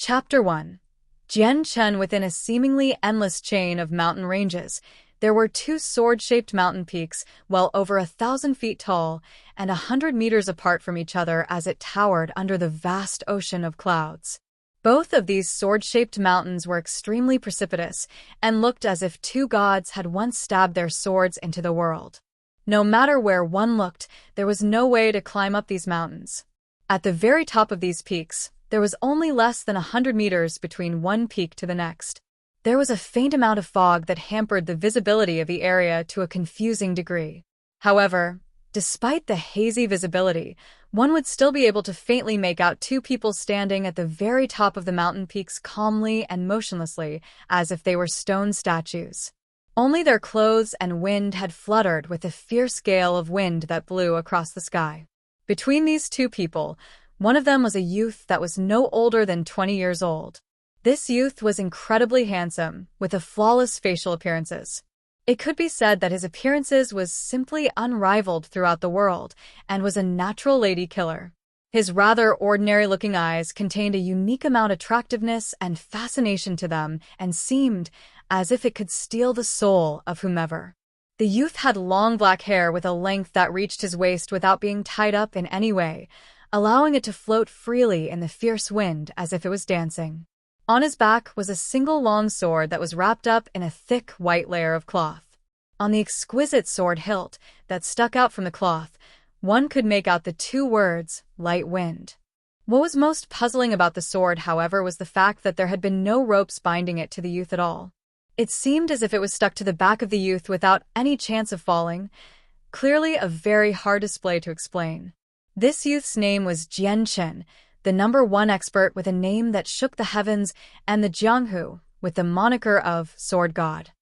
Chapter 1. Jianchen. Within a seemingly endless chain of mountain ranges, there were two sword-shaped mountain peaks well over 1,000 feet tall and 100 meters apart from each other as it towered under the vast ocean of clouds. Both of these sword-shaped mountains were extremely precipitous and looked as if two gods had once stabbed their swords into the world. No matter where one looked, there was no way to climb up these mountains. At the very top of these peaks, there was only less than 100 meters between one peak to the next. There was a faint amount of fog that hampered the visibility of the area to a confusing degree. However, despite the hazy visibility, one would still be able to faintly make out two people standing at the very top of the mountain peaks calmly and motionlessly, as if they were stone statues. Only their clothes and wind had fluttered with the fierce gale of wind that blew across the sky. Between these two people, one of them was a youth that was no older than 20 years old. This youth was incredibly handsome, with a flawless facial appearances. It could be said that his appearances was simply unrivaled throughout the world, and was a natural lady killer. His rather ordinary-looking eyes contained a unique amount of attractiveness and fascination to them, and seemed as if it could steal the soul of whomever. The youth had long black hair with a length that reached his waist without being tied up in any way, allowing it to float freely in the fierce wind as if it was dancing. On his back was a single long sword that was wrapped up in a thick white layer of cloth. On the exquisite sword hilt that stuck out from the cloth, one could make out the two words, light wind. What was most puzzling about the sword, however, was the fact that there had been no ropes binding it to the youth at all. It seemed as if it was stuck to the back of the youth without any chance of falling. Clearly a very hard display to explain. This youth's name was Jianchen, the #1 expert with a name that shook the heavens, and the Jianghu, with the moniker of Sword God.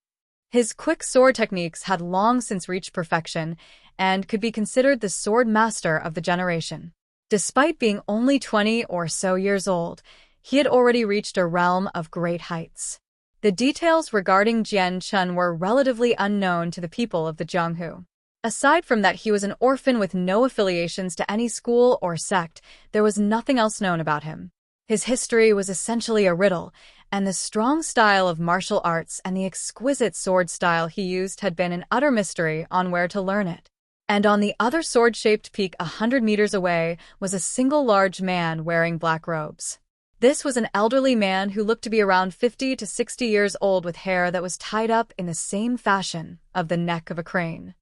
His quick sword techniques had long since reached perfection, and could be considered the sword master of the generation. Despite being only 20 or so years old, he had already reached a realm of great heights. The details regarding Jianchen were relatively unknown to the people of the Jianghu. Aside from that he was an orphan with no affiliations to any school or sect, there was nothing else known about him. His history was essentially a riddle, and the strong style of martial arts and the exquisite sword style he used had been an utter mystery on where to learn it. And on the other sword-shaped peak 100 meters away was a single large man wearing black robes. This was an elderly man who looked to be around 50 to 60 years old with hair that was tied up in the same fashion of the neck of a crane.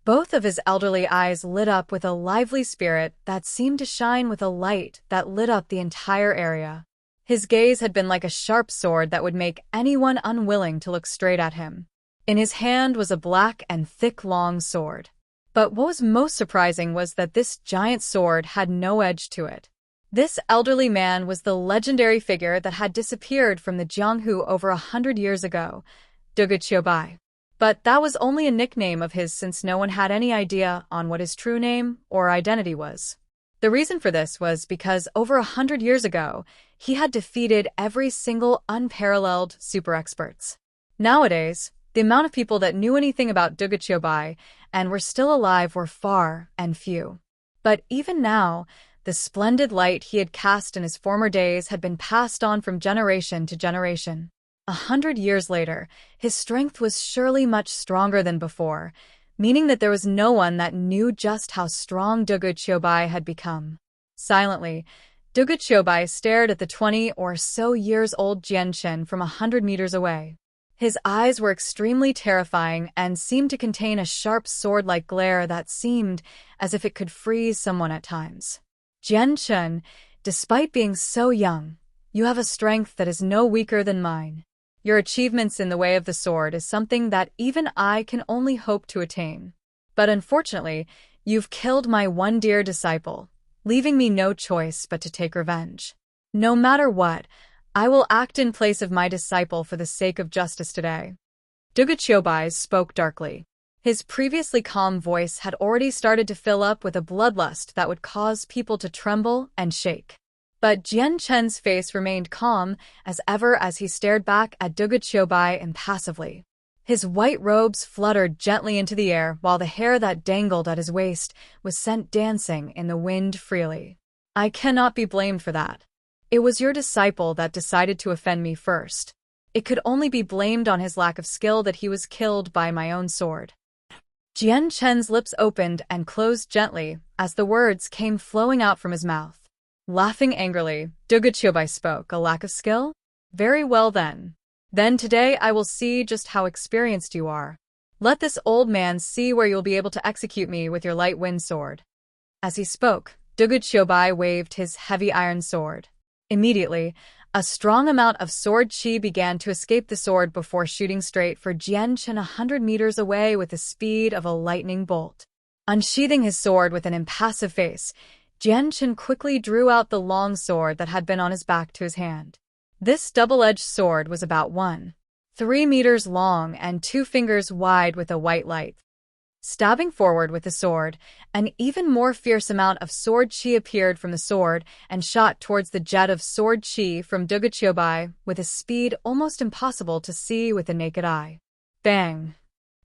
Both of his elderly eyes lit up with a lively spirit that seemed to shine with a light that lit up the entire area. His gaze had been like a sharp sword that would make anyone unwilling to look straight at him. In his hand was a black and thick long sword. But what was most surprising was that this giant sword had no edge to it. This elderly man was the legendary figure that had disappeared from the Jianghu over 100 years ago, Duguqiubai. But that was only a nickname of his, since no one had any idea on what his true name or identity was. The reason for this was because over 100 years ago, he had defeated every single unparalleled super experts. Nowadays, the amount of people that knew anything about Duguqiubai and were still alive were far and few. But even now, the splendid light he had cast in his former days had been passed on from generation to generation. 100 years later, his strength was surely much stronger than before, meaning that there was no one that knew just how strong Duguqiubai had become. Silently, Duguqiubai stared at the 20 or so years old Jianchen from 100 meters away. His eyes were extremely terrifying and seemed to contain a sharp sword-like glare that seemed as if it could freeze someone at times. Jianchen, despite being so young, you have a strength that is no weaker than mine. Your achievements in the way of the sword is something that even I can only hope to attain. But unfortunately, you've killed my one dear disciple, leaving me no choice but to take revenge. No matter what, I will act in place of my disciple for the sake of justice today. Duguqiubai spoke darkly. His previously calm voice had already started to fill up with a bloodlust that would cause people to tremble and shake. But Jianchen's face remained calm as ever as he stared back at Duguqiubai impassively. His white robes fluttered gently into the air while the hair that dangled at his waist was sent dancing in the wind freely. I cannot be blamed for that. It was your disciple that decided to offend me first. It could only be blamed on his lack of skill that he was killed by my own sword. Jian Chen's lips opened and closed gently as the words came flowing out from his mouth. Laughing angrily, Dugu Qiubai spoke. A lack of skill? Very well then. Then today I will see just how experienced you are. Let this old man see where you'll be able to execute me with your light wind sword. As he spoke, Dugu Qiubai waved his heavy iron sword. Immediately, a strong amount of sword chi began to escape the sword before shooting straight for Jian Chen 100 meters away with the speed of a lightning bolt. Unsheathing his sword with an impassive face, Jian Chen quickly drew out the long sword that had been on his back to his hand. This double-edged sword was about 1.3 meters long and 2 fingers wide with a white light. Stabbing forward with the sword, an even more fierce amount of sword chi appeared from the sword and shot towards the jet of sword chi from Dugu Qiubai with a speed almost impossible to see with the naked eye. Bang!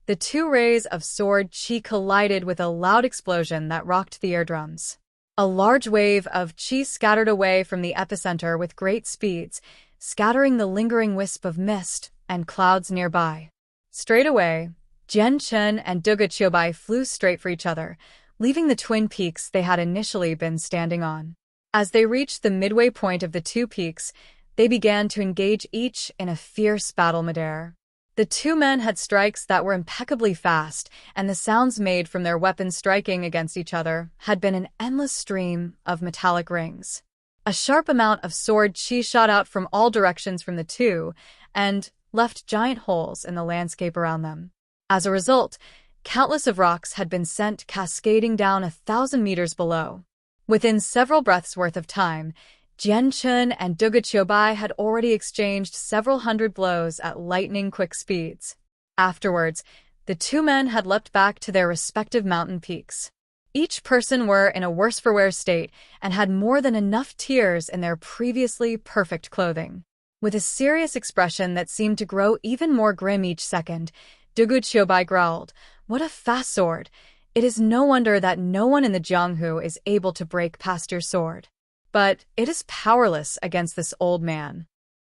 The 2 rays of sword chi collided with a loud explosion that rocked the eardrums. A large wave of chi scattered away from the epicenter with great speeds, scattering the lingering wisp of mist and clouds nearby. Straight away, Jian Chen and Dugu Qiubai flew straight for each other, leaving the twin peaks they had initially been standing on. As they reached the midway point of the 2 peaks, they began to engage each in a fierce battle midair. The 2 men had strikes that were impeccably fast, and the sounds made from their weapons striking against each other had been an endless stream of metallic rings. A sharp amount of sword chi shot out from all directions from the 2, and left giant holes in the landscape around them. As a result, countless of rocks had been sent cascading down 1,000 meters below. Within several breaths' worth of time, Jian Chen and Dugu Qiubai had already exchanged several hundred blows at lightning-quick speeds. Afterwards, the 2 men had leapt back to their respective mountain peaks. Each person were in a worse-for-wear state and had more than enough tears in their previously perfect clothing. With a serious expression that seemed to grow even more grim each second, Dugu Qiubai growled, "What a fast sword! It is no wonder that no one in the Jianghu is able to break past your sword. But it is powerless against this old man."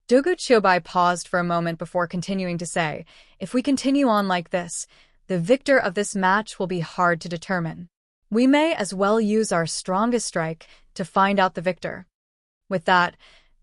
Dugu Qiubai paused for a moment before continuing to say, "If we continue on like this, the victor of this match will be hard to determine. We may as well use our strongest strike to find out the victor." With that,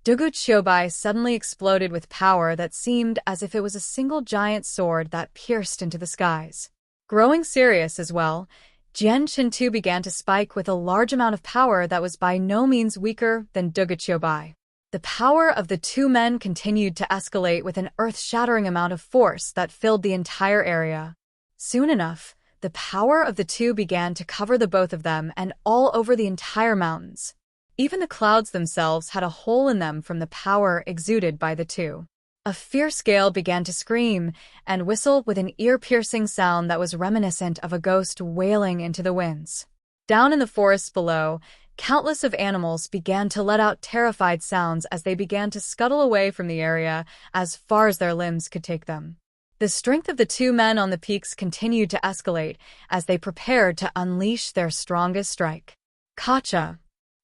Dugu Qiubai suddenly exploded with power that seemed as if it was a single giant sword that pierced into the skies. Growing serious as well, Jian Chen too began to spike with a large amount of power that was by no means weaker than Dugu Qiubai. The power of the 2 men continued to escalate with an earth-shattering amount of force that filled the entire area. Soon enough, the power of the 2 began to cover the both of them and all over the entire mountains. Even the clouds themselves had a hole in them from the power exuded by the 2. A fierce gale began to scream and whistle with an ear-piercing sound that was reminiscent of a ghost wailing into the winds. Down in the forests below, countless of animals began to let out terrified sounds as they began to scuttle away from the area as far as their limbs could take them. The strength of the 2 men on the peaks continued to escalate as they prepared to unleash their strongest strike. Kacha!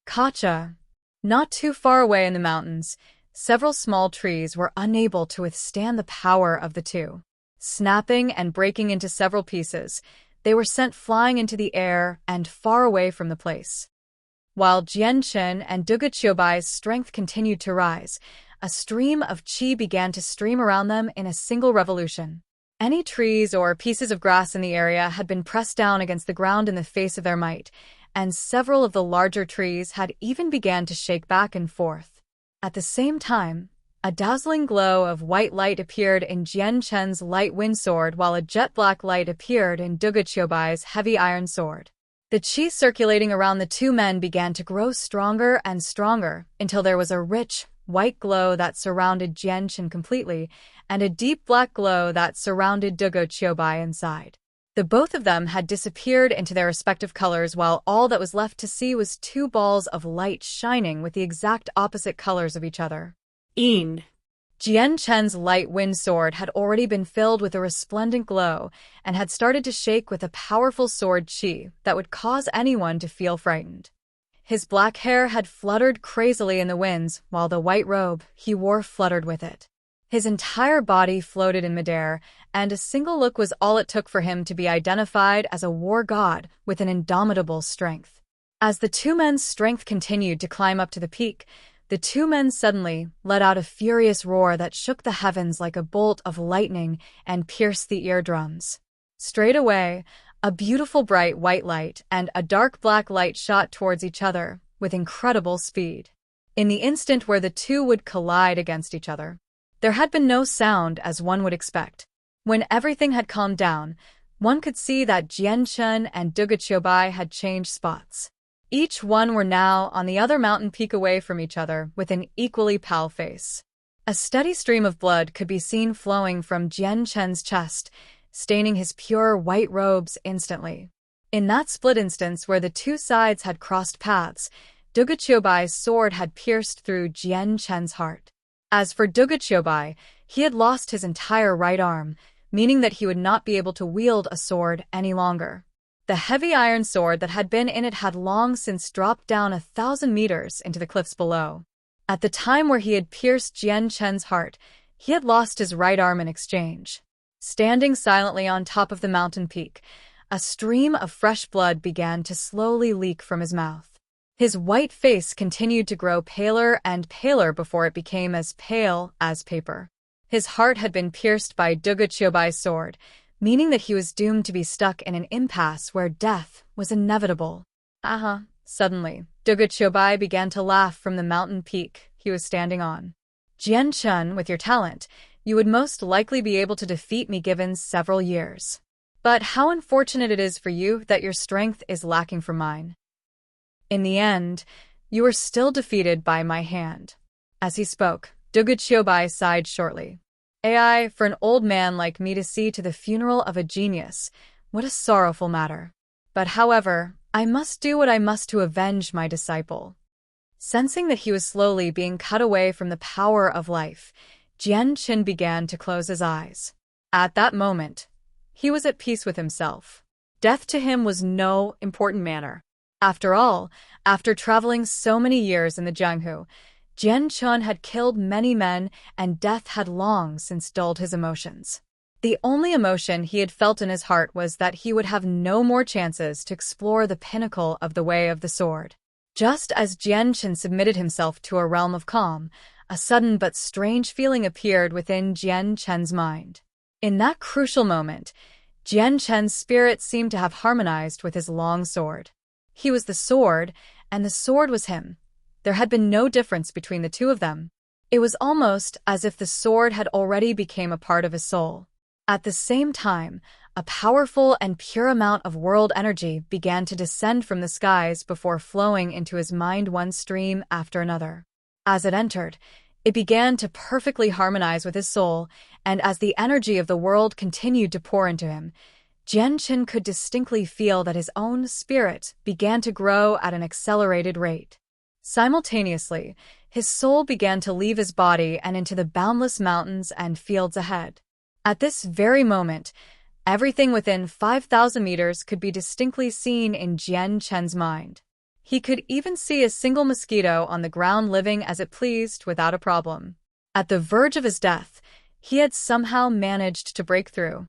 Kacha! Not too far away in the mountains, several small trees were unable to withstand the power of the 2. Snapping and breaking into several pieces, they were sent flying into the air and far away from the place. While Jian Chen and Dugu Qiubai's strength continued to rise, a stream of qi began to stream around them in a single revolution. Any trees or pieces of grass in the area had been pressed down against the ground in the face of their might, and several of the larger trees had even began to shake back and forth. At the same time, a dazzling glow of white light appeared in Jian Chen's light wind sword while a jet-black light appeared in Dugu Qiubai's heavy iron sword. The qi circulating around the 2 men began to grow stronger and stronger until there was a rich, white glow that surrounded Jian Chen completely and a deep black glow that surrounded Dugu Qiubai inside. The both of them had disappeared into their respective colors while all that was left to see was 2 balls of light shining with the exact opposite colors of each other. Jian Chen's light wind sword had already been filled with a resplendent glow and had started to shake with a powerful sword qi that would cause anyone to feel frightened. His black hair had fluttered crazily in the winds, while the white robe he wore fluttered with it. His entire body floated in midair, and a single look was all it took for him to be identified as a war god with an indomitable strength. As the two men's strength continued to climb up to the peak, the two men suddenly let out a furious roar that shook the heavens like a bolt of lightning and pierced the eardrums. Straight away, a beautiful bright white light and a dark black light shot towards each other with incredible speed. In the instant where the two would collide against each other, there had been no sound as one would expect. When everything had calmed down, one could see that Jian Chen and Dugachiobai had changed spots. Each one were now on the other mountain peak away from each other with an equally pale face. A steady stream of blood could be seen flowing from Jian Chen's chest, staining his pure white robes instantly. In that split instance where the two sides had crossed paths, Dugachiobai's sword had pierced through Jian Chen's heart. As for Dugachiobai, he had lost his entire right arm, meaning that he would not be able to wield a sword any longer. The heavy iron sword that had been in it had long since dropped down 1,000 meters into the cliffs below. At the time where he had pierced Jian Chen's heart, he had lost his right arm in exchange. Standing silently on top of the mountain peak, a stream of fresh blood began to slowly leak from his mouth. His white face continued to grow paler and paler before it became as pale as paper. His heart had been pierced by Dugachiobai's sword, meaning that he was doomed to be stuck in an impasse where death was inevitable. Suddenly, Dugachiobai began to laugh from the mountain peak he was standing on. Jian Chen, with your talent, you would most likely be able to defeat me given several years. But how unfortunate it is for you that your strength is lacking from mine. In the end, you were still defeated by my hand. As he spoke, Dugachiobai sighed shortly. Ai, for an old man like me to see to the funeral of a genius, what a sorrowful matter. But however, I must do what I must to avenge my disciple. Sensing that he was slowly being cut away from the power of life, Jian Chen began to close his eyes. At that moment, he was at peace with himself. Death to him was no important matter. After all, after traveling so many years in the Jianghu, Jian Chen had killed many men and death had long since dulled his emotions. The only emotion he had felt in his heart was that he would have no more chances to explore the pinnacle of the way of the sword. Just as Jian Chen submitted himself to a realm of calm, a sudden but strange feeling appeared within Jian Chen's mind. In that crucial moment, Jian Chen's spirit seemed to have harmonized with his long sword. He was the sword, and the sword was him. There had been no difference between the two of them. It was almost as if the sword had already become a part of his soul. At the same time, a powerful and pure amount of world energy began to descend from the skies before flowing into his mind one stream after another. As it entered, it began to perfectly harmonize with his soul, and as the energy of the world continued to pour into him, Jian Chen could distinctly feel that his own spirit began to grow at an accelerated rate. Simultaneously, his soul began to leave his body and into the boundless mountains and fields ahead. At this very moment, everything within 5,000 meters could be distinctly seen in Jian Chen's mind. He could even see a single mosquito on the ground living as it pleased without a problem. At the verge of his death, he had somehow managed to break through.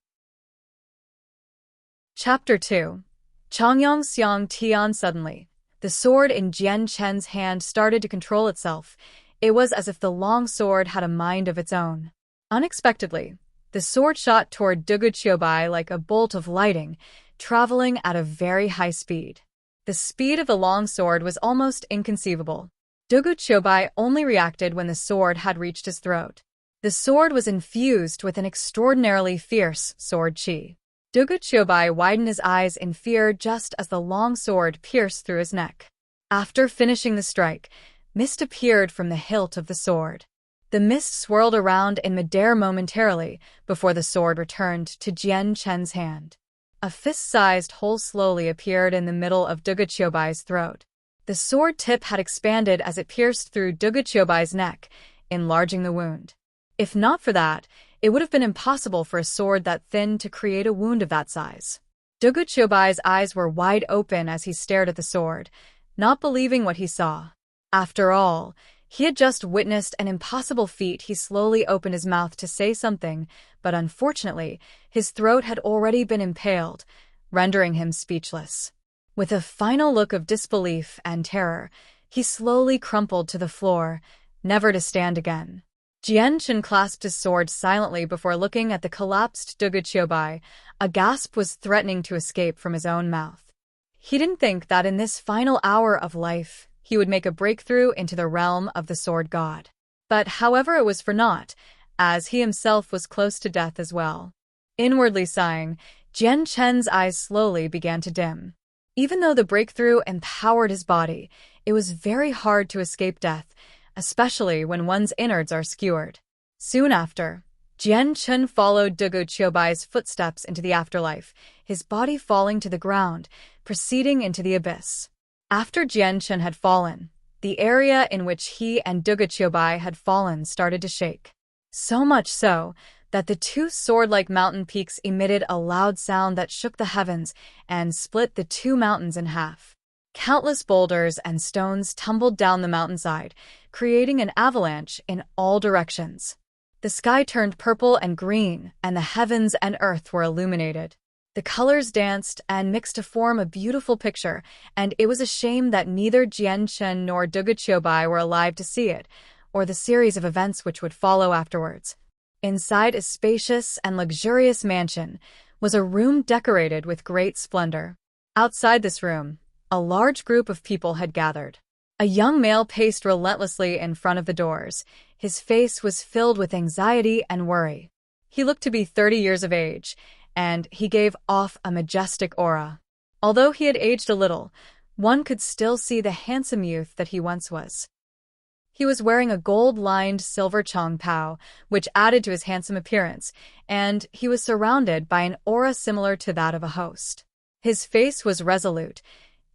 Chapter 2. Changyang Xiang Tian. Suddenly, the sword in Jian Chen's hand started to control itself. It was as if the long sword had a mind of its own. Unexpectedly, the sword shot toward Dugachiobai like a bolt of lightning, traveling at a very high speed. The speed of the long sword was almost inconceivable. Dugachiobai only reacted when the sword had reached his throat. The sword was infused with an extraordinarily fierce sword qi. Dugachiobai widened his eyes in fear just as the long sword pierced through his neck. After finishing the strike, mist appeared from the hilt of the sword. The mist swirled around in midair momentarily before the sword returned to Jian Chen's hand. A fist-sized hole slowly appeared in the middle of Dugachiobai's throat. The sword tip had expanded as it pierced through Dugachiobai's neck, enlarging the wound. If not for that, it would have been impossible for a sword that thin to create a wound of that size. Dugachiobai's eyes were wide open as he stared at the sword. not believing what he saw. After all, he had just witnessed an impossible feat. He slowly opened his mouth to say something, but unfortunately, his throat had already been impaled, rendering him speechless. With a final look of disbelief and terror, he slowly crumpled to the floor, never to stand again. Jian Chen clasped his sword silently before looking at the collapsed Dugu Qiubai. A gasp was threatening to escape from his own mouth. He didn't think that in this final hour of life, he would make a breakthrough into the realm of the sword god. But however, it was for naught, as he himself was close to death as well. Inwardly sighing, Jian Chen's eyes slowly began to dim. Even though the breakthrough empowered his body, it was very hard to escape death, especially when one's innards are skewered. Soon after, Jian Chen followed Dugu Qiubai's footsteps into the afterlife, his body falling to the ground, proceeding into the abyss. After Jian Chen had fallen, the area in which he and Dugu Qiubai had fallen started to shake. So much so that the two sword-like mountain peaks emitted a loud sound that shook the heavens and split the two mountains in half. Countless boulders and stones tumbled down the mountainside, creating an avalanche in all directions. The sky turned purple and green, and the heavens and earth were illuminated. The colors danced and mixed to form a beautiful picture, and it was a shame that neither Jian Chen nor Dugu Qiubai were alive to see it, or the series of events which would follow afterwards. Inside a spacious and luxurious mansion was a room decorated with great splendor. Outside this room, a large group of people had gathered. A young male paced relentlessly in front of the doors. His face was filled with anxiety and worry. He looked to be 30 years of age, and he gave off a majestic aura. Although he had aged a little, one could still see the handsome youth that he once was. He was wearing a gold-lined silver chongpao, which added to his handsome appearance, and he was surrounded by an aura similar to that of a host. His face was resolute.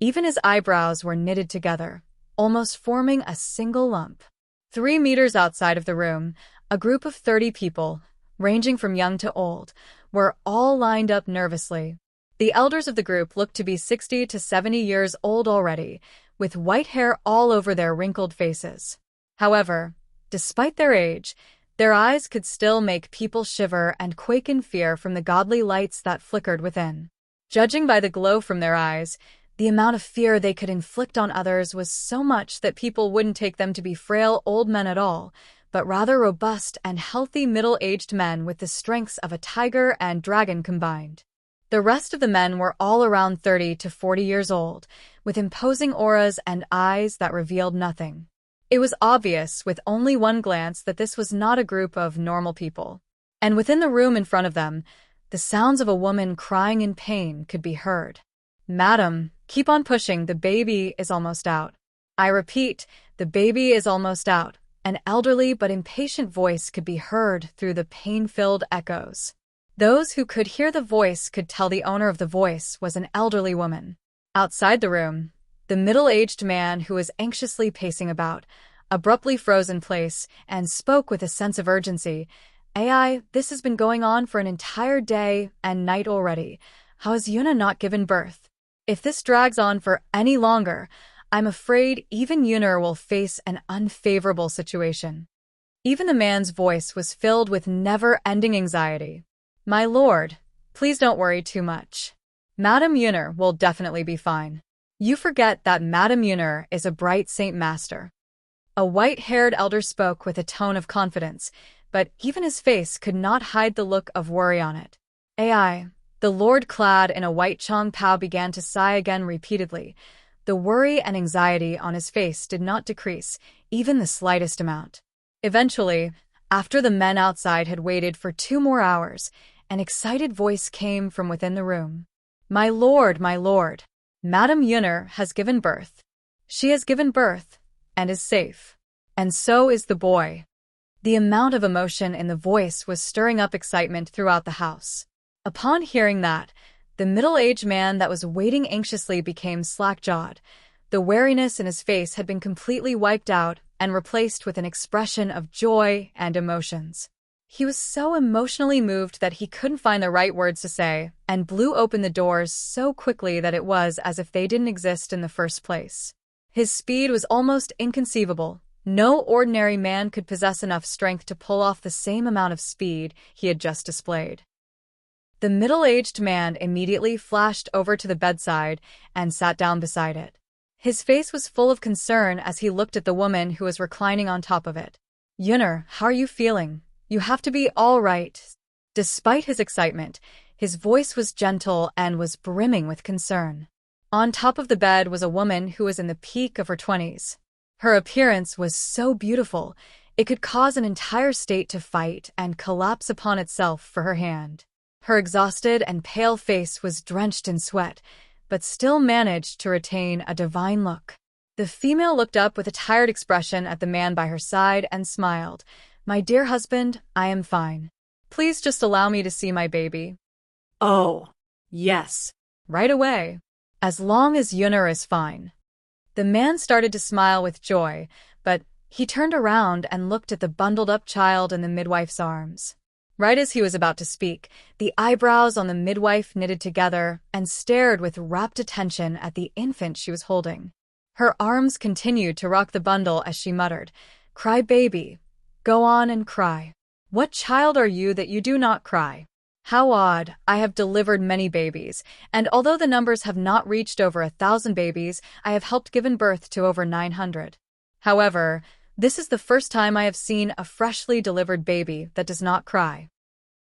Even his eyebrows were knitted together, almost forming a single lump. 3 meters outside of the room, a group of 30 people, ranging from young to old, were all lined up nervously. The elders of the group looked to be 60 to 70 years old already, with white hair all over their wrinkled faces. However, despite their age, their eyes could still make people shiver and quake in fear from the godly lights that flickered within. Judging by the glow from their eyes, the amount of fear they could inflict on others was so much that people wouldn't take them to be frail old men at all, but rather robust and healthy middle-aged men with the strengths of a tiger and dragon combined. The rest of the men were all around 30 to 40 years old, with imposing auras and eyes that revealed nothing. It was obvious with only one glance that this was not a group of normal people. And within the room in front of them, the sounds of a woman crying in pain could be heard. "Madam, keep on pushing, the baby is almost out. I repeat, the baby is almost out." An elderly but impatient voice could be heard through the pain-filled echoes. Those who could hear the voice could tell the owner of the voice was an elderly woman. Outside the room, the middle-aged man who was anxiously pacing about, abruptly froze in place and spoke with a sense of urgency. "AI, this has been going on for an entire day and night already. How has Yuna not given birth? If this drags on for any longer, I'm afraid even Yuna will face an unfavorable situation." Even the man's voice was filled with never-ending anxiety. "My lord, please don't worry too much. Madame Yuna will definitely be fine. You forget that Madame Yuna is a bright saint master." A white-haired elder spoke with a tone of confidence, but even his face could not hide the look of worry on it. "AI." The lord clad in a white chongpao began to sigh again repeatedly. The worry and anxiety on his face did not decrease, even the slightest amount. Eventually, after the men outside had waited for 2 more hours, an excited voice came from within the room. My lord, Madame Yuna has given birth. She has given birth, and is safe. And so is the boy." The amount of emotion in the voice was stirring up excitement throughout the house. Upon hearing that, the middle-aged man that was waiting anxiously became slack-jawed. The wariness in his face had been completely wiped out and replaced with an expression of joy and emotions. He was so emotionally moved that he couldn't find the right words to say, and blew open the doors so quickly that it was as if they didn't exist in the first place. His speed was almost inconceivable. No ordinary man could possess enough strength to pull off the same amount of speed he had just displayed. The middle-aged man immediately flashed over to the bedside and sat down beside it. His face was full of concern as he looked at the woman who was reclining on top of it. "Yunner, how are you feeling? You have to be all right." Despite his excitement, his voice was gentle and was brimming with concern. On top of the bed was a woman who was in the peak of her 20s. Her appearance was so beautiful, it could cause an entire state to fight and collapse upon itself for her hand. Her exhausted and pale face was drenched in sweat, but still managed to retain a divine look. The female looked up with a tired expression at the man by her side and smiled. "My dear husband, I am fine. Please just allow me to see my baby." "Oh, yes. "Right away. As long as Yunner is fine." The man started to smile with joy, but he turned around and looked at the bundled-up child in the midwife's arms. Right as he was about to speak, the eyebrows on the midwife knitted together and stared with rapt attention at the infant she was holding. Her arms continued to rock the bundle as she muttered, "Cry, baby. Go on and cry. What child are you that you do not cry? How odd. I have delivered many babies, and although the numbers have not reached over 1,000 babies, I have helped given birth to over 900. However, this is the first time I have seen a freshly delivered baby that does not cry."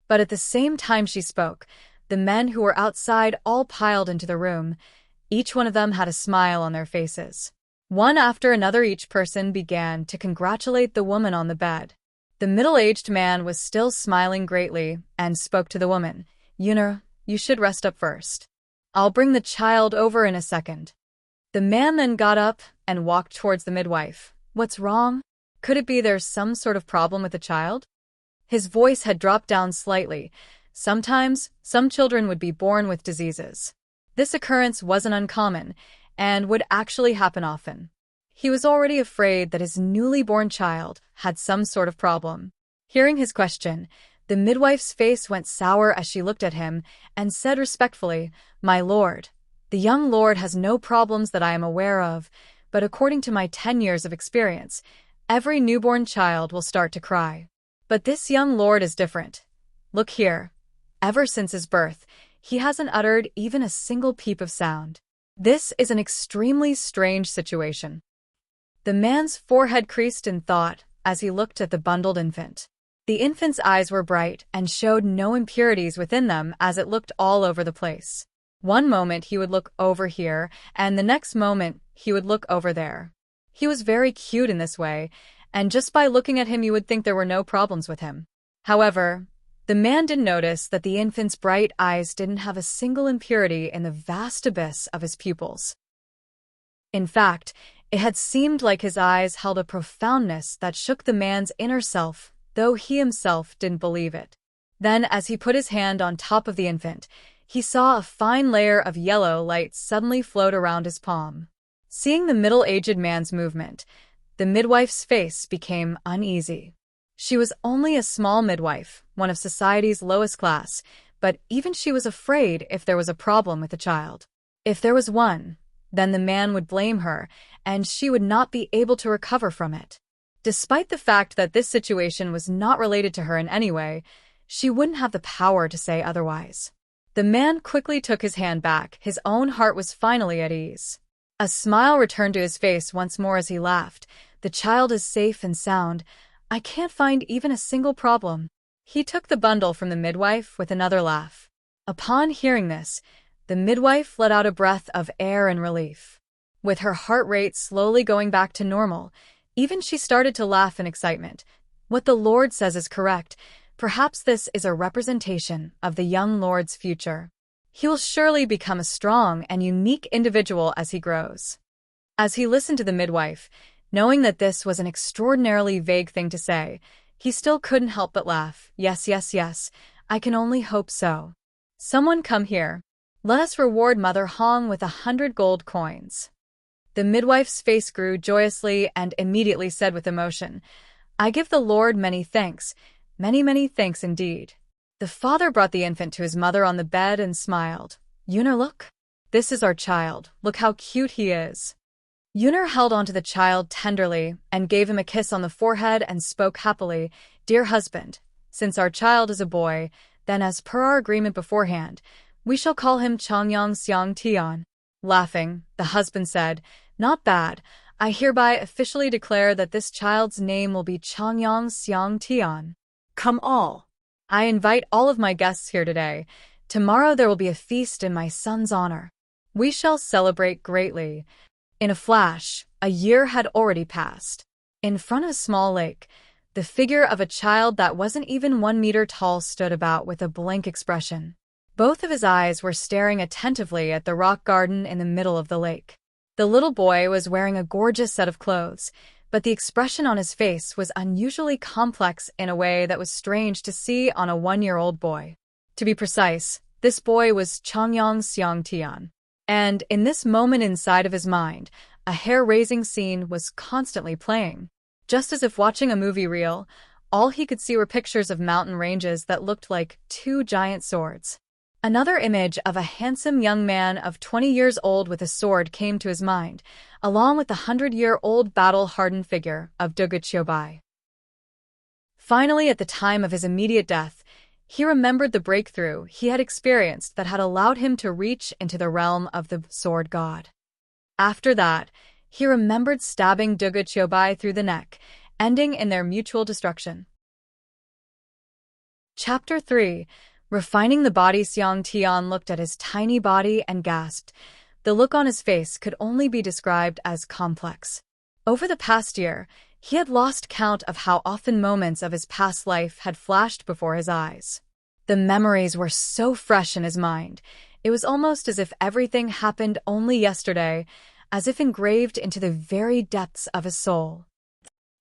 But at the same time she spoke, the men who were outside all piled into the room. Each one of them had a smile on their faces. One after another, each person began to congratulate the woman on the bed. The middle-aged man was still smiling greatly and spoke to the woman. "Yunner, you should rest up first. I'll bring the child over in a second." The man then got up and walked towards the midwife. "What's wrong? Could it be there's some sort of problem with the child?" His voice had dropped down slightly. Sometimes, some children would be born with diseases. This occurrence wasn't uncommon and would actually happen often. He was already afraid that his newly born child had some sort of problem. Hearing his question, the midwife's face went sour as she looked at him and said respectfully, "My lord, the young lord has no problems that I am aware of, but according to my 10 years of experience, every newborn child will start to cry. But this young lord is different. Look here. Ever since his birth, he hasn't uttered even a single peep of sound. This is an extremely strange situation." The man's forehead creased in thought as he looked at the bundled infant. The infant's eyes were bright and showed no impurities within them as it looked all over the place. One moment he would look over here, and the next moment he would look over there. He was very cute in this way, and just by looking at him you would think there were no problems with him. However, the man didn't notice that the infant's bright eyes didn't have a single impurity in the vast abyss of his pupils. In fact, it had seemed like his eyes held a profoundness that shook the man's inner self, though he himself didn't believe it. Then, as he put his hand on top of the infant, he saw a fine layer of yellow light suddenly float around his palm. Seeing the middle-aged man's movement, the midwife's face became uneasy. She was only a small midwife, one of society's lowest class, but even she was afraid if there was a problem with the child. If there was one, then the man would blame her, and she would not be able to recover from it. Despite the fact that this situation was not related to her in any way, she wouldn't have the power to say otherwise. The man quickly took his hand back. His own heart was finally at ease. A smile returned to his face once more as he laughed. "The child is safe and sound. I can't find even a single problem." He took the bundle from the midwife with another laugh. Upon hearing this, the midwife let out a breath of air and relief. With her heart rate slowly going back to normal, even she started to laugh in excitement. "What the Lord says is correct. Perhaps this is a representation of the young Lord's future. He will surely become a strong and unique individual as he grows." As he listened to the midwife, knowing that this was an extraordinarily vague thing to say, he still couldn't help but laugh. "Yes, yes, yes. I can only hope so. Someone come here. Let us reward Mother Hong with 100 gold coins." The midwife's face grew joyously and immediately said with emotion, "I give the Lord many thanks, many, many thanks indeed." The father brought the infant to his mother on the bed and smiled. "Yunner, look. This is our child. Look how cute he is." Yunar held onto the child tenderly and gave him a kiss on the forehead and spoke happily, "Dear husband, since our child is a boy, then as per our agreement beforehand, we shall call him Changyang Xiang Tian." Laughing, the husband said, "Not bad. I hereby officially declare that this child's name will be Changyang Xiang Tian." Come all. I invite all of my guests here today. Tomorrow there will be a feast in my son's honor. We shall celebrate greatly. In a flash, a year had already passed. In front of a small lake, the figure of a child that wasn't even 1 meter tall stood about with a blank expression. Both of his eyes were staring attentively at the rock garden in the middle of the lake. The little boy was wearing a gorgeous set of clothes, but the expression on his face was unusually complex in a way that was strange to see on a 1-year-old boy. To be precise, this boy was Changyang Xiang Tian. And in this moment inside of his mind, a hair-raising scene was constantly playing. Just as if watching a movie reel, all he could see were pictures of mountain ranges that looked like 2 giant swords. Another image of a handsome young man of 20 years old with a sword came to his mind, along with the 100-year-old battle-hardened figure of Duga Qiubai. Finally, at the time of his immediate death, he remembered the breakthrough he had experienced that had allowed him to reach into the realm of the sword god. After that, he remembered stabbing Duga Qiubai through the neck, ending in their mutual destruction. Chapter 3. Refining the body. Xiang Tian looked at his tiny body and gasped. The look on his face could only be described as complex. Over the past year, he had lost count of how often moments of his past life had flashed before his eyes. The memories were so fresh in his mind, it was almost as if everything happened only yesterday, as if engraved into the very depths of his soul.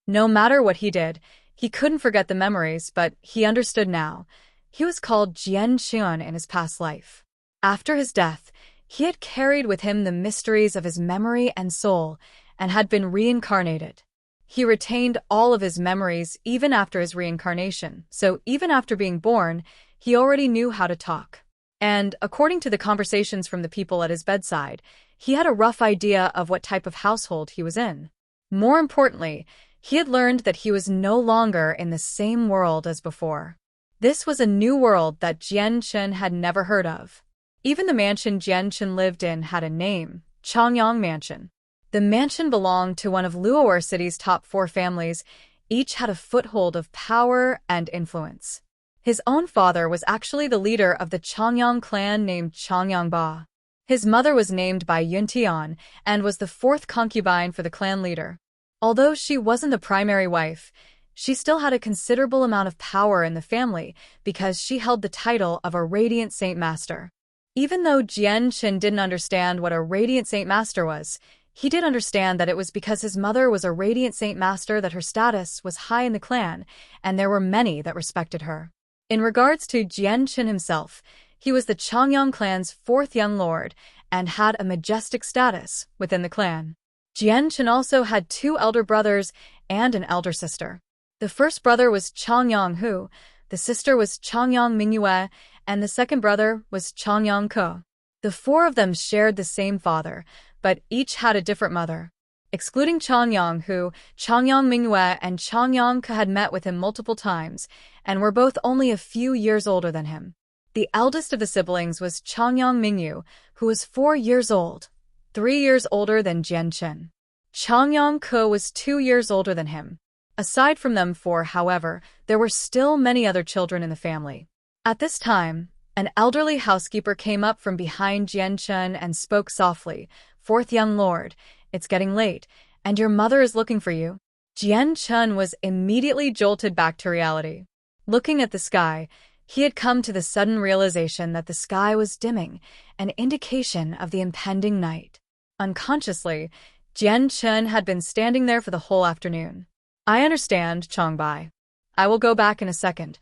No matter what he did, he couldn't forget the memories, but he understood now. He was called Jian Xian in his past life. After his death, he had carried with him the mysteries of his memory and soul, and had been reincarnated. He retained all of his memories even after his reincarnation, so even after being born, he already knew how to talk. And, according to the conversations from the people at his bedside, he had a rough idea of what type of household he was in. More importantly, he had learned that he was no longer in the same world as before. This was a new world that Jian Chen had never heard of. Even the mansion Jian Chen lived in had a name, Changyang Mansion. The mansion belonged to one of Luo'er City's top 4 families. Each had a foothold of power and influence. His own father was actually the leader of the Changyang clan named Changyang Ba. His mother was named by Yuntian and was the 4th concubine for the clan leader. Although she wasn't the primary wife, she still had a considerable amount of power in the family because she held the title of a Radiant Saint Master. Even though Jian Chen didn't understand what a Radiant Saint Master was, he did understand that it was because his mother was a Radiant Saint Master that her status was high in the clan, and there were many that respected her. In regards to Jian Chen himself, he was the Changyang clan's 4th young lord and had a majestic status within the clan. Jian Chen also had 2 elder brothers and an elder sister. The first brother was Changyang Hu, the sister was Changyang Mingyue, and the second brother was Changyang Ke. The 4 of them shared the same father, but each had a different mother. Excluding Changyang Hu, Changyang Mingyue and Changyang Ke had met with him multiple times, and were both only a few years older than him. The eldest of the siblings was Changyang Mingyu, who was 4 years old, 3 years older than Jian Chen. Changyang Ke was 2 years older than him. Aside from them 4, however, there were still many other children in the family. At this time, an elderly housekeeper came up from behind Jian Chen and spoke softly, "4th young lord, it's getting late, and your mother is looking for you." Jian Chen was immediately jolted back to reality. Looking at the sky, he had come to the sudden realization that the sky was dimming, an indication of the impending night. Unconsciously, Jian Chen had been standing there for the whole afternoon. "I understand, Changbai. I will go back in a second."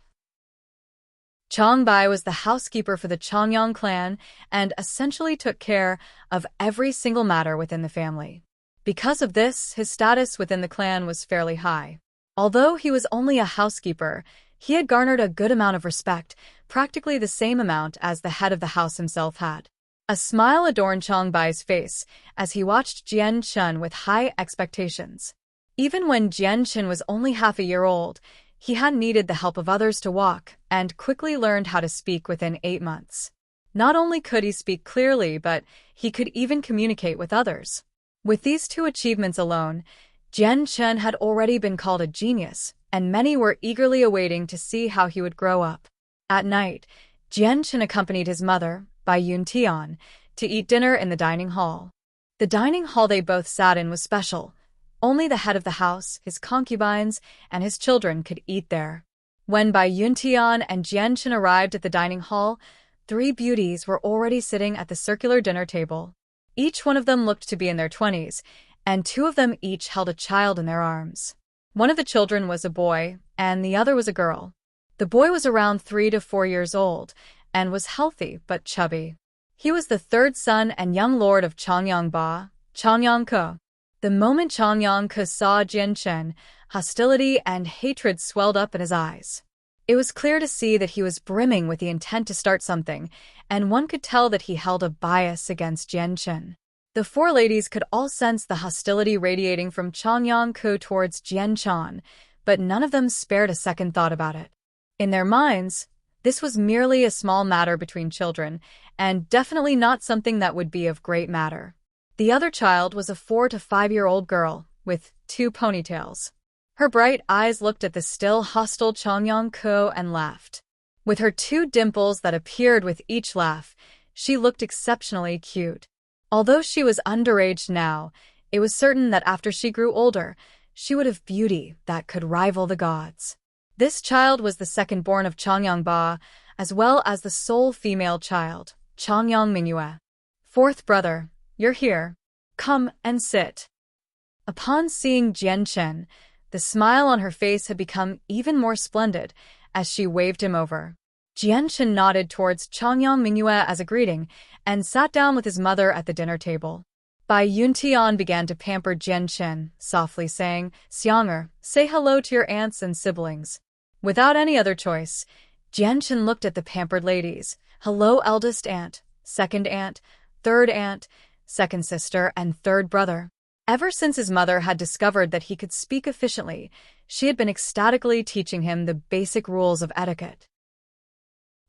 Changbai was the housekeeper for the Changyang clan and essentially took care of every single matter within the family. Because of this, his status within the clan was fairly high. Although he was only a housekeeper, he had garnered a good amount of respect, practically the same amount as the head of the house himself had. A smile adorned Chang Bai's face as he watched Jian Chun with high expectations. Even when Jian Chun was only half a year old, he had needed the help of others to walk and quickly learned how to speak within 8 months. Not only could he speak clearly, but he could even communicate with others. With these 2 achievements alone, Jian Chun had already been called a genius, and many were eagerly awaiting to see how he would grow up. At night, Jian Chun accompanied his mother, Bai Yuntian, to eat dinner in the dining hall. The dining hall they both sat in was special. Only the head of the house, his concubines, and his children could eat there. When Bai Yuntian and Jian Chun arrived at the dining hall, 3 beauties were already sitting at the circular dinner table. Each one of them looked to be in their 20s, and 2 of them each held a child in their arms. One of the children was a boy, and the other was a girl. The boy was around 3 to 4 years old, and was healthy but chubby. He was the 3rd son and young lord of Changyangba, Changyangke. The moment Changyangke saw Jian Chun, hostility and hatred swelled up in his eyes. It was clear to see that he was brimming with the intent to start something, and one could tell that he held a bias against Jian Chun. The 4 ladies could all sense the hostility radiating from Changyangke towards Jian Chun, but none of them spared a second thought about it. In their minds, this was merely a small matter between children, and definitely not something that would be of great matter. The other child was a 4 to 5-year-old girl, with 2 ponytails. Her bright eyes looked at the still hostile Changyangke and laughed. With her 2 dimples that appeared with each laugh, she looked exceptionally cute. Although she was underage now, it was certain that after she grew older, she would have beauty that could rival the gods. This child was the second-born of Changyangba, as well as the sole female child, Changyang Mingyue. 4th brother, you're here. Come and sit. Upon seeing Jian Chun, the smile on her face had become even more splendid as she waved him over. Jian Chun nodded towards Changyang Mingyue as a greeting and sat down with his mother at the dinner table. Bai Yuntian began to pamper Jian Chun, softly saying, "Xianger, say hello to your aunts and siblings." Without any other choice, Jian Chun looked at the pampered ladies. "Hello, eldest aunt, second aunt, third aunt, second sister, and third brother." Ever since his mother had discovered that he could speak efficiently, she had been ecstatically teaching him the basic rules of etiquette.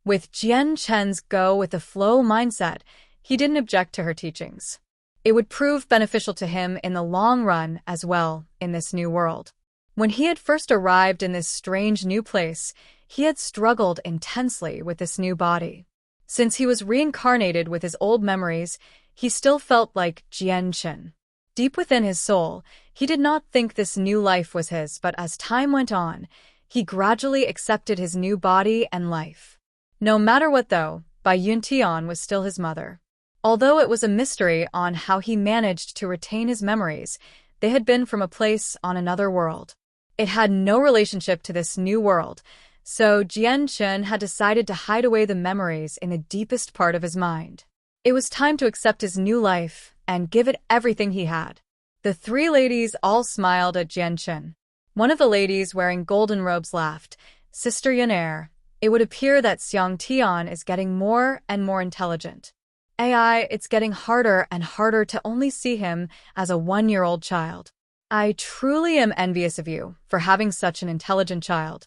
With Jian Chun's go-with-the-flow mindset, he didn't object to her teachings. It would prove beneficial to him in the long run as well in this new world. When he had first arrived in this strange new place, he had struggled intensely with this new body. Since he was reincarnated with his old memories, he still felt like Jian Chun. Deep within his soul, he did not think this new life was his, but as time went on, he gradually accepted his new body and life. No matter what though, Bai Yuntian was still his mother. Although it was a mystery on how he managed to retain his memories, they had been from a place on another world. It had no relationship to this new world, so Jian Chun had decided to hide away the memories in the deepest part of his mind. It was time to accept his new life and give it everything he had. The 3 ladies all smiled at Jian Chun. One of the ladies wearing golden robes laughed. "Sister Yaner, it would appear that Xiang Tian is getting more and more intelligent. AI, it's getting harder and harder to only see him as a 1-year-old child. I truly am envious of you for having such an intelligent child."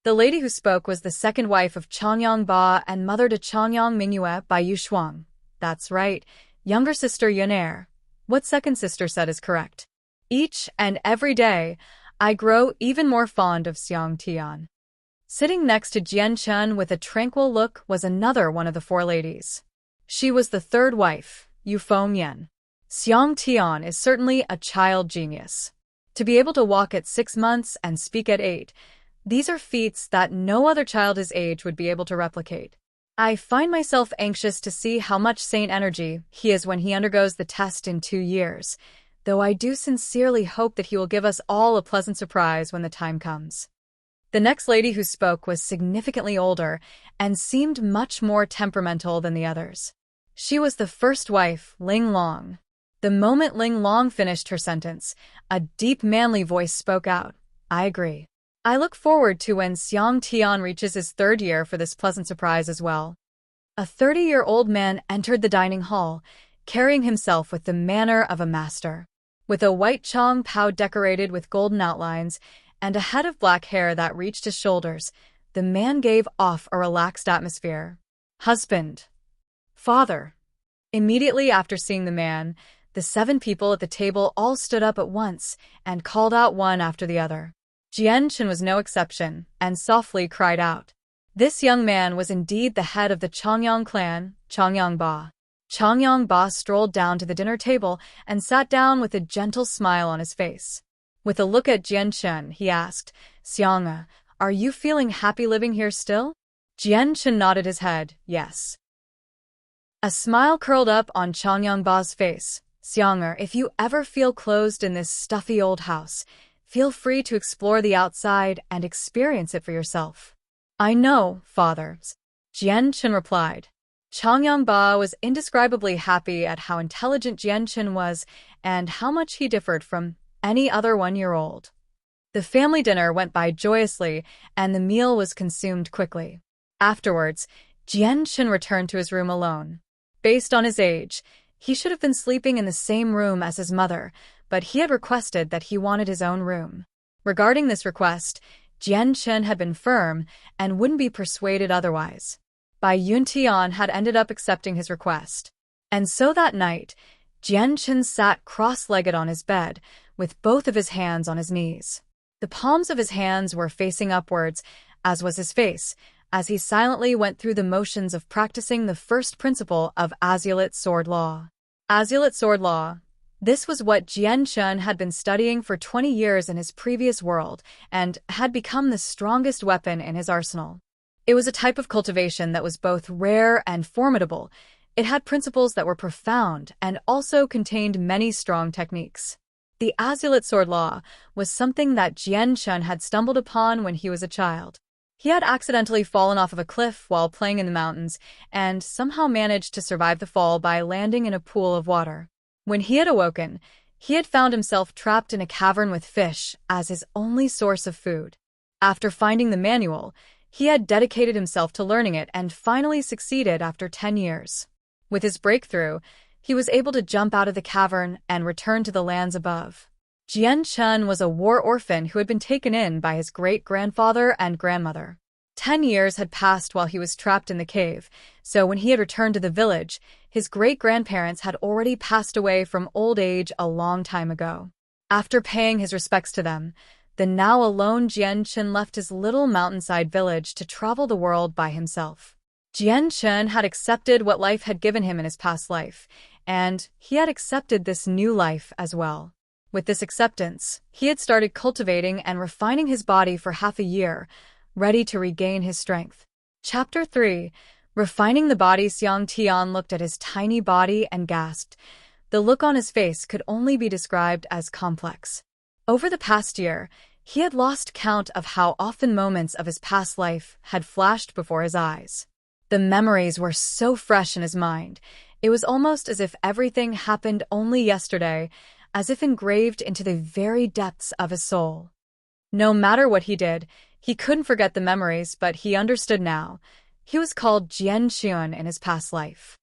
The lady who spoke was the second wife of Changyang Ba and mother to Changyang Mingyue by Yu Shuang. That's right, younger sister Yaner. What second sister said is correct. Each and every day, I grow even more fond of Xiang Tian. Sitting next to Jian Chun with a tranquil look was another one of the 4 ladies. She was the 3rd wife, Yu Fengyan. Xiang Tian is certainly a child genius. To be able to walk at 6 months and speak at 8, these are feats that no other child his age would be able to replicate. I find myself anxious to see how much sane energy he is when he undergoes the test in 2 years, though I do sincerely hope that he will give us all a pleasant surprise when the time comes. The next lady who spoke was significantly older and seemed much more temperamental than the others. She was the 1st wife, Ling Long. The moment Ling Long finished her sentence, a deep manly voice spoke out. "I agree. I look forward to when Xiang Tian reaches his 3rd year for this pleasant surprise as well." A 30-year-old man entered the dining hall, carrying himself with the manner of a master. With a white chong pao decorated with golden outlines and a head of black hair that reached his shoulders, the man gave off a relaxed atmosphere. Husband. Father. Immediately after seeing the man, the 7 people at the table all stood up at once and called out one after the other. Jian-chen was no exception, and softly cried out. This young man was indeed the head of the Chongyang clan, Chongyang Ba. Chongyang Ba strolled down to the dinner table and sat down with a gentle smile on his face. With a look at Jian-chen, he asked, Xiang, are you feeling happy living here still? Jian-chen nodded his head, yes. A smile curled up on Chongyang Ba's face. Xiang, if you ever feel closed in this stuffy old house, feel free to explore the outside and experience it for yourself. I know, father, Jian-chen replied. Chongyang Ba was indescribably happy at how intelligent Jian-chen was and how much he differed from any other 1-year-old. The family dinner went by joyously, and the meal was consumed quickly. Afterwards, Jian-chen returned to his room alone. Based on his age, he should have been sleeping in the same room as his mother, but he had requested that he wanted his own room. Regarding this request, Jian-chen had been firm and wouldn't be persuaded otherwise. Bai Yuntian had ended up accepting his request. And so that night, Jian-chen sat cross-legged on his bed, with both of his hands on his knees. The palms of his hands were facing upwards, as was his face, as he silently went through the motions of practicing the first principle of Azulite Sword Law. Azulite Sword Law. This was what Jian-chen had been studying for 20 years in his previous world, and had become the strongest weapon in his arsenal. It was a type of cultivation that was both rare and formidable. It had principles that were profound and also contained many strong techniques. The Azulite Sword Law was something that Jian-chen had stumbled upon when he was a child. He had accidentally fallen off of a cliff while playing in the mountains, and somehow managed to survive the fall by landing in a pool of water. When he had awoken, he had found himself trapped in a cavern with fish as his only source of food. After finding the manual, he had dedicated himself to learning it and finally succeeded after 10 years. With his breakthrough, he was able to jump out of the cavern and return to the lands above. Jian-chen was a war orphan who had been taken in by his great-grandfather and grandmother. 10 years had passed while he was trapped in the cave, so when he had returned to the village, his great-grandparents had already passed away from old age a long time ago. After paying his respects to them, the now alone Jian-chen left his little mountainside village to travel the world by himself. Jian-chen had accepted what life had given him in his past life, and he had accepted this new life as well. With this acceptance, he had started cultivating and refining his body for half a year, ready to regain his strength. Chapter 3. Refining the body. Xiang Tian looked at his tiny body and gasped. The look on his face could only be described as complex. Over the past year, he had lost count of how often moments of his past life had flashed before his eyes. The memories were so fresh in his mind, it was almost as if everything happened only yesterday, as if engraved into the very depths of his soul. No matter what he did, he couldn't forget the memories, but he understood now. He was called Jian-chen in his past life.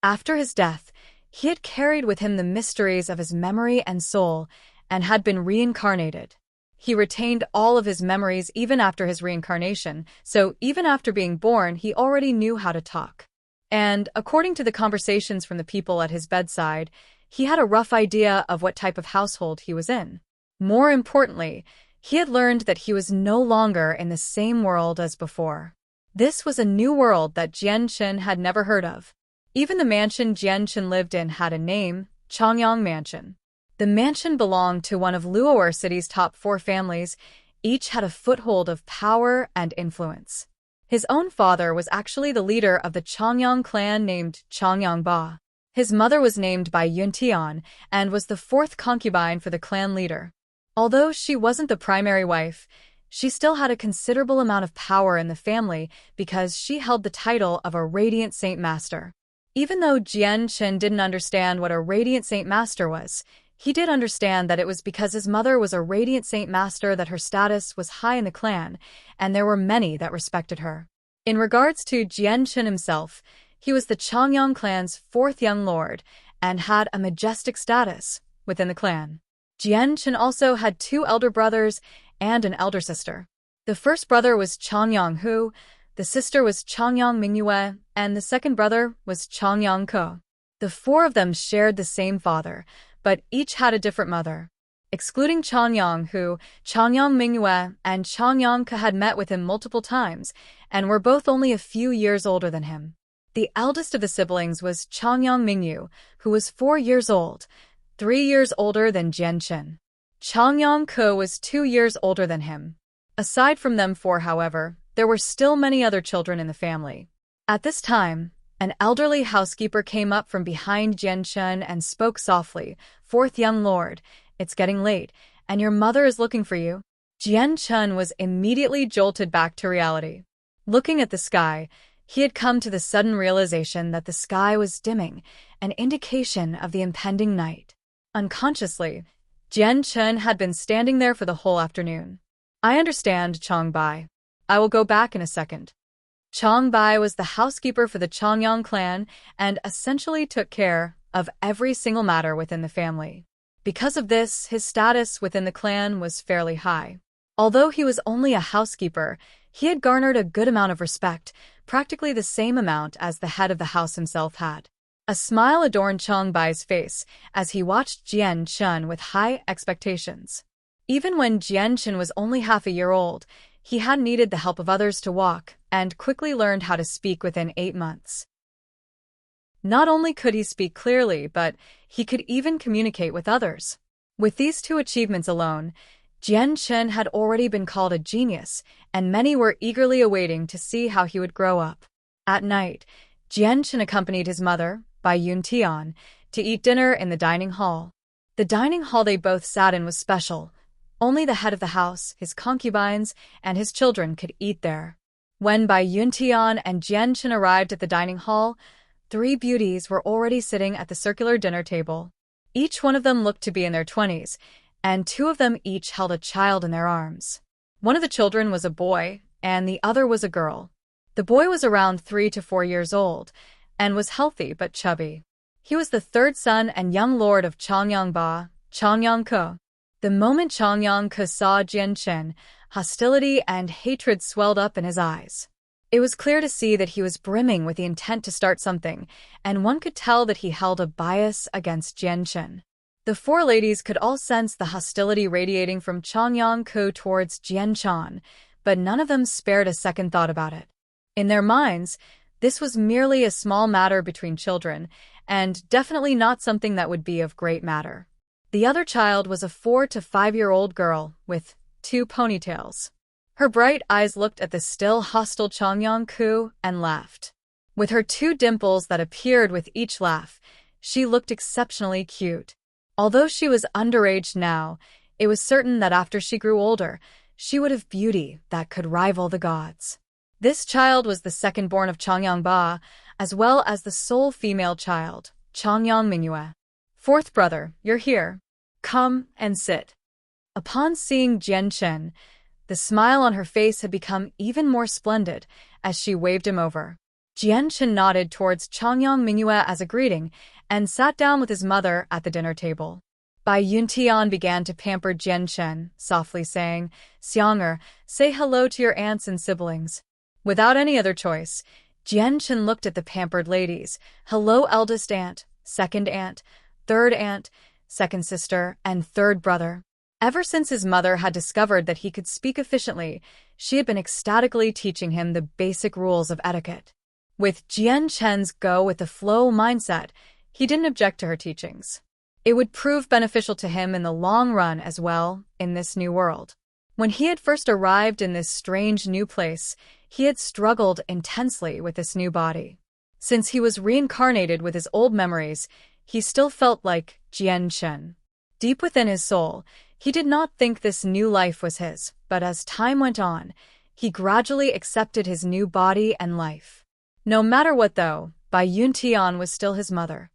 After his death, he had carried with him the mysteries of his memory and soul, and had been reincarnated. He retained all of his memories even after his reincarnation, so even after being born, he already knew how to talk. And, according to the conversations from the people at his bedside, he had a rough idea of what type of household he was in. More importantly, he had learned that he was no longer in the same world as before. This was a new world that Jian-chen had never heard of. Even the mansion Jian-chen lived in had a name, Chongyang Mansion. The mansion belonged to one of Luo'er City's top 4 families. Each had a foothold of power and influence. His own father was actually the leader of the Chongyang clan named Chongyang Ba. His mother was named Bai Yuntian and was the 4th concubine for the clan leader. Although she wasn't the primary wife, she still had a considerable amount of power in the family because she held the title of a Radiant Saint Master. Even though Jian-chen didn't understand what a Radiant Saint Master was, he did understand that it was because his mother was a Radiant Saint Master that her status was high in the clan, and there were many that respected her. In regards to Jianchen himself, he was the Changyang clan's fourth young lord and had a majestic status within the clan. Jianchen also had two elder brothers and an elder sister. The first brother was Changyang Hu, the sister was Changyang Mingyue, and the second brother was Changyang Ko. The four of them shared the same father, but each had a different mother. Excluding Changyang Hu, Changyang Mingyue and Changyang Ko had met with him multiple times and were both only a few years older than him. The eldest of the siblings was Changyang Mingyu, who was 4 years old, 3 years older than Jianchen. Changyang Ko was 2 years older than him. Aside from them four, however, there were still many other children in the family. At this time, an elderly housekeeper came up from behind Jianchen and spoke softly, "Fourth young lord, it's getting late, and your mother is looking for you." Jianchen was immediately jolted back to reality. Looking at the sky, he had come to the sudden realization that the sky was dimming, an indication of the impending night. Unconsciously, Jianchen had been standing there for the whole afternoon. "I understand, Changbai. I will go back in a second." Changbai was the housekeeper for the Changyang clan and essentially took care of every single matter within the family. Because of this, his status within the clan was fairly high. Although he was only a housekeeper, he had garnered a good amount of respect, practically the same amount as the head of the house himself had. A smile adorned Changbai's face as he watched Jianchen with high expectations. Even when Jianchen was only half a year old, he had needed the help of others to walk and quickly learned how to speak within 8 months. Not only could he speak clearly, but he could even communicate with others. With these two achievements alone, Jianchen had already been called a genius, and many were eagerly awaiting to see how he would grow up. At night, Jianchen accompanied his mother, Bai Yuntian, to eat dinner in the dining hall. The dining hall they both sat in was special. Only the head of the house, his concubines, and his children could eat there. When Bai Yuntian and Jianchen arrived at the dining hall, 3 beauties were already sitting at the circular dinner table. Each one of them looked to be in their 20s, and 2 of them each held a child in their arms. One of the children was a boy, and the other was a girl. The boy was around 3 to 4 years old, and was healthy but chubby. He was the 3rd son and young lord of Changyang Ba, Changyang Ko. The moment Changyang Ko saw Jianchen, hostility and hatred swelled up in his eyes. It was clear to see that he was brimming with the intent to start something, and one could tell that he held a bias against Jianchen. The 4 ladies could all sense the hostility radiating from Changyang Ko towards Jianchen, but none of them spared a second thought about it. In their minds, this was merely a small matter between children, and definitely not something that would be of great matter. The other child was a 4 to 5-year-old girl with 2 ponytails. Her bright eyes looked at the still hostile Changyang Ko and laughed. With her 2 dimples that appeared with each laugh, she looked exceptionally cute. Although she was underage now, it was certain that after she grew older, she would have beauty that could rival the gods. This child was the second-born of Changyang Ba, as well as the sole female child, Changyang Mingyue. "4th brother, you're here. Come and sit." Upon seeing Jianchen, the smile on her face had become even more splendid as she waved him over. Jianchen nodded towards Changyang Mingyue as a greeting and sat down with his mother at the dinner table. Bai Yuntian began to pamper Jianchen, softly saying, "Xianger, say hello to your aunts and siblings." Without any other choice, Jianchen looked at the pampered ladies. "Hello, eldest aunt, second aunt, third aunt, second sister, and third brother." Ever since his mother had discovered that he could speak efficiently, she had been ecstatically teaching him the basic rules of etiquette. With Jianchen's go-with-the-flow mindset, he didn't object to her teachings. It would prove beneficial to him in the long run as well in this new world. When he had first arrived in this strange new place, he had struggled intensely with this new body. Since he was reincarnated with his old memories, he still felt like Jianchen. Deep within his soul, he did not think this new life was his, but as time went on, he gradually accepted his new body and life. No matter what though, Bai Yuntian was still his mother.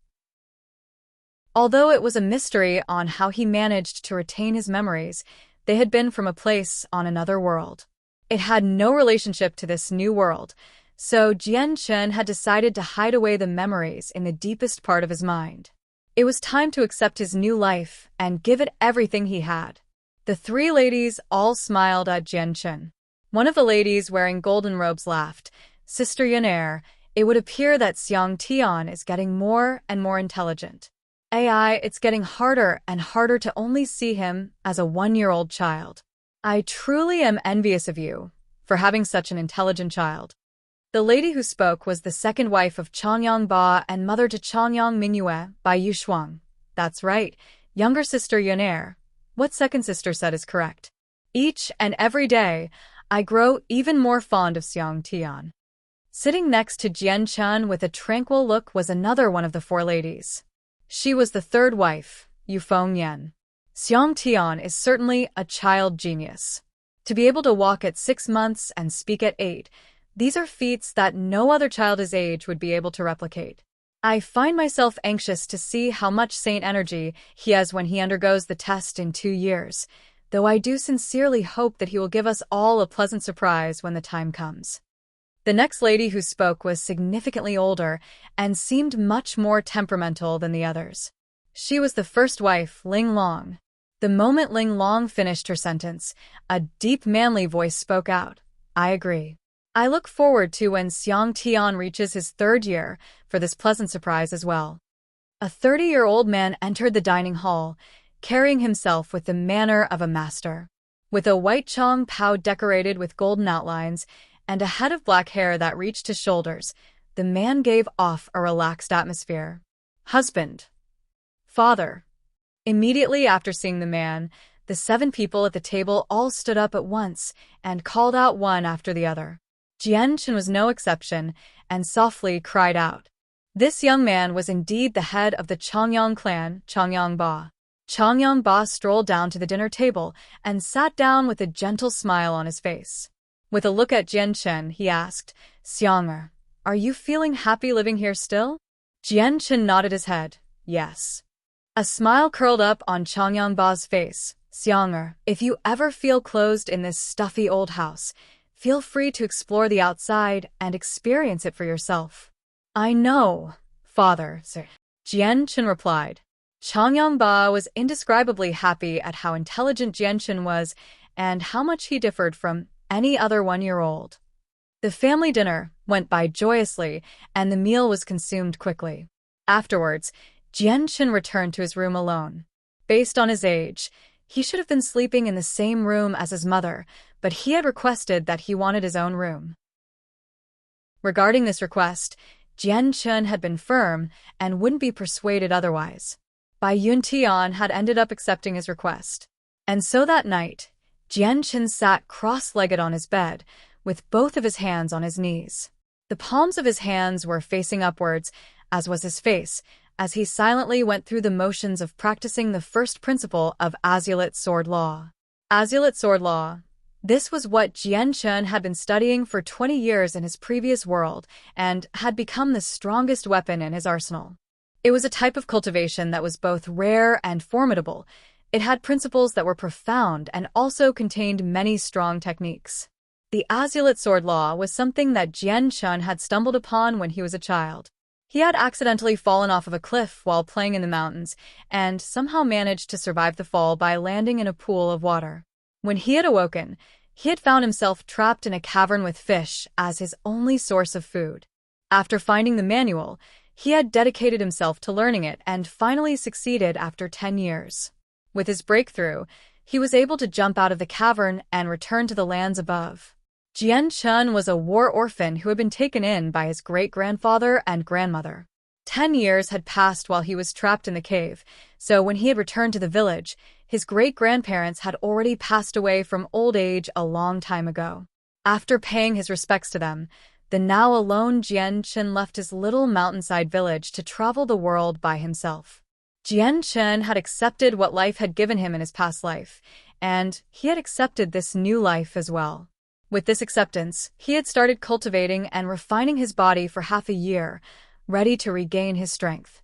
Although it was a mystery on how he managed to retain his memories, they had been from a place on another world. It had no relationship to this new world, so Jian Chen had decided to hide away the memories in the deepest part of his mind. It was time to accept his new life and give it everything he had. The three ladies all smiled at Jian Chen. One of the ladies wearing golden robes laughed. Sister Yaner, it would appear that Xiang Tian is getting more and more intelligent. AI, it's getting harder and harder to only see him as a 1-year-old child. I truly am envious of you for having such an intelligent child. The lady who spoke was the second wife of Changyang Ba and mother to Changyang Mingyue by Yu Shuang. That's right, younger sister Yaner. What second sister said is correct. Each and every day, I grow even more fond of Xiang Tian. Sitting next to Jian Chen with a tranquil look was another one of the four ladies. She was the third wife, Yu Fengyan. Xiang Tian is certainly a child genius. To be able to walk at 6 months and speak at 8, these are feats that no other child his age would be able to replicate. I find myself anxious to see how much saint energy he has when he undergoes the test in 2 years, though I do sincerely hope that he will give us all a pleasant surprise when the time comes. The next lady who spoke was significantly older and seemed much more temperamental than the others. She was the first wife, Ling Long. The moment Ling Long finished her sentence, a deep manly voice spoke out. I agree. I look forward to when Xiang Tian reaches his 3rd year for this pleasant surprise as well. A 30-year-old man entered the dining hall, carrying himself with the manner of a master. With a white chong pao decorated with golden outlines and a head of black hair that reached his shoulders, the man gave off a relaxed atmosphere. Husband. Father. Immediately after seeing the man, the 7 people at the table all stood up at once and called out one after the other. Jian Chen was no exception and softly cried out. This young man was indeed the head of the Changyang clan, Changyang Ba. Changyang Ba strolled down to the dinner table and sat down with a gentle smile on his face. With a look at Jian Chen, he asked, Xianger, are you feeling happy living here still? Jian Chen nodded his head, yes. A smile curled up on Changyang Ba's face. Xianger, if you ever feel closed in this stuffy old house, feel free to explore the outside and experience it for yourself. I know, father, sir. Jian Chen replied. Changyang Ba was indescribably happy at how intelligent Jian Chen was and how much he differed from any other 1-year-old. The family dinner went by joyously and the meal was consumed quickly. Afterwards, Jian Chen returned to his room alone. Based on his age, he should have been sleeping in the same room as his mother, but he had requested that he wanted his own room. Regarding this request, Jian Chen had been firm and wouldn't be persuaded otherwise. Bai Yuntian had ended up accepting his request. And so that night, Jian Chen sat cross-legged on his bed, with both of his hands on his knees. The palms of his hands were facing upwards, as was his face, as he silently went through the motions of practicing the first principle of Azulite Sword Law. Azulite Sword Law. This was what Jian Chen had been studying for 20 years in his previous world and had become the strongest weapon in his arsenal. It was a type of cultivation that was both rare and formidable. It had principles that were profound and also contained many strong techniques. The Azulite Sword Law was something that Jian Chen had stumbled upon when he was a child. He had accidentally fallen off of a cliff while playing in the mountains and somehow managed to survive the fall by landing in a pool of water. When he had awoken, he had found himself trapped in a cavern with fish as his only source of food. After finding the manual, he had dedicated himself to learning it and finally succeeded after 10 years. With his breakthrough, he was able to jump out of the cavern and return to the lands above. Jian Chen was a war orphan who had been taken in by his great-grandfather and grandmother. 10 years had passed while he was trapped in the cave, so when he had returned to the village, his great-grandparents had already passed away from old age a long time ago. After paying his respects to them, the now alone Jian Chen left his little mountainside village to travel the world by himself. Jian Chen had accepted what life had given him in his past life, and he had accepted this new life as well. With this acceptance, he had started cultivating and refining his body for half a year, ready to regain his strength.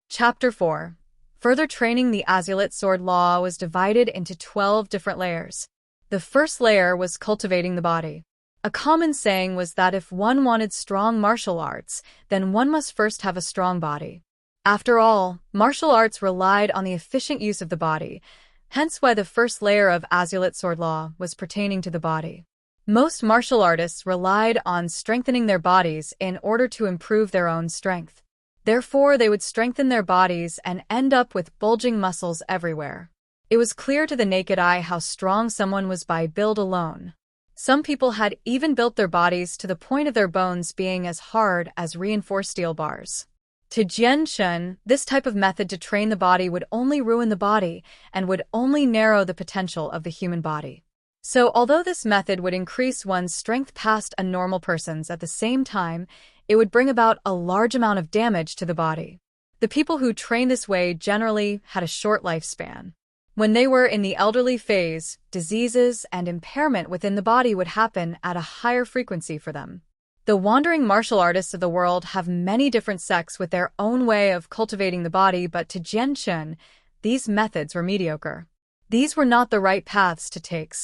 Chapter 4. Further training. The Azulite Sword Law was divided into 12 different layers. The first layer was cultivating the body. A common saying was that if one wanted strong martial arts, then one must first have a strong body. After all, martial arts relied on the efficient use of the body, hence why the first layer of Azulit sword law was pertaining to the body. Most martial artists relied on strengthening their bodies in order to improve their own strength. Therefore, they would strengthen their bodies and end up with bulging muscles everywhere. It was clear to the naked eye how strong someone was by build alone. Some people had even built their bodies to the point of their bones being as hard as reinforced steel bars. To Jian Chun, this type of method to train the body would only ruin the body and would only narrow the potential of the human body. So, although this method would increase one's strength past a normal person's, at the same time, it would bring about a large amount of damage to the body. The people who trained this way generally had a short lifespan. When they were in the elderly phase, diseases and impairment within the body would happen at a higher frequency for them. The wandering martial artists of the world have many different sects with their own way of cultivating the body, but to Jian Chun, these methods were mediocre. These were not the right paths to take.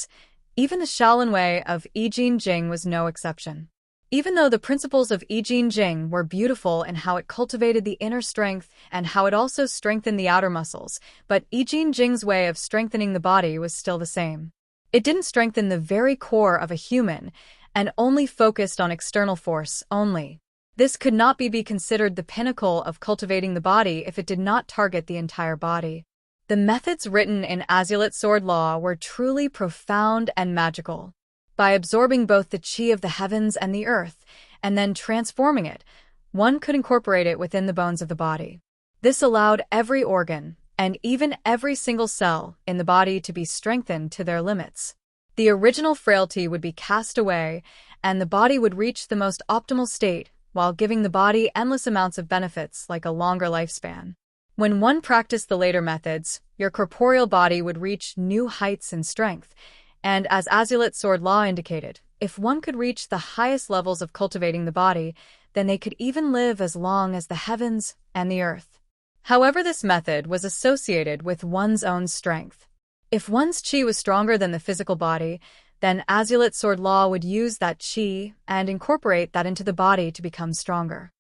Even the Shaolin way of I Ching Jing was no exception. Even though the principles of I Ching Jing were beautiful in how it cultivated the inner strength and how it also strengthened the outer muscles, but I Ching Jing's way of strengthening the body was still the same. It didn't strengthen the very core of a human, and only focused on external force only. This could not be considered the pinnacle of cultivating the body if it did not target the entire body. The methods written in Azulit sword law were truly profound and magical. By absorbing both the qi of the heavens and the earth, and then transforming it, one could incorporate it within the bones of the body. This allowed every organ, and even every single cell in the body to be strengthened to their limits. The original frailty would be cast away, and the body would reach the most optimal state, while giving the body endless amounts of benefits like a longer lifespan. When one practiced the later methods, your corporeal body would reach new heights in strength, and as Azulit sword law indicated, if one could reach the highest levels of cultivating the body, then they could even live as long as the heavens and the earth. However, this method was associated with one's own strength. If one's qi was stronger than the physical body, then Azulit sword law would use that qi and incorporate that into the body to become stronger.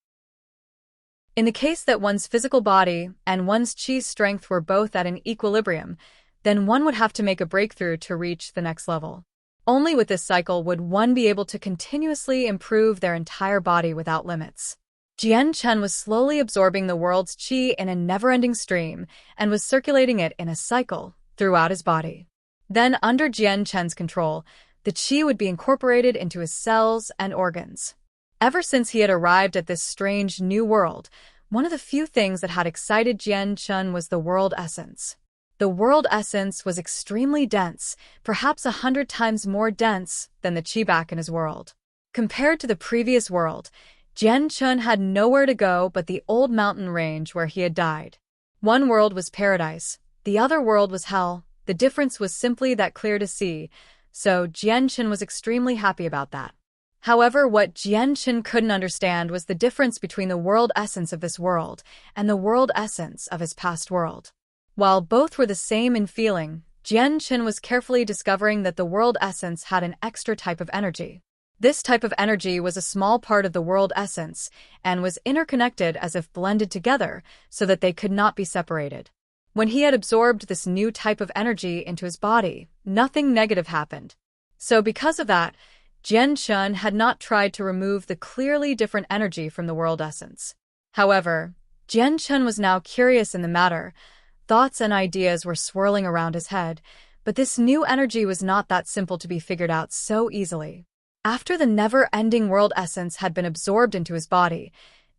In the case that one's physical body and one's qi strength were both at an equilibrium, then one would have to make a breakthrough to reach the next level. Only with this cycle would one be able to continuously improve their entire body without limits. Jian Chun was slowly absorbing the world's qi in a never-ending stream and was circulating it in a cycle throughout his body. Then, under Jian Chun's control, the qi would be incorporated into his cells and organs. Ever since he had arrived at this strange new world, one of the few things that had excited Jian Chun was the world essence. The world essence was extremely dense, perhaps 100 times more dense than the qi back in his world. Compared to the previous world, Jian Chun had nowhere to go but the old mountain range where he had died. One world was paradise, the other world was hell. The difference was simply that clear to see, so Jian Chun was extremely happy about that. However, what Jian Chun couldn't understand was the difference between the world essence of this world and the world essence of his past world. While both were the same in feeling, Jian Chun was carefully discovering that the world essence had an extra type of energy. This type of energy was a small part of the world essence and was interconnected as if blended together so that they could not be separated. When he had absorbed this new type of energy into his body, nothing negative happened. So because of that, Jian Chun had not tried to remove the clearly different energy from the world essence. However, Jian Chun was now curious in the matter. Thoughts and ideas were swirling around his head, but this new energy was not that simple to be figured out so easily. After the never-ending world essence had been absorbed into his body,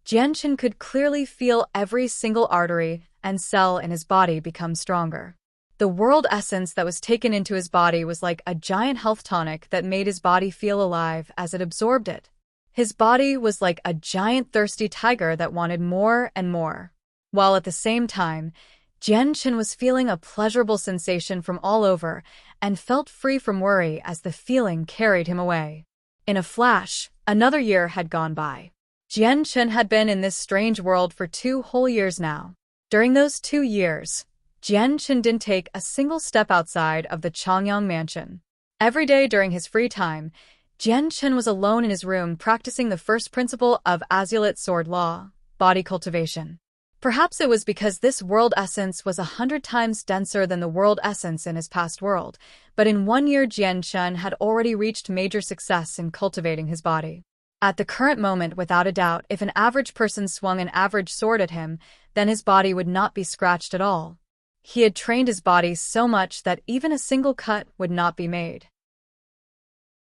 Jian Chun could clearly feel every single artery and cell in his body become stronger. The world essence that was taken into his body was like a giant health tonic that made his body feel alive as it absorbed it. His body was like a giant thirsty tiger that wanted more and more. While at the same time, Jian Chun was feeling a pleasurable sensation from all over and felt free from worry as the feeling carried him away. In a flash, another year had gone by. Jian Chun had been in this strange world for 2 whole years now. During those 2 years, Jian Chun didn't take a single step outside of the Changyang mansion. Every day during his free time, Jian Chen was alone in his room practicing the first principle of Azulite Sword Law, body cultivation. Perhaps it was because this world essence was 100 times denser than the world essence in his past world, but in 1 year Jian Chen had already reached major success in cultivating his body. At the current moment, without a doubt, if an average person swung an average sword at him, then his body would not be scratched at all. He had trained his body so much that even a single cut would not be made.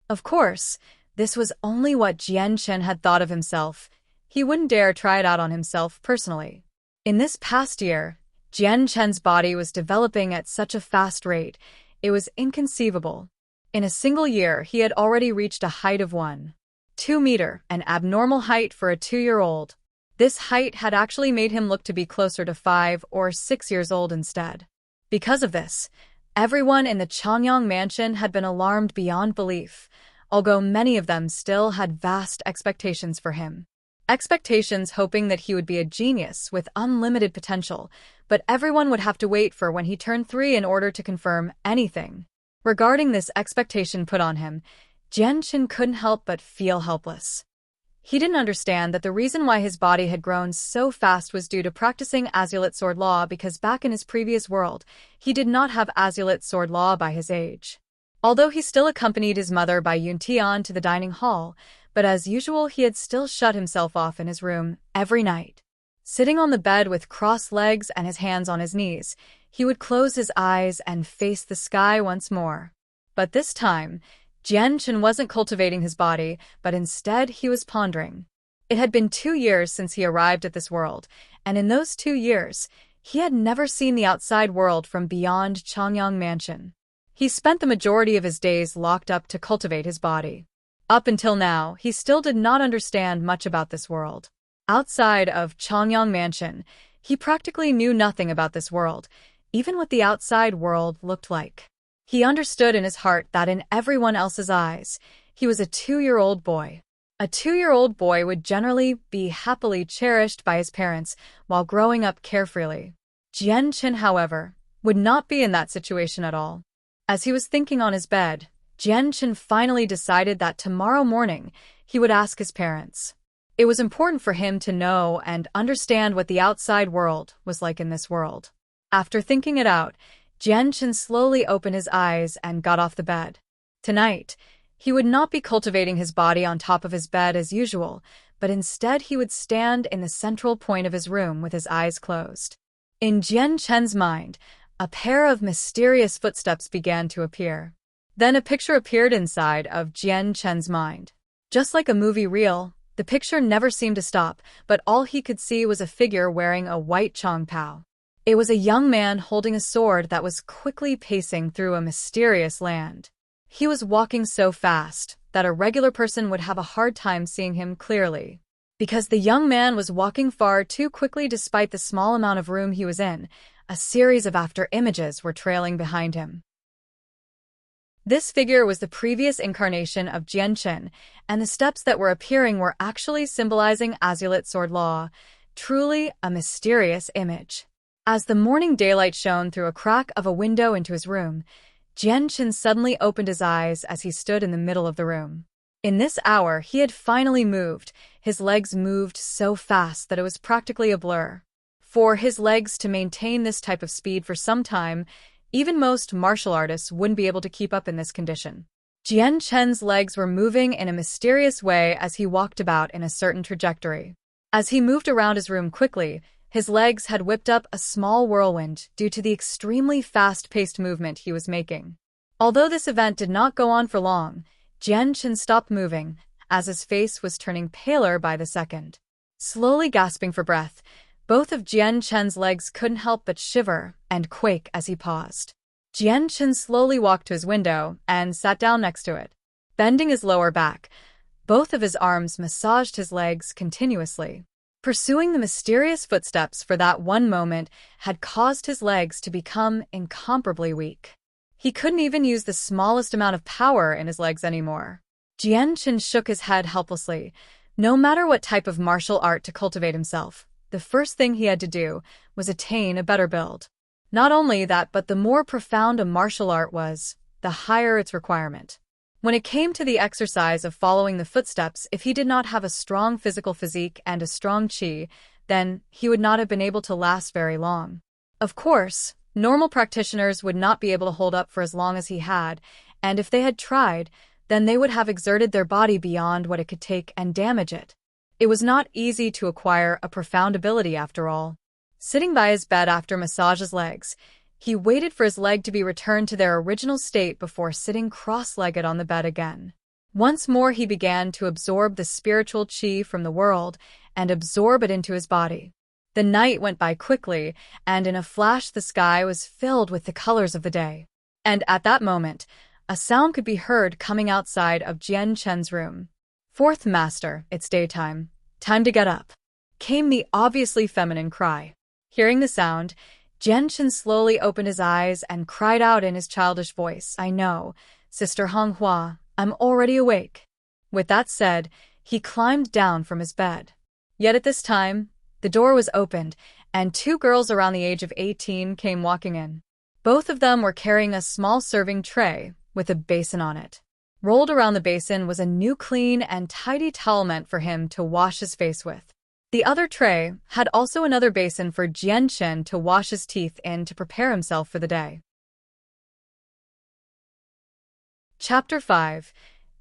Of course, this was only what Jian Chen had thought of himself. He wouldn't dare try it out on himself personally. In this past year, Jian Chen's body was developing at such a fast rate, it was inconceivable. In a single year, he had already reached a height of 1.2 meters, an abnormal height for a 2-year-old. This height had actually made him look to be closer to 5 or 6 years old instead. Because of this, everyone in the Changyang mansion had been alarmed beyond belief, although many of them still had vast expectations for him. Expectations hoping that he would be a genius with unlimited potential, but everyone would have to wait for when he turned 3 in order to confirm anything. Regarding this expectation put on him, Jian Chen couldn't help but feel helpless. He didn't understand that the reason why his body had grown so fast was due to practicing Azulite Sword Law, because back in his previous world, he did not have Azulite Sword Law by his age. Although he still accompanied his mother by Yuntian to the dining hall, but as usual he had still shut himself off in his room every night. Sitting on the bed with crossed legs and his hands on his knees, he would close his eyes and face the sky once more. But this time, Jian Chen wasn't cultivating his body, but instead he was pondering. It had been 2 years since he arrived at this world, and in those 2 years, he had never seen the outside world from beyond Changyang Mansion. He spent the majority of his days locked up to cultivate his body. Up until now, he still did not understand much about this world. Outside of Changyang Mansion, he practically knew nothing about this world, even what the outside world looked like. He understood in his heart that in everyone else's eyes, he was a 2-year-old boy. A 2-year-old boy would generally be happily cherished by his parents while growing up carefree. Jian Chen, however, would not be in that situation at all. As he was thinking on his bed, Jian Chen finally decided that tomorrow morning he would ask his parents. It was important for him to know and understand what the outside world was like in this world. After thinking it out, Jian Chen slowly opened his eyes and got off the bed. Tonight, he would not be cultivating his body on top of his bed as usual, but instead he would stand in the central point of his room with his eyes closed. In Jian Chen's mind, a pair of mysterious footsteps began to appear. Then a picture appeared inside of Jian Chen's mind. Just like a movie reel, the picture never seemed to stop, but all he could see was a figure wearing a white chongpao. It was a young man holding a sword that was quickly pacing through a mysterious land. He was walking so fast that a regular person would have a hard time seeing him clearly. Because the young man was walking far too quickly despite the small amount of room he was in, a series of after images were trailing behind him. This figure was the previous incarnation of Jian Chen, and the steps that were appearing were actually symbolizing Azulite Sword Law, truly a mysterious image. As the morning daylight shone through a crack of a window into his room, Jian Chen suddenly opened his eyes as he stood in the middle of the room. In this hour, he had finally moved. His legs moved so fast that it was practically a blur. For his legs to maintain this type of speed for some time, even most martial artists wouldn't be able to keep up in this condition. Jian Chen's legs were moving in a mysterious way as he walked about in a certain trajectory. As he moved around his room quickly, his legs had whipped up a small whirlwind due to the extremely fast-paced movement he was making. Although this event did not go on for long, Jian Chen stopped moving, as his face was turning paler by the second. Slowly gasping for breath, both of Jian Chen's legs couldn't help but shiver and quake as he paused. Jian Chen slowly walked to his window and sat down next to it. Bending his lower back, both of his arms massaged his legs continuously. Pursuing the mysterious footsteps for that one moment had caused his legs to become incomparably weak. He couldn't even use the smallest amount of power in his legs anymore. Jian Chen shook his head helplessly. No matter what type of martial art to cultivate himself, the first thing he had to do was attain a better build. Not only that, but the more profound a martial art was, the higher its requirement. When it came to the exercise of following the footsteps, if he did not have a strong physical physique and a strong qi, then he would not have been able to last very long. Of course, normal practitioners would not be able to hold up for as long as he had, and if they had tried, then they would have exerted their body beyond what it could take and damage it. It was not easy to acquire a profound ability after all. Sitting by his bed after massage's legs, he waited for his leg to be returned to their original state before sitting cross-legged on the bed again. Once more he began to absorb the spiritual qi from the world and absorb it into his body. The night went by quickly, and in a flash the sky was filled with the colors of the day. And at that moment, a sound could be heard coming outside of Jian Chen's room. "Fourth master, it's daytime. Time to get up," came the obviously feminine cry. Hearing the sound, Jian Chen slowly opened his eyes and cried out in his childish voice, "I know, Sister Honghua, I'm already awake." With that said, he climbed down from his bed. Yet at this time, the door was opened, and two girls around the age of 18 came walking in. Both of them were carrying a small serving tray with a basin on it. Rolled around the basin was a new clean and tidy towel meant for him to wash his face with. The other tray had also another basin for Jian Chen to wash his teeth in to prepare himself for the day. Chapter 5.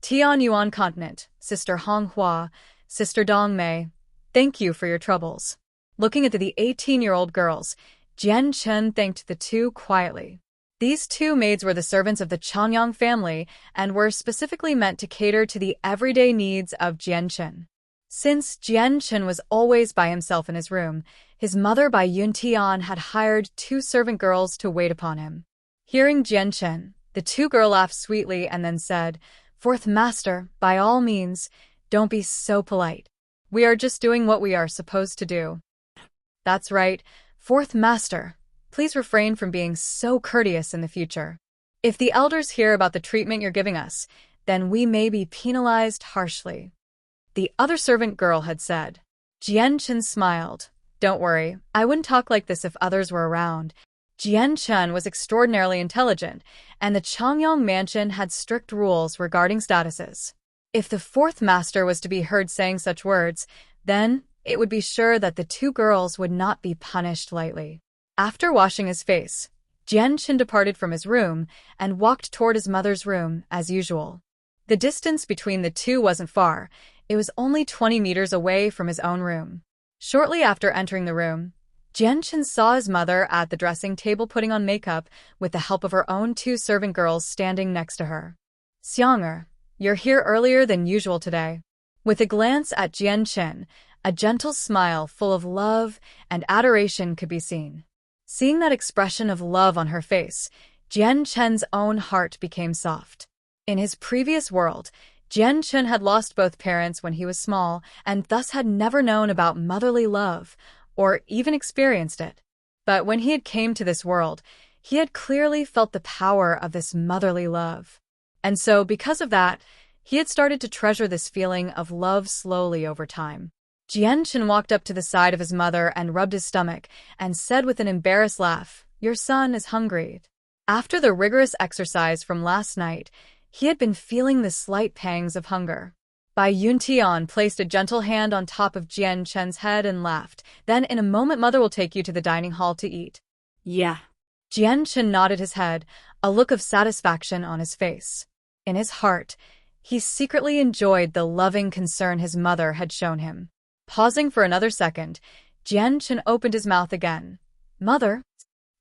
Tian Yuan Continent, Sister Honghua, Sister Dong Mei, thank you for your troubles. Looking at the 18-year-old girls, Jian Chen thanked the two quietly. These two maids were the servants of the Changyang family and were specifically meant to cater to the everyday needs of Jian Chen. Since Jian Chen was always by himself in his room, his mother Bai Yuntian had hired two servant girls to wait upon him. Hearing Jian Chen, the two girls laughed sweetly and then said, "Fourth master, by all means, don't be so polite. We are just doing what we are supposed to do." "That's right, fourth master. Please refrain from being so courteous in the future. If the elders hear about the treatment you're giving us, then we may be penalized harshly," the other servant girl had said. Jian Chen smiled. "Don't worry, I wouldn't talk like this if others were around." Jian Chen was extraordinarily intelligent, and the Changyang mansion had strict rules regarding statuses. If the fourth master was to be heard saying such words, then it would be sure that the two girls would not be punished lightly. After washing his face, Jian Chen departed from his room and walked toward his mother's room as usual. The distance between the two wasn't far. It was only 20 meters away from his own room. Shortly after entering the room, Jian Chen saw his mother at the dressing table putting on makeup with the help of her own two servant girls standing next to her. "Xiang'er, you're here earlier than usual today." With a glance at Jian Chen, a gentle smile full of love and adoration could be seen. Seeing that expression of love on her face, Jian Chen's own heart became soft. In his previous world, Jian Chen had lost both parents when he was small and thus had never known about motherly love or even experienced it. But when he had came to this world, he had clearly felt the power of this motherly love. And so, because of that, he had started to treasure this feeling of love slowly over time. Jian Chen walked up to the side of his mother and rubbed his stomach and said with an embarrassed laugh, "Your son is hungry." After the rigorous exercise from last night, he had been feeling the slight pangs of hunger. Bai Yuntian placed a gentle hand on top of Jian Chen's head and laughed. "Then in a moment mother will take you to the dining hall to eat." Yeah. Jian Chen nodded his head, a look of satisfaction on his face. In his heart, he secretly enjoyed the loving concern his mother had shown him. Pausing for another second, Jian Chen opened his mouth again. "Mother?"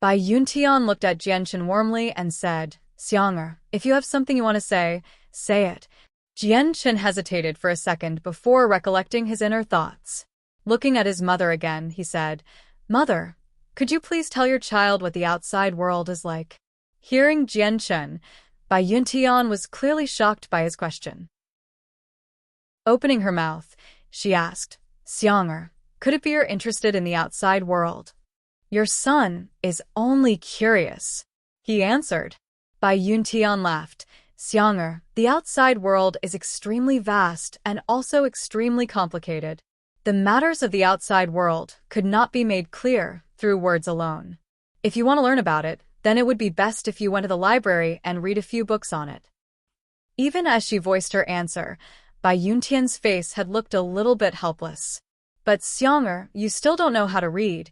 Bai Yuntian looked at Jian Chen warmly and said, "Xiang'er, if you have something you want to say it." Jian Chen hesitated for a second before recollecting his inner thoughts. Looking at his mother again, he said, "Mother, could you please tell your child what the outside world is like?" Hearing Jian Chen, Bai Yuntian was clearly shocked by his question. Opening her mouth, she asked, "Xiang'er, could it be you're interested in the outside world?" "Your son is only curious," he answered. Bai Yuntian laughed. "Xiang'er, the outside world is extremely vast and also extremely complicated. The matters of the outside world could not be made clear through words alone. If you want to learn about it, Then it would be best if you went to the library and read a few books on it. Even as she voiced her answer, Bai Yuntian's face had looked a little bit helpless. But Xiang'er, you still don't know how to read.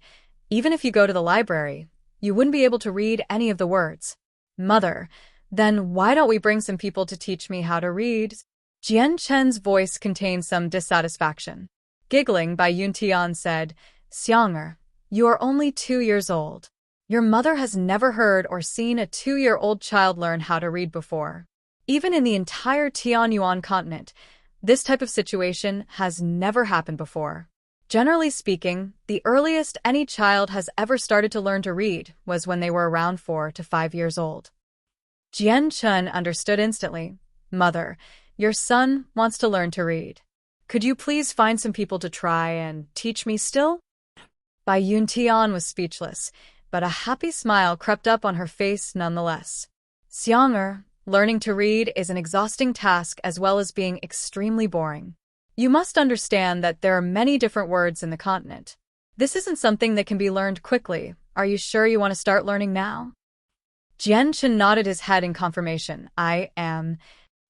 Even if you go to the library, you wouldn't be able to read any of the words. Mother, then why don't we bring some people to teach me how to read? Jian Chen's voice contained some dissatisfaction. Giggling, Bai Yuntian said, Xiang'er, you are only 2 years old. Your mother has never heard or seen a 2-year-old child learn how to read before. Even in the entire Tianyuan continent, this type of situation has never happened before. Generally speaking, the earliest any child has ever started to learn to read was when they were around 4 to 5 years old. Jian Chen understood instantly. Mother, your son wants to learn to read. Could you please find some people to try and teach me still? Bai Yuntian was speechless, but a happy smile crept up on her face nonetheless. Xiang'er, learning to read is an exhausting task as well as being extremely boring. You must understand that there are many different words in the continent. This isn't something that can be learned quickly. Are you sure you want to start learning now? Jian Chen nodded his head in confirmation. I am.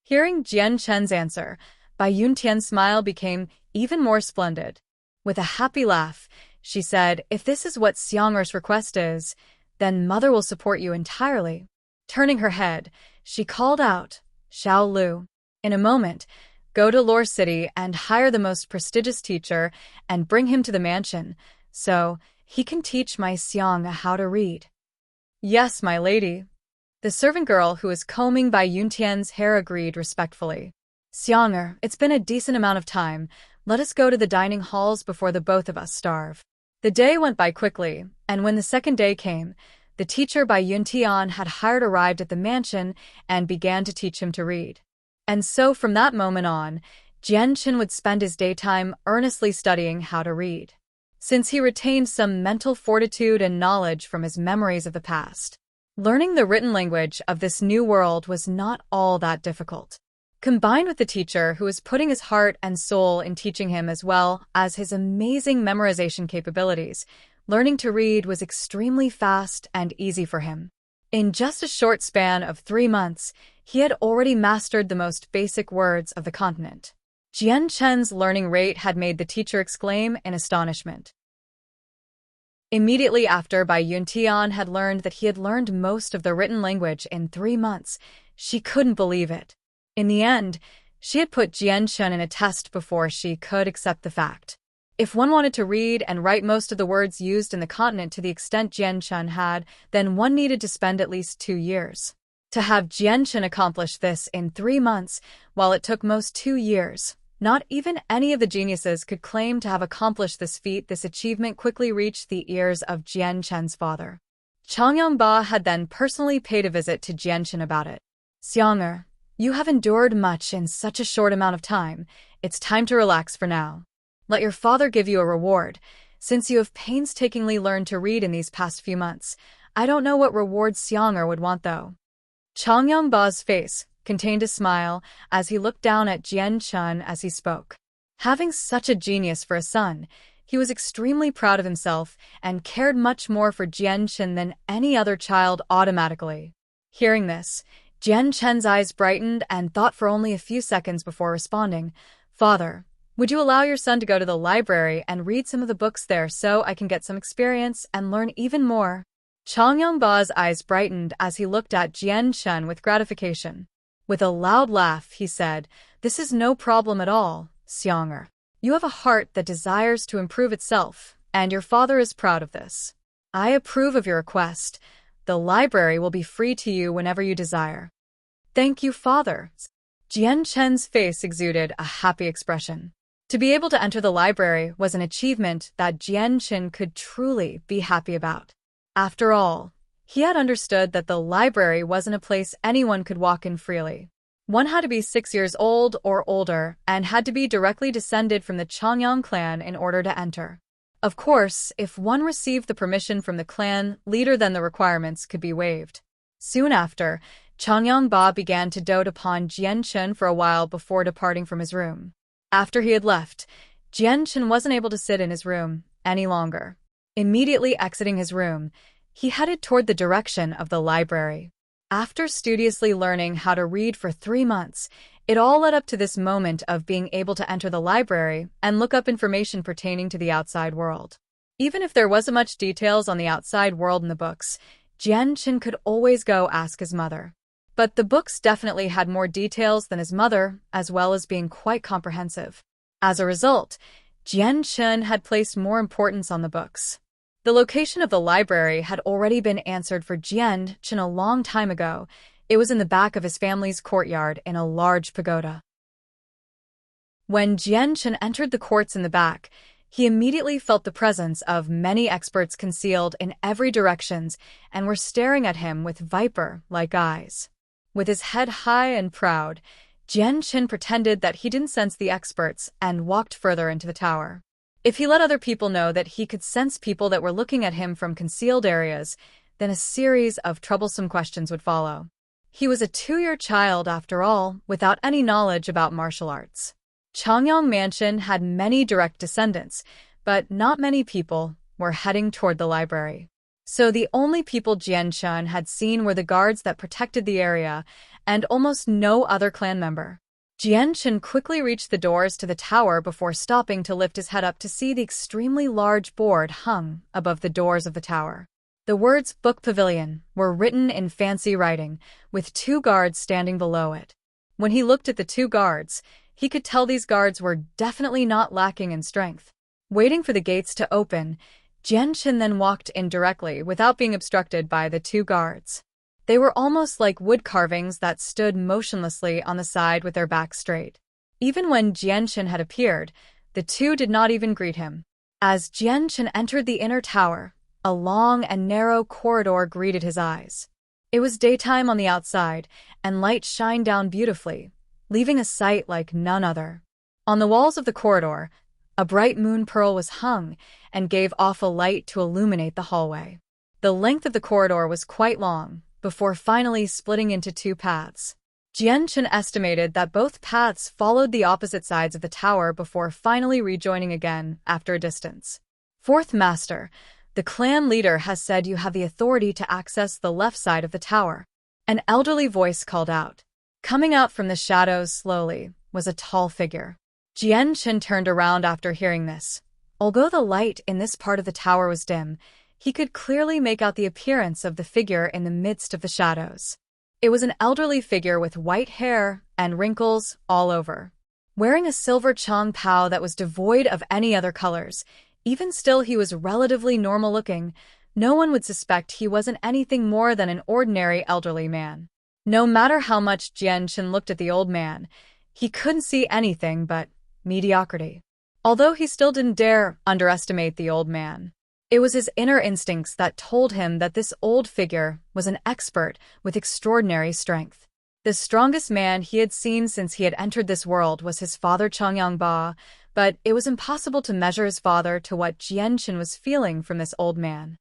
Hearing Jian Chen's answer, Bai Yuntian's smile became even more splendid. With a happy laugh, she said, if this is what Xiang'er's request is, then Mother will support you entirely. Turning her head, she called out, Xiao Lu. In a moment, go to Lore City and hire the most prestigious teacher and bring him to the mansion, so he can teach my Xiang how to read. Yes, my lady. The servant girl who was combing Bai Yuntian's hair agreed respectfully. Xiang'er, it's been a decent amount of time. Let us go to the dining halls before the both of us starve. The day went by quickly, and when the second day came, the teacher Bai Yuntian had hired arrived at the mansion and began to teach him to read. And so from that moment on, Jian Chen would spend his daytime earnestly studying how to read, since he retained some mental fortitude and knowledge from his memories of the past. Learning the written language of this new world was not all that difficult. Combined with the teacher who was putting his heart and soul in teaching him as well as his amazing memorization capabilities, learning to read was extremely fast and easy for him. In just a short span of 3 months, he had already mastered the most basic words of the continent. Jian Chen's learning rate had made the teacher exclaim in astonishment. Immediately after Bai Yuntian had learned that he had learned most of the written language in 3 months, she couldn't believe it. In the end, she had put Jian Chen in a test before she could accept the fact. If one wanted to read and write most of the words used in the continent to the extent Jian Chen had, then one needed to spend at least 2 years. To have Jian Chen accomplish this in 3 months, while it took most 2 years, not even any of the geniuses could claim to have accomplished this feat. This achievement quickly reached the ears of Jian Chen's father. Changyang Ba had then personally paid a visit to Jian Chen about it. Xiang'er, you have endured much in such a short amount of time. It's time to relax for now. Let your father give you a reward, since you have painstakingly learned to read in these past few months. I don't know what reward Xiang'er would want, though. Changyang Ba's face contained a smile as he looked down at Jian Chen as he spoke. Having such a genius for a son, he was extremely proud of himself and cared much more for Jian Chen than any other child automatically. Hearing this, Jian Chen's eyes brightened and thought for only a few seconds before responding, Father, would you allow your son to go to the library and read some of the books there so I can get some experience and learn even more? Changyang Ba's eyes brightened as he looked at Jian Chen with gratification. With a loud laugh, he said, This is no problem at all, Xiang'er. You have a heart that desires to improve itself, and your father is proud of this. I approve of your request. The library will be free to you whenever you desire. Thank you, Father. Jian Chen's face exuded a happy expression. To be able to enter the library was an achievement that Jian Chen could truly be happy about. After all, he had understood that the library wasn't a place anyone could walk in freely. One had to be 6 years old or older and had to be directly descended from the Changyang clan in order to enter. Of course, if one received the permission from the clan leader, then the requirements could be waived. Soon after, Changyang Ba began to dote upon Jian Chen for a while before departing from his room. After he had left, Jian Chen wasn't able to sit in his room any longer. Immediately exiting his room, He headed toward the direction of the library. After studiously learning how to read for 3 months, it all led up to this moment of being able to enter the library and look up information pertaining to the outside world. Even if there wasn't much details on the outside world in the books, Jianchen could always go ask his mother. But the books definitely had more details than his mother, as well as being quite comprehensive. As a result, Jianchen had placed more importance on the books. The location of the library had already been answered for Jianchen a long time ago. It was in the back of his family's courtyard in a large pagoda. When Jianchen entered the courts in the back, he immediately felt the presence of many experts concealed in every direction and were staring at him with viper-like eyes. With his head high and proud, Jianchen pretended that he didn't sense the experts and walked further into the tower. If he let other people know that he could sense people that were looking at him from concealed areas, then a series of troublesome questions would follow. He was a 2-year child, after all, without any knowledge about martial arts. Changyang Mansion had many direct descendants, but not many people were heading toward the library. So the only people Jianchen had seen were the guards that protected the area, and almost no other clan member. Jianchen quickly reached the doors to the tower before stopping to lift his head up to see the extremely large board hung above the doors of the tower. The words "Book Pavilion" were written in fancy writing, with 2 guards standing below it. When he looked at the 2 guards, he could tell these guards were definitely not lacking in strength. Waiting for the gates to open, Jianchen then walked in directly without being obstructed by the 2 guards. They were almost like wood carvings that stood motionlessly on the side with their backs straight. Even when Jianchen had appeared, the 2 did not even greet him. As Jianchen entered the inner tower, a long and narrow corridor greeted his eyes. It was daytime on the outside, and light shined down beautifully, leaving a sight like none other. On the walls of the corridor, a bright moon pearl was hung and gave off a light to illuminate the hallway. The length of the corridor was quite long, before finally splitting into 2 paths. Jianchen estimated that both paths followed the opposite sides of the tower before finally rejoining again after a distance. "Fourth Master, the clan leader has said you have the authority to access the left side of the tower," an elderly voice called out. Coming out from the shadows slowly was a tall figure. Jianchen turned around after hearing this. Although the light in this part of the tower was dim, he could clearly make out the appearance of the figure in the midst of the shadows. It was an elderly figure with white hair and wrinkles all over. Wearing a silver chong pao that was devoid of any other colors, even still he was relatively normal-looking. No one would suspect he wasn't anything more than an ordinary elderly man. No matter how much Jianchen looked at the old man, he couldn't see anything but mediocrity. Although he still didn't dare underestimate the old man. It was his inner instincts that told him that this old figure was an expert with extraordinary strength. The strongest man he had seen since he had entered this world was his father Changyang Ba, but it was impossible to measure his father to what Jianchen was feeling from this old man.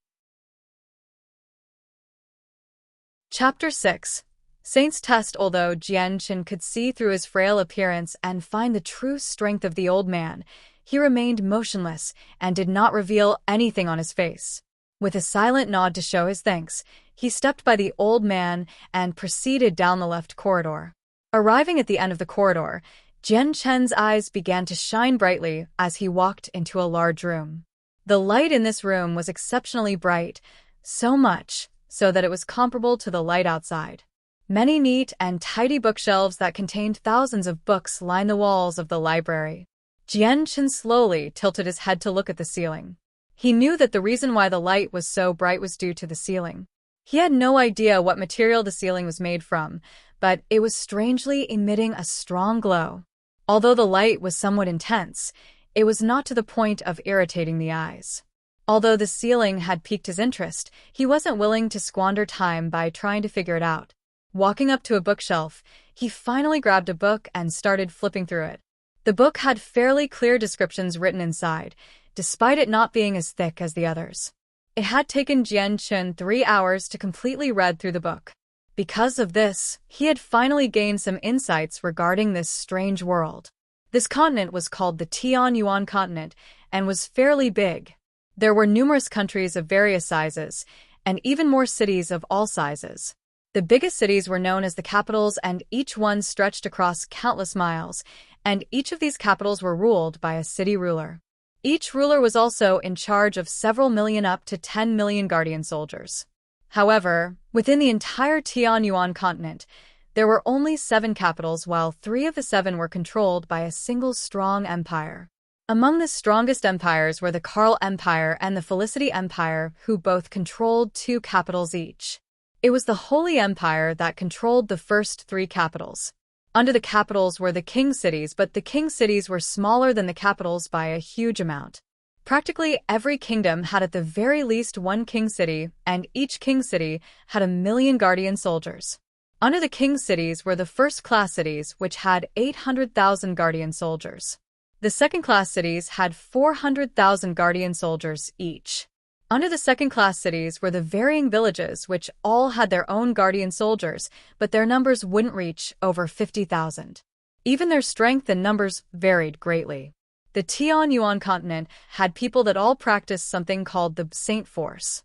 Chapter 6. Saint's Test. Although Jianchen could see through his frail appearance and find the true strength of the old man, he remained motionless and did not reveal anything on his face. With a silent nod to show his thanks, he stepped by the old man and proceeded down the left corridor. Arriving at the end of the corridor, Jianchen's eyes began to shine brightly as he walked into a large room. The light in this room was exceptionally bright, so much so that it was comparable to the light outside. Many neat and tidy bookshelves that contained thousands of books lined the walls of the library. Jianchen slowly tilted his head to look at the ceiling. He knew that the reason why the light was so bright was due to the ceiling. He had no idea what material the ceiling was made from, but it was strangely emitting a strong glow. Although the light was somewhat intense, it was not to the point of irritating the eyes. Although the ceiling had piqued his interest, he wasn't willing to squander time by trying to figure it out. Walking up to a bookshelf, he finally grabbed a book and started flipping through it. The book had fairly clear descriptions written inside, despite it not being as thick as the others. It had taken Jianchen 3 hours to completely read through the book. Because of this, he had finally gained some insights regarding this strange world. This continent was called the Tianyuan continent and was fairly big. There were numerous countries of various sizes, and even more cities of all sizes. The biggest cities were known as the capitals, and each one stretched across countless miles, and each of these capitals were ruled by a city ruler. Each ruler was also in charge of several million up to 10 million guardian soldiers. However, within the entire Tianyuan continent, there were only 7 capitals, while 3 of the 7 were controlled by a single strong empire. Among the strongest empires were the Karl Empire and the Felicity Empire, who both controlled 2 capitals each. It was the Holy Empire that controlled the first 3 capitals. Under the capitals were the king cities, but the king cities were smaller than the capitals by a huge amount. Practically every kingdom had at the very least 1 king city, and each king city had 1,000,000 guardian soldiers. Under the king cities were the first-class cities, which had 800,000 guardian soldiers. The second-class cities had 400,000 guardian soldiers each. Under the second-class cities were the varying villages, which all had their own guardian soldiers, but their numbers wouldn't reach over 50,000. Even their strength and numbers varied greatly. The Tianyuan continent had people that all practiced something called the Saint Force.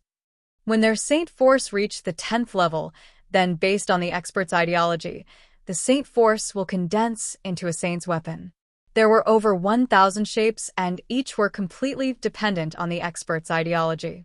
When their Saint Force reached the 10th level, then based on the expert's ideology, the Saint Force will condense into a saint's weapon. There were over 1,000 shapes, and each were completely dependent on the expert's ideology.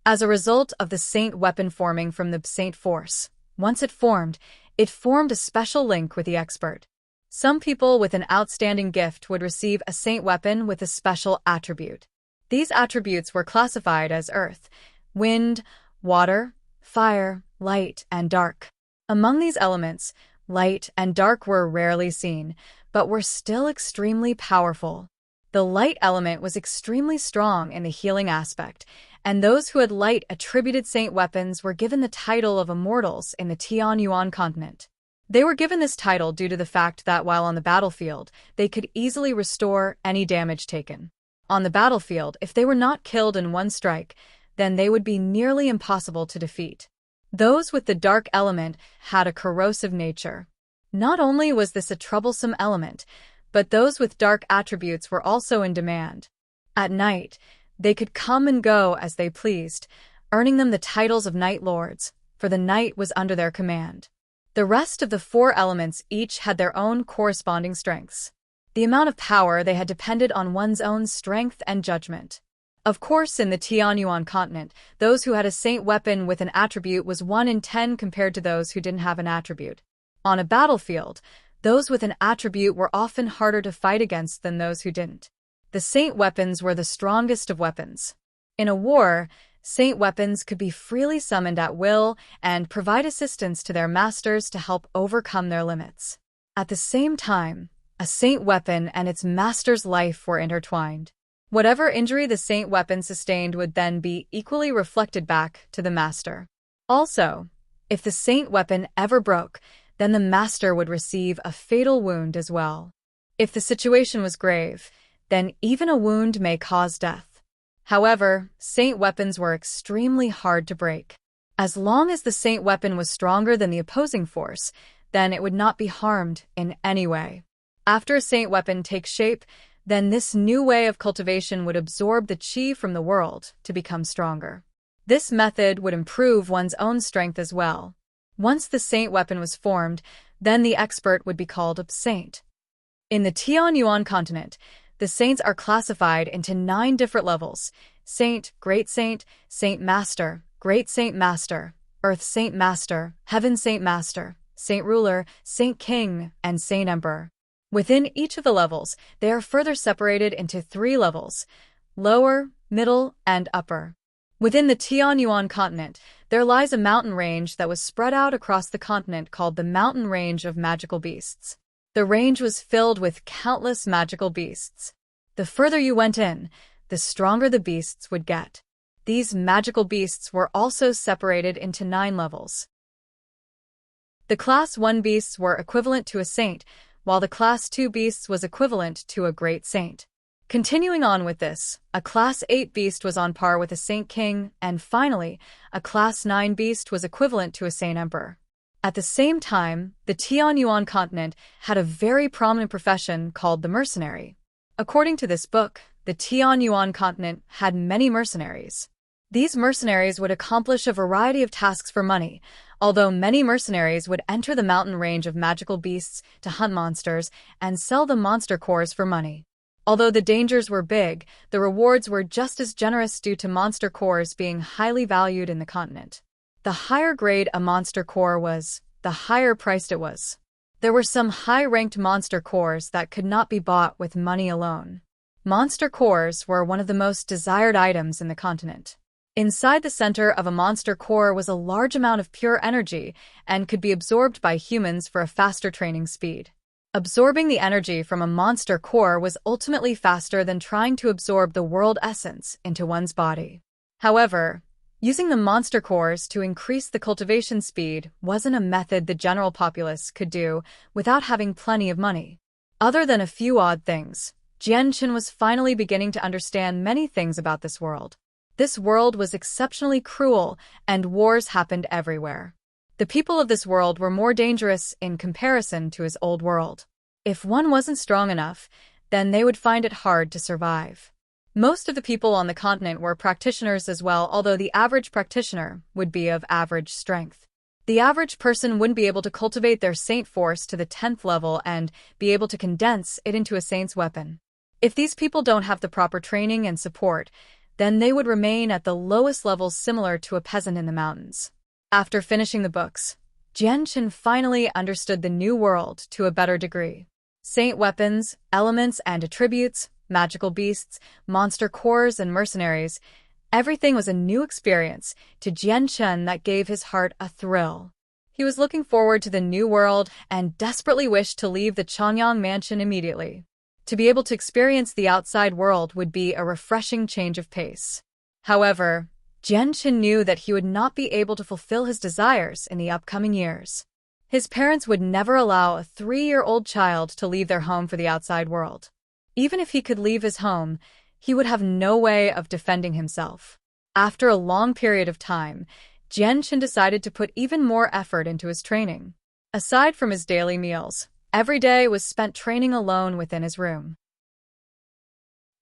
As a result of the saint weapon forming from the Saint Force, once it formed a special link with the expert. Some people with an outstanding gift would receive a saint weapon with a special attribute. These attributes were classified as earth, wind, water, fire, light, and dark. Among these elements, light and dark were rarely seen, but were still extremely powerful. The light element was extremely strong in the healing aspect, and those who had light-attributed saint weapons were given the title of immortals in the Tianyuan continent. They were given this title due to the fact that while on the battlefield, they could easily restore any damage taken. On the battlefield, if they were not killed in one strike, then they would be nearly impossible to defeat. Those with the dark element had a corrosive nature. Not only was this a troublesome element, but those with dark attributes were also in demand. At night, they could come and go as they pleased, earning them the titles of Night Lords, for the night was under their command. The rest of the 4 elements each had their own corresponding strengths. The amount of power they had depended on one's own strength and judgment. Of course, in the Tianyuan continent, those who had a saint weapon with an attribute was 1 in 10 compared to those who didn't have an attribute. On a battlefield, those with an attribute were often harder to fight against than those who didn't. The saint weapons were the strongest of weapons. In a war, saint weapons could be freely summoned at will and provide assistance to their masters to help overcome their limits. At the same time, a saint weapon and its master's life were intertwined. Whatever injury the saint weapon sustained would then be equally reflected back to the master. Also, if the saint weapon ever broke, then the master would receive a fatal wound as well. If the situation was grave, then even a wound may cause death. However, saint weapons were extremely hard to break. As long as the saint weapon was stronger than the opposing force, then it would not be harmed in any way. After a saint weapon takes shape, then this new way of cultivation would absorb the chi from the world to become stronger. This method would improve one's own strength as well. Once the saint weapon was formed, then the expert would be called a saint. In the Tianyuan continent, the saints are classified into 9 different levels: Saint, Great Saint, Saint Master, Great Saint Master, Earth Saint Master, Heaven Saint Master, Saint Ruler, Saint King, and Saint Emperor. Within each of the levels, they are further separated into 3 levels: lower, middle, and upper. Within the Tianyuan continent, there lies a mountain range that was spread out across the continent called the Mountain Range of Magical Beasts. The range was filled with countless magical beasts. The further you went in, the stronger the beasts would get. These magical beasts were also separated into 9 levels. The Class 1 beasts were equivalent to a saint, while the Class 2 beasts was equivalent to a great saint. Continuing on with this, a Class 8 beast was on par with a Saint King, and finally, a Class 9 beast was equivalent to a Saint Emperor. At the same time, the Tianyuan continent had a very prominent profession called the mercenary. According to this book, the Tianyuan continent had many mercenaries. These mercenaries would accomplish a variety of tasks for money, although many mercenaries would enter the mountain range of magical beasts to hunt monsters and sell the monster cores for money. Although the dangers were big, the rewards were just as generous due to monster cores being highly valued in the continent. The higher grade a monster core was, the higher priced it was. There were some high-ranked monster cores that could not be bought with money alone. Monster cores were one of the most desired items in the continent. Inside the center of a monster core was a large amount of pure energy and could be absorbed by humans for a faster training speed. Absorbing the energy from a monster core was ultimately faster than trying to absorb the world essence into one's body. However, using the monster cores to increase the cultivation speed wasn't a method the general populace could do without having plenty of money. Other than a few odd things, Jianchen was finally beginning to understand many things about this world. This world was exceptionally cruel, and wars happened everywhere. The people of this world were more dangerous in comparison to his old world. If one wasn't strong enough, then they would find it hard to survive. Most of the people on the continent were practitioners as well, although the average practitioner would be of average strength. The average person wouldn't be able to cultivate their saint force to the 10th level and be able to condense it into a saint's weapon. If these people don't have the proper training and support, then they would remain at the lowest levels similar to a peasant in the mountains. After finishing the books, Jianchen finally understood the new world to a better degree. Saint weapons, elements and attributes, magical beasts, monster cores and mercenaries, everything was a new experience to Jianchen that gave his heart a thrill. He was looking forward to the new world and desperately wished to leave the Changyang mansion immediately. To be able to experience the outside world would be a refreshing change of pace. However, Jianchen knew that he would not be able to fulfill his desires in the upcoming years. His parents would never allow a 3-year-old child to leave their home for the outside world. Even if he could leave his home, he would have no way of defending himself. After a long period of time, Jianchen decided to put even more effort into his training. Aside from his daily meals, every day was spent training alone within his room.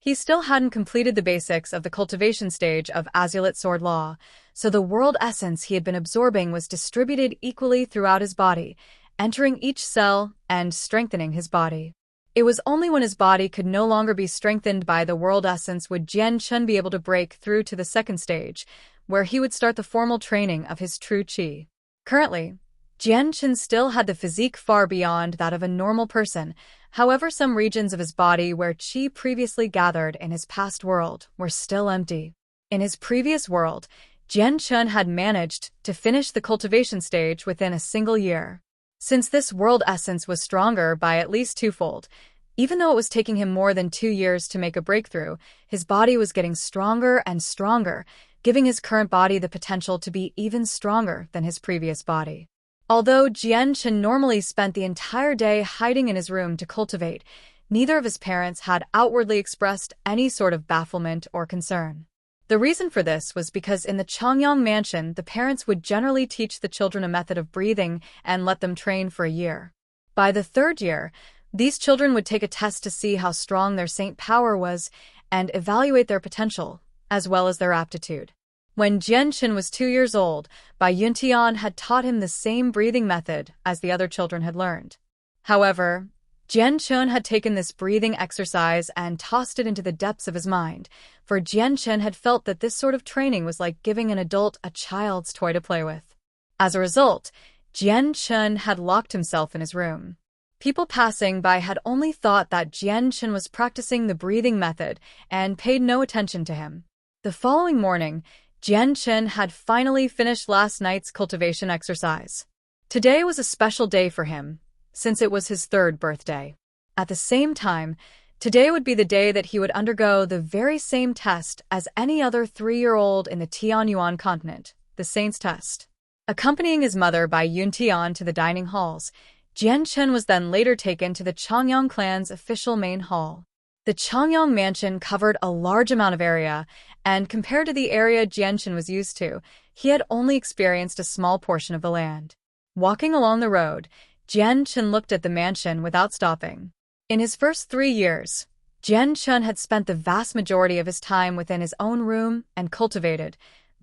He still hadn't completed the basics of the cultivation stage of Azulite Sword Law, so the world essence he had been absorbing was distributed equally throughout his body, entering each cell and strengthening his body. It was only when his body could no longer be strengthened by the world essence would Jianchen be able to break through to the second stage, where he would start the formal training of his true qi. Currently, Jianchen still had the physique far beyond that of a normal person. However, some regions of his body where qi previously gathered in his past world were still empty. In his previous world, Jianchen had managed to finish the cultivation stage within a single year. Since this world essence was stronger by at least twofold, even though it was taking him more than 2 years to make a breakthrough, his body was getting stronger and stronger, giving his current body the potential to be even stronger than his previous body. Although Jianchen normally spent the entire day hiding in his room to cultivate, neither of his parents had outwardly expressed any sort of bafflement or concern. The reason for this was because in the Changyang mansion, the parents would generally teach the children a method of breathing and let them train for a year. By the 3rd year, these children would take a test to see how strong their saint power was and evaluate their potential, as well as their aptitude. When Jianchen was 2 years old, Bai Yuntian had taught him the same breathing method as the other children had learned. However, Jianchen had taken this breathing exercise and tossed it into the depths of his mind, for Jianchen had felt that this sort of training was like giving an adult a child's toy to play with. As a result, Jianchen had locked himself in his room. People passing by had only thought that Jianchen was practicing the breathing method and paid no attention to him. The following morning, Jianchen had finally finished last night's cultivation exercise. Today was a special day for him, since it was his 3rd birthday. At the same time, today would be the day that he would undergo the very same test as any other 3-year-old in the Tianyuan continent, the Saint's Test. Accompanying his mother Bai Yuntian to the dining halls, Jianchen was then later taken to the Changyang clan's official main hall. The Changyang mansion covered a large amount of area, and compared to the area Jianchen was used to, he had only experienced a small portion of the land. Walking along the road, Jianchen looked at the mansion without stopping. In his first 3 years, Jianchen had spent the vast majority of his time within his own room and cultivated,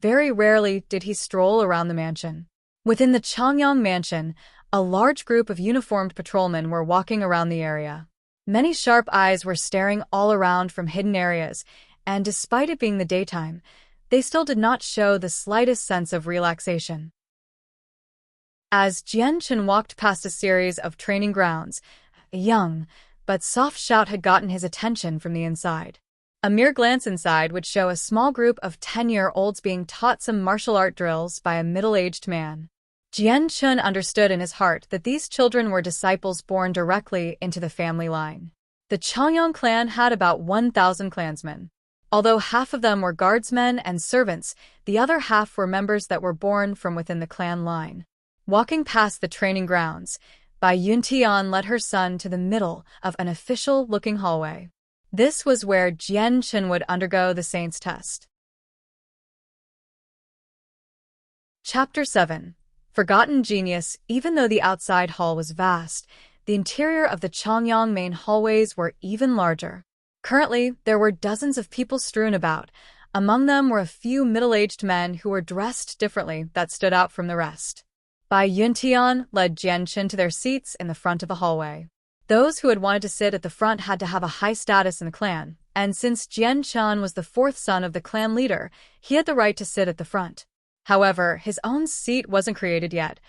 very rarely did he stroll around the mansion. Within the Changyang mansion, a large group of uniformed patrolmen were walking around the area. Many sharp eyes were staring all around from hidden areas, and despite it being the daytime, they still did not show the slightest sense of relaxation. As Jian Chen walked past a series of training grounds, a young but soft shout had gotten his attention from the inside. A mere glance inside would show a small group of 10-year-olds being taught some martial art drills by a middle-aged man. Jian Chen understood in his heart that these children were disciples born directly into the family line. The Changyang clan had about 1,000 clansmen. Although half of them were guardsmen and servants, the other half were members that were born from within the clan line. Walking past the training grounds, Bai Yuntian led her son to the middle of an official-looking hallway. This was where Jian Chen would undergo the Saint's test. Chapter 7. Forgotten Genius. Even though the outside hall was vast, the interior of the Changyang main hallways were even larger. Currently, there were dozens of people strewn about. Among them were a few middle-aged men who were dressed differently that stood out from the rest. Bai Yuntian led Jian Chen to their seats in the front of the hallway. Those who had wanted to sit at the front had to have a high status in the clan, and since Jian Chen was the fourth son of the clan leader, he had the right to sit at the front. However, his own seat wasn't created yet,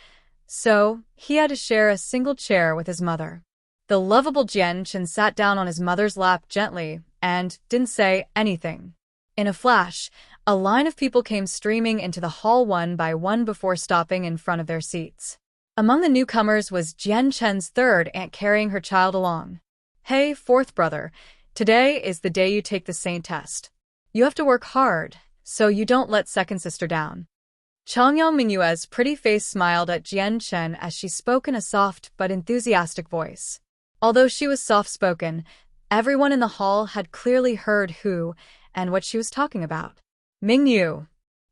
so he had to share a single chair with his mother. The lovable Jian Chen sat down on his mother's lap gently and didn't say anything. In a flash, a line of people came streaming into the hall one by one before stopping in front of their seats. Among the newcomers was Jian Chen's third aunt carrying her child along. "Hey, fourth brother, today is the day you take the Saint test. You have to work hard, so you don't let second sister down." Changyang Mingyue's pretty face smiled at Jian Chen as she spoke in a soft but enthusiastic voice. Although she was soft-spoken, everyone in the hall had clearly heard who and what she was talking about. "Mingyu."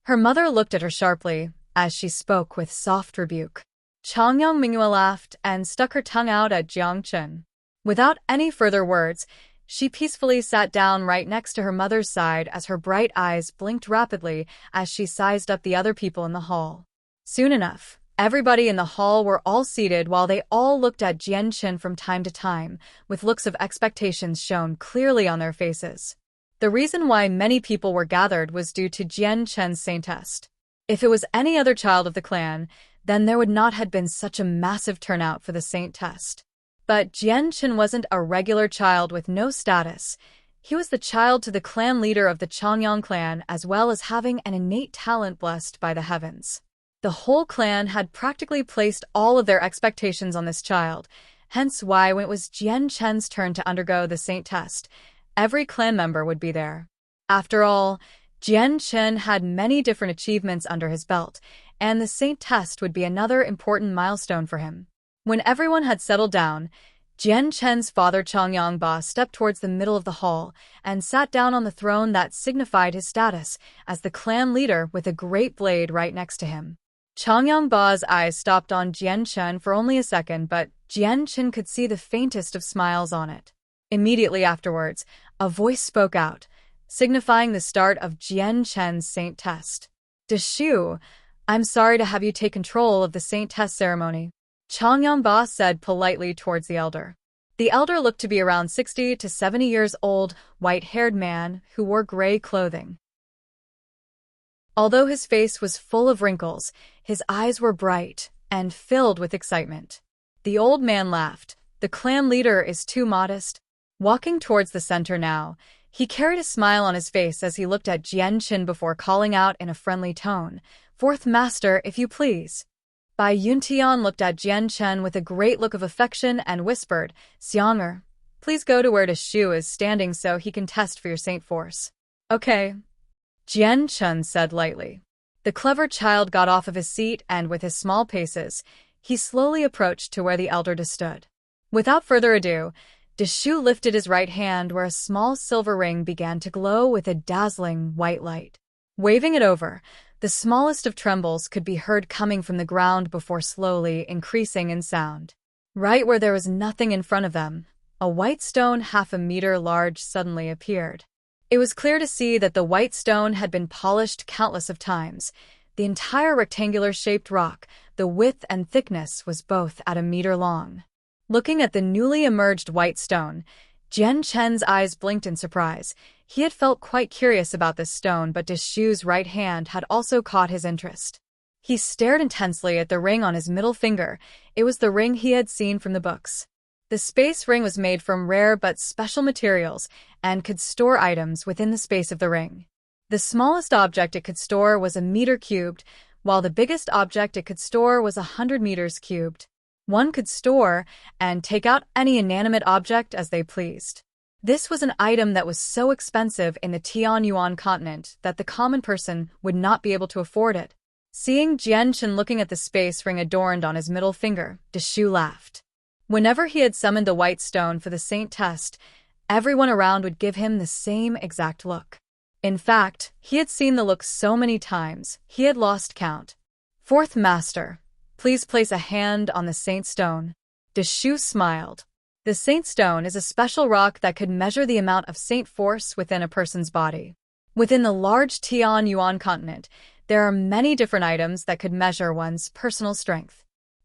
Her mother looked at her sharply as she spoke with soft rebuke. Changyang Mingyue laughed and stuck her tongue out at Jiang Chen. Without any further words, she peacefully sat down right next to her mother's side as her bright eyes blinked rapidly as she sized up the other people in the hall. Soon enough, everybody in the hall were all seated while they all looked at Jian Chen from time to time, with looks of expectations shown clearly on their faces. The reason why many people were gathered was due to Jian Chen's Saint test. If it was any other child of the clan, then there would not have been such a massive turnout for the Saint test. But Jian Chen wasn't a regular child with no status. He was the child to the clan leader of the Changyang clan, as well as having an innate talent blessed by the heavens. The whole clan had practically placed all of their expectations on this child, hence why when it was Jian Chen's turn to undergo the Saint test, every clan member would be there. After all, Jian Chen had many different achievements under his belt, and the Saint test would be another important milestone for him. When everyone had settled down, Jian Chen's father Changyang Ba stepped towards the middle of the hall and sat down on the throne that signified his status as the clan leader with a great blade right next to him. Changyang Ba's eyes stopped on Jian Chen for only a second, but Jian Chen could see the faintest of smiles on it. Immediately afterwards, a voice spoke out, signifying the start of Jian Chen's Saint test. "Deshu, I'm sorry to have you take control of the Saint test ceremony," Changyang Ba said politely towards the elder. The elder looked to be around 60 to 70 years old, white-haired man who wore gray clothing. Although his face was full of wrinkles, his eyes were bright and filled with excitement. The old man laughed. "The clan leader is too modest." Walking towards the center now, he carried a smile on his face as he looked at Jian Chen before calling out in a friendly tone, "Fourth master, if you please." Bai Yuntian looked at Jian Chen with a great look of affection and whispered, "Xianger, please go to where Deshu is standing so he can test for your Saint force." "Okay," Jian Chen said lightly. The clever child got off of his seat and with his small paces, he slowly approached to where the elder stood. Without further ado, Deshu lifted his right hand where a small silver ring began to glow with a dazzling white light. Waving it over, the smallest of trembles could be heard coming from the ground before slowly increasing in sound. Right where there was nothing in front of them, a white stone half a meter large suddenly appeared. It was clear to see that the white stone had been polished countless of times. The entire rectangular-shaped rock, the width and thickness, was both at a meter long. Looking at the newly emerged white stone, Jian Chen's eyes blinked in surprise. He had felt quite curious about this stone, but Deshu's right hand had also caught his interest. He stared intensely at the ring on his middle finger. It was the ring he had seen from the books. The space ring was made from rare but special materials and could store items within the space of the ring. The smallest object it could store was a meter cubed, while the biggest object it could store was 100 meters cubed. One could store and take out any inanimate object as they pleased. This was an item that was so expensive in the Tianyuan continent that the common person would not be able to afford it. Seeing Jian Chen looking at the space ring adorned on his middle finger, Deshu laughed. Whenever he had summoned the white stone for the saint test, everyone around would give him the same exact look. In fact, he had seen the look so many times, he had lost count. Fourth Master, please place a hand on the saint stone. Deshu smiled. The saint stone is a special rock that could measure the amount of saint force within a person's body. Within the large Tianyuan continent, there are many different items that could measure one's personal strength.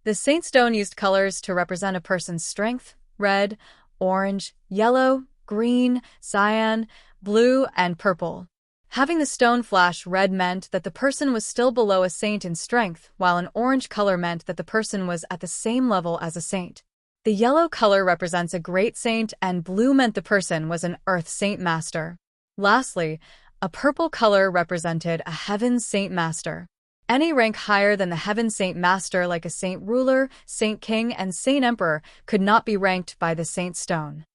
The saint stone used colors to represent a person's strength: red, orange, yellow, green, cyan, blue, and purple. Having the stone flash red meant that the person was still below a saint in strength, while an orange color meant that the person was at the same level as a saint. The yellow color represents a great saint, and blue meant the person was an earth saint master. Lastly, a purple color represented a heaven saint master. Any rank higher than the heaven saint master, like a saint ruler, saint king, and saint emperor, could not be ranked by the saint stone.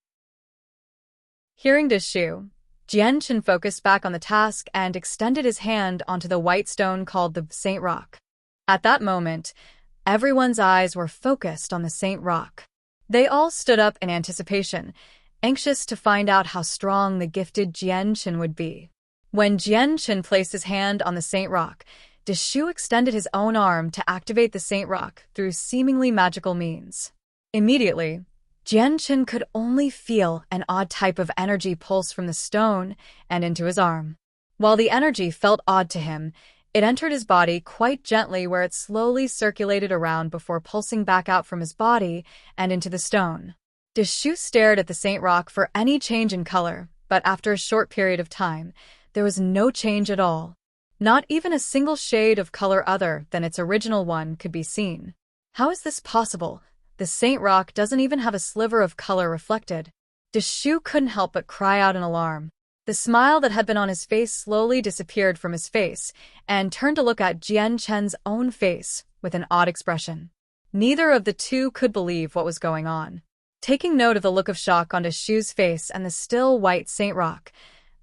Hearing Deshu, Jian Chen focused back on the task and extended his hand onto the white stone called the Saint Rock. At that moment, everyone's eyes were focused on the Saint Rock. They all stood up in anticipation, anxious to find out how strong the gifted Jian Chen would be. When Jian Chen placed his hand on the Saint Rock, Deshu extended his own arm to activate the Saint Rock through seemingly magical means. Immediately, Jian Chen could only feel an odd type of energy pulse from the stone and into his arm. While the energy felt odd to him, it entered his body quite gently, where it slowly circulated around before pulsing back out from his body and into the stone. Deshu stared at the Saint Rock for any change in color, but after a short period of time, there was no change at all. Not even a single shade of color other than its original one could be seen. How is this possible? The Saint Rock doesn't even have a sliver of color reflected. Deshu couldn't help but cry out in alarm. The smile that had been on his face slowly disappeared from his face and turned to look at Jian Chen's own face with an odd expression. Neither of the two could believe what was going on. Taking note of the look of shock on Deshu's face and the still white Saint Rock,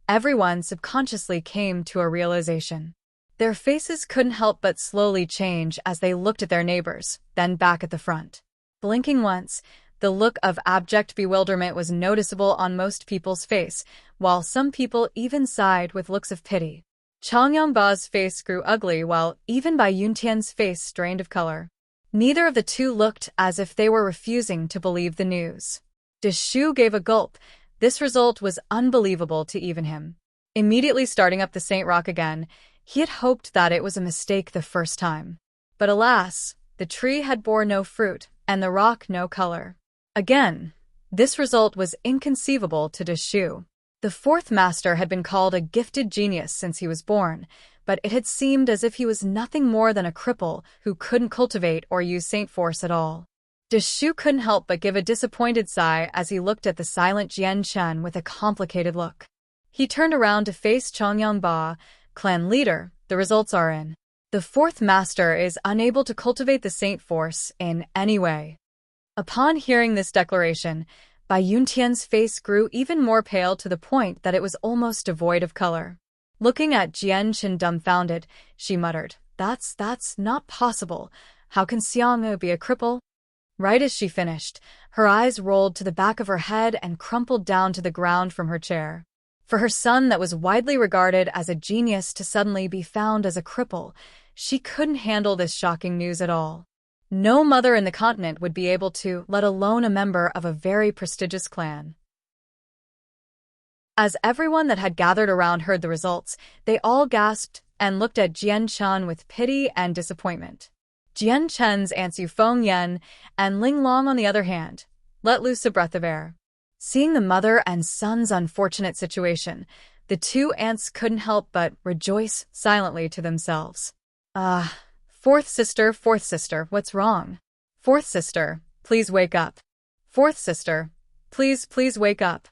everyone subconsciously came to a realization. Their faces couldn't help but slowly change as they looked at their neighbors, then back at the front. Blinking once, the look of abject bewilderment was noticeable on most people's face, while some people even sighed with looks of pity. Chang Yongba's face grew ugly, while even Bai Yuntian's face strained of color. Neither of the two looked as if they were refusing to believe the news. Deshu gave a gulp. This result was unbelievable to even him. Immediately starting up the Saint Rock again, he had hoped that it was a mistake the first time. But alas, the tree had bore no fruit, and the rock no color. Again, this result was inconceivable to Deshu. The fourth master had been called a gifted genius since he was born, but it had seemed as if he was nothing more than a cripple who couldn't cultivate or use saint force at all. Deshu couldn't help but give a disappointed sigh as he looked at the silent Jian Chen with a complicated look. He turned around to face Chang Yongba, clan leader. The results are in. The fourth master is unable to cultivate the saint force in any way. Upon hearing this declaration, Bai Yuntian's face grew even more pale to the point that it was almost devoid of color. Looking at Jian Chen dumbfounded, she muttered, That's not possible. How can Xiang'e be a cripple?" Right as she finished, her eyes rolled to the back of her head and crumpled down to the ground from her chair. For her son that was widely regarded as a genius to suddenly be found as a cripple, she couldn't handle this shocking news at all. No mother in the continent would be able to, let alone a member of a very prestigious clan. As everyone that had gathered around heard the results, they all gasped and looked at Jian Chen with pity and disappointment. Jian Chen's aunts Yu Feng Yen and Ling Long, on the other hand, let loose a breath of air. Seeing the mother and son's unfortunate situation, the two aunts couldn't help but rejoice silently to themselves. Fourth sister, what's wrong? Fourth sister, please wake up. Fourth sister, please wake up.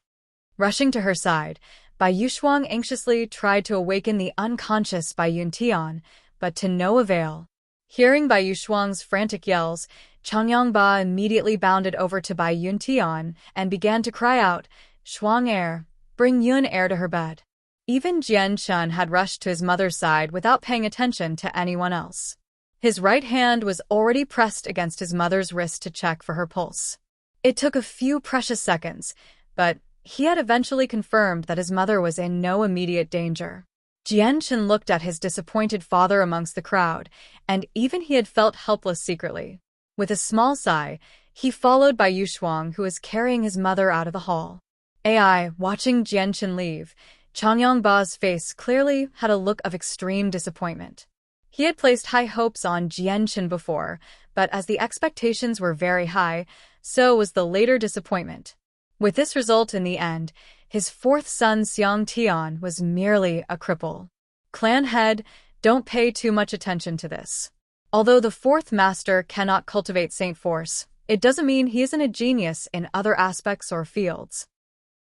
Rushing to her side, Bai Yuxuang anxiously tried to awaken the unconscious Bai Yuntian, but to no avail. Hearing Bai Yuxuang's frantic yells, Changyangba immediately bounded over to Bai Yuntian and began to cry out, "Shuang heir, bring Yun heir to her bed." Even Jian Chen had rushed to his mother's side without paying attention to anyone else. His right hand was already pressed against his mother's wrist to check for her pulse. It took a few precious seconds, but he had eventually confirmed that his mother was in no immediate danger. Jian Chen looked at his disappointed father amongst the crowd, and even he had felt helpless secretly. With a small sigh, he followed Bai Yuxuang, who was carrying his mother out of the hall. Watching Jian Chen leave, Changyangba's face clearly had a look of extreme disappointment. He had placed high hopes on Jian Chen before, but as the expectations were very high, so was the later disappointment. With this result in the end, his fourth son Xiang Tian was merely a cripple. Clan head, don't pay too much attention to this. Although the fourth master cannot cultivate Saint Force, it doesn't mean he isn't a genius in other aspects or fields.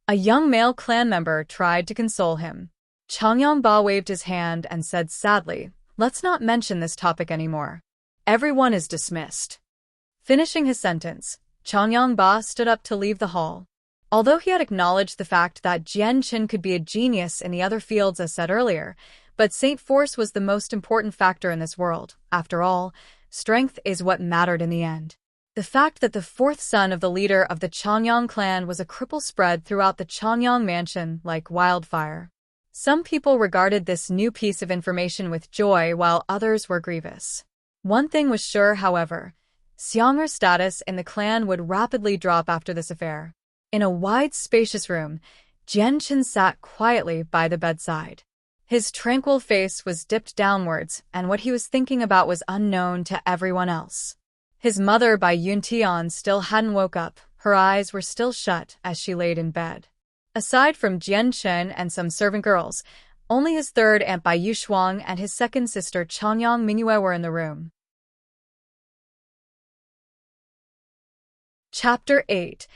A young male clan member tried to console him. Changyangba waved his hand and said sadly, "Let's not mention this topic anymore. Everyone is dismissed." Finishing his sentence, Changyangba stood up to leave the hall. Although he had acknowledged the fact that Jian Chen could be a genius in the other fields as said earlier, but Saint Force was the most important factor in this world. After all, strength is what mattered in the end. The fact that the fourth son of the leader of the Changyang clan was a cripple spread throughout the Changyang mansion like wildfire. Some people regarded this new piece of information with joy while others were grievous. One thing was sure, however, Xiang'er's status in the clan would rapidly drop after this affair. In a wide, spacious room, Jian Chen sat quietly by the bedside. His tranquil face was dipped downwards, and what he was thinking about was unknown to everyone else. His mother, Bai Yuntian, still hadn't woke up. Her eyes were still shut as she laid in bed. Aside from Jian Chen and some servant girls, only his third aunt Bai Yuxuang and his second sister Changyang Mingyue were in the room. Chapter 8.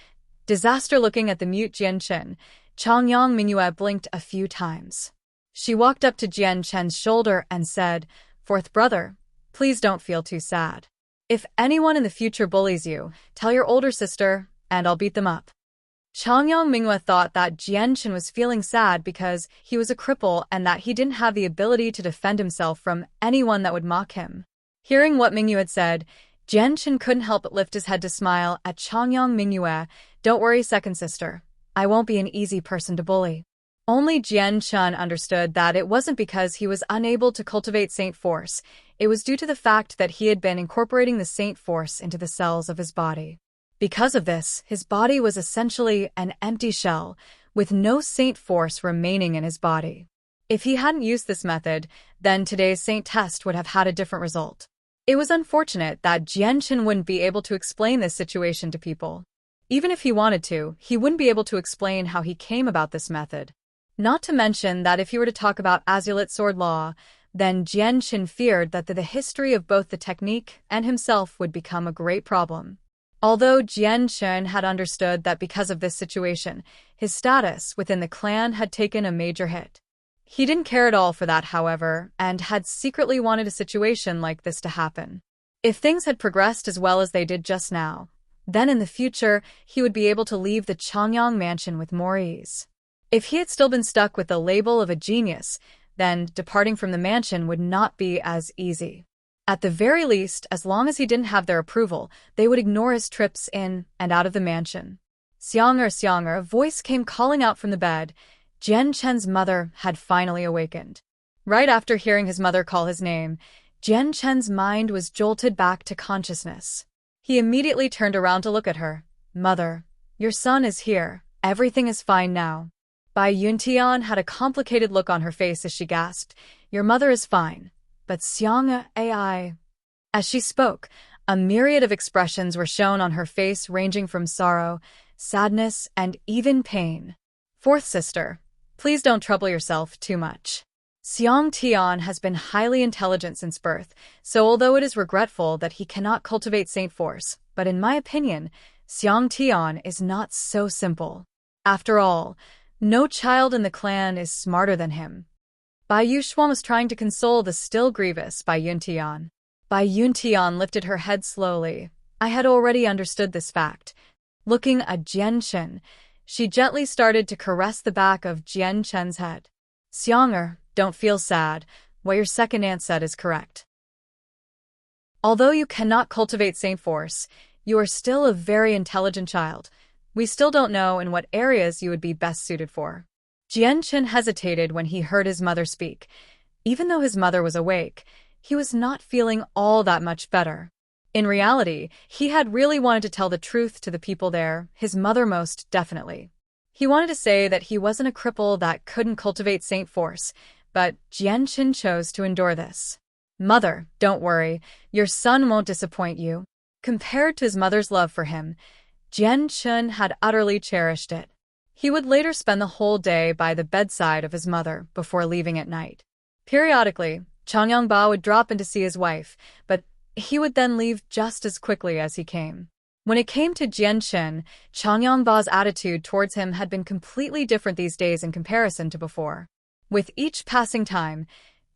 Disaster. Looking at the mute Jian Chen, Changyang Mingyue blinked a few times. She walked up to Jian Chen's shoulder and said, "Fourth brother, please don't feel too sad. If anyone in the future bullies you, tell your older sister, and I'll beat them up." Changyang Mingyue thought that Jian Chen was feeling sad because he was a cripple and that he didn't have the ability to defend himself from anyone that would mock him. Hearing what Mingyue had said, Jian Chen couldn't help but lift his head to smile at Changyang Mingyue. "Don't worry, second sister. I won't be an easy person to bully." Only Jian Chen understood that it wasn't because he was unable to cultivate Saint Force. It was due to the fact that he had been incorporating the Saint Force into the cells of his body. Because of this, his body was essentially an empty shell, with no Saint Force remaining in his body. If he hadn't used this method, then today's Saint test would have had a different result. It was unfortunate that Jian Chen wouldn't be able to explain this situation to people. Even if he wanted to, he wouldn't be able to explain how he came about this method. Not to mention that if he were to talk about Azulite sword law, then Jian Chen feared that the history of both the technique and himself would become a great problem. Although Jian Chen had understood that because of this situation, his status within the clan had taken a major hit. He didn't care at all for that, however, and had secretly wanted a situation like this to happen. If things had progressed as well as they did just now, then in the future he would be able to leave the Changyang mansion with more ease. If he had still been stuck with the label of a genius, then departing from the mansion would not be as easy. At the very least, as long as he didn't have their approval, they would ignore his trips in and out of the mansion. "Xiang'er," a voice came calling out from the bed. Jian Chen's mother had finally awakened. Right after hearing his mother call his name, Jian Chen's mind was jolted back to consciousness. He immediately turned around to look at her. "Mother, your son is here. Everything is fine now." Bai Yuntian had a complicated look on her face as she gasped, "Your mother is fine, but Xiang AI." As she spoke, a myriad of expressions were shown on her face ranging from sorrow, sadness, and even pain. Fourth sister, please don't trouble yourself too much. Xiang Tian has been highly intelligent since birth, so although it is regretful that he cannot cultivate Saint Force, but in my opinion, Xiang Tian is not so simple. After all, no child in the clan is smarter than him. Bai Yuxuan was trying to console the still grievous Bai Yuntian. Bai Yuntian lifted her head slowly. I had already understood this fact. Looking at Jian Chen, she gently started to caress the back of Jian Chen's head. Xianger, don't feel sad. What your second aunt said is correct. Although you cannot cultivate Saint Force, you are still a very intelligent child. We still don't know in what areas you would be best suited for. Jian Chen hesitated when he heard his mother speak. Even though his mother was awake, he was not feeling all that much better. In reality, he had really wanted to tell the truth to the people there, his mother most definitely. He wanted to say that he wasn't a cripple that couldn't cultivate Saint Force, but Jian Chen chose to endure this. Mother, don't worry, your son won't disappoint you. Compared to his mother's love for him, Jian Chen had utterly cherished it. He would later spend the whole day by the bedside of his mother before leaving at night. Periodically, Chang Yangba would drop in to see his wife, but he would then leave just as quickly as he came. When it came to Jian Chen, Chang Yangba's attitude towards him had been completely different these days in comparison to before. With each passing time,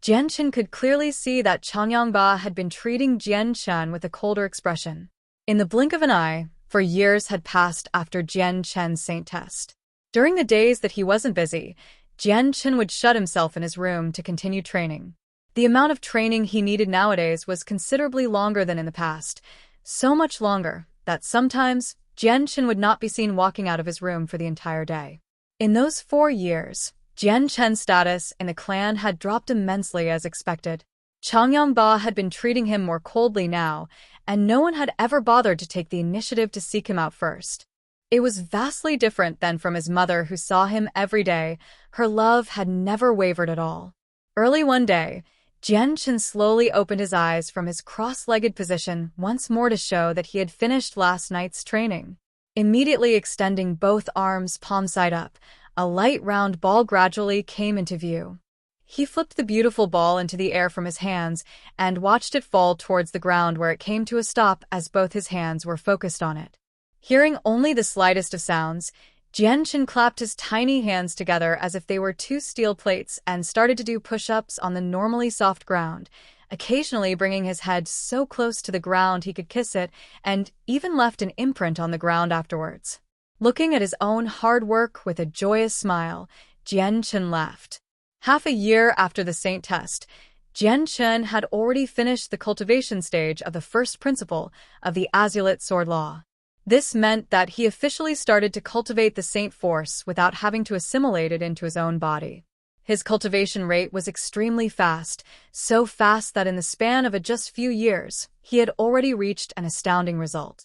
Jian Chen could clearly see that Chang Yangba had been treating Jian Chen with a colder expression. In the blink of an eye, for years had passed after Jian Chen's saint test. During the days that he wasn't busy, Jian Chen would shut himself in his room to continue training. The amount of training he needed nowadays was considerably longer than in the past, so much longer that sometimes Jian Chen would not be seen walking out of his room for the entire day. In those 4 years, Jian Chen's status in the clan had dropped immensely as expected. Chang Yangba had been treating him more coldly now, and no one had ever bothered to take the initiative to seek him out first. It was vastly different than from his mother who saw him every day. Her love had never wavered at all. Early one day, Jian Chen slowly opened his eyes from his cross-legged position once more to show that he had finished last night's training. Immediately extending both arms palm side up, a light round ball gradually came into view. He flipped the beautiful ball into the air from his hands and watched it fall towards the ground where it came to a stop as both his hands were focused on it. Hearing only the slightest of sounds, Jian Chen clapped his tiny hands together as if they were 2 steel plates and started to do push-ups on the normally soft ground, occasionally bringing his head so close to the ground he could kiss it, and even left an imprint on the ground afterwards. Looking at his own hard work with a joyous smile, Jian Chen laughed. Half a year after the saint test, Jian Chen had already finished the cultivation stage of the first principle of the Azulite Sword Law. This meant that he officially started to cultivate the Saint Force without having to assimilate it into his own body. His cultivation rate was extremely fast, so fast that in the span of just few years, he had already reached an astounding result.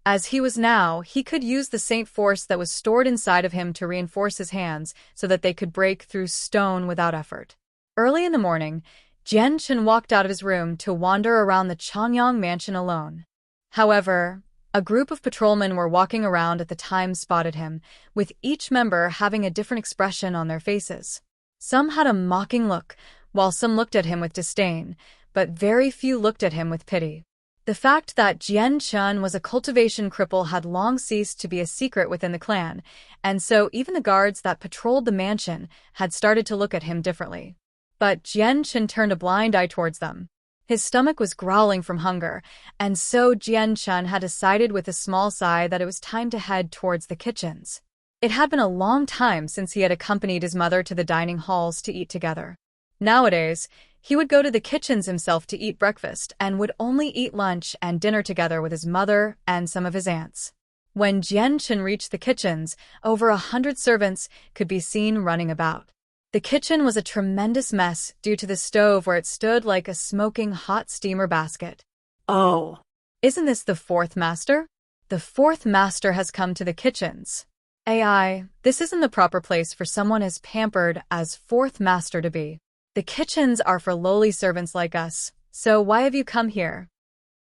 As he was now, he could use the Saint Force that was stored inside of him to reinforce his hands so that they could break through stone without effort. Early in the morning, Jian Chen walked out of his room to wander around the Changyang mansion alone. However, a group of patrolmen were walking around at the time spotted him, with each member having a different expression on their faces. Some had a mocking look, while some looked at him with disdain, but very few looked at him with pity. The fact that Jian Chen was a cultivation cripple had long ceased to be a secret within the clan, and so even the guards that patrolled the mansion had started to look at him differently. But Jian Chen turned a blind eye towards them. His stomach was growling from hunger, and so Jian Chen had decided with a small sigh that it was time to head towards the kitchens. It had been a long time since he had accompanied his mother to the dining halls to eat together. Nowadays, he would go to the kitchens himself to eat breakfast and would only eat lunch and dinner together with his mother and some of his aunts. When Jian Chen reached the kitchens, over 100 servants could be seen running about. The kitchen was a tremendous mess due to the stove where it stood like a smoking hot steamer basket. Oh, Isn't this the 4th master? The 4th master has come to the kitchens. AI, this isn't the proper place for someone as pampered as fourth master to be. The kitchens are for lowly servants like us, so why have you come here?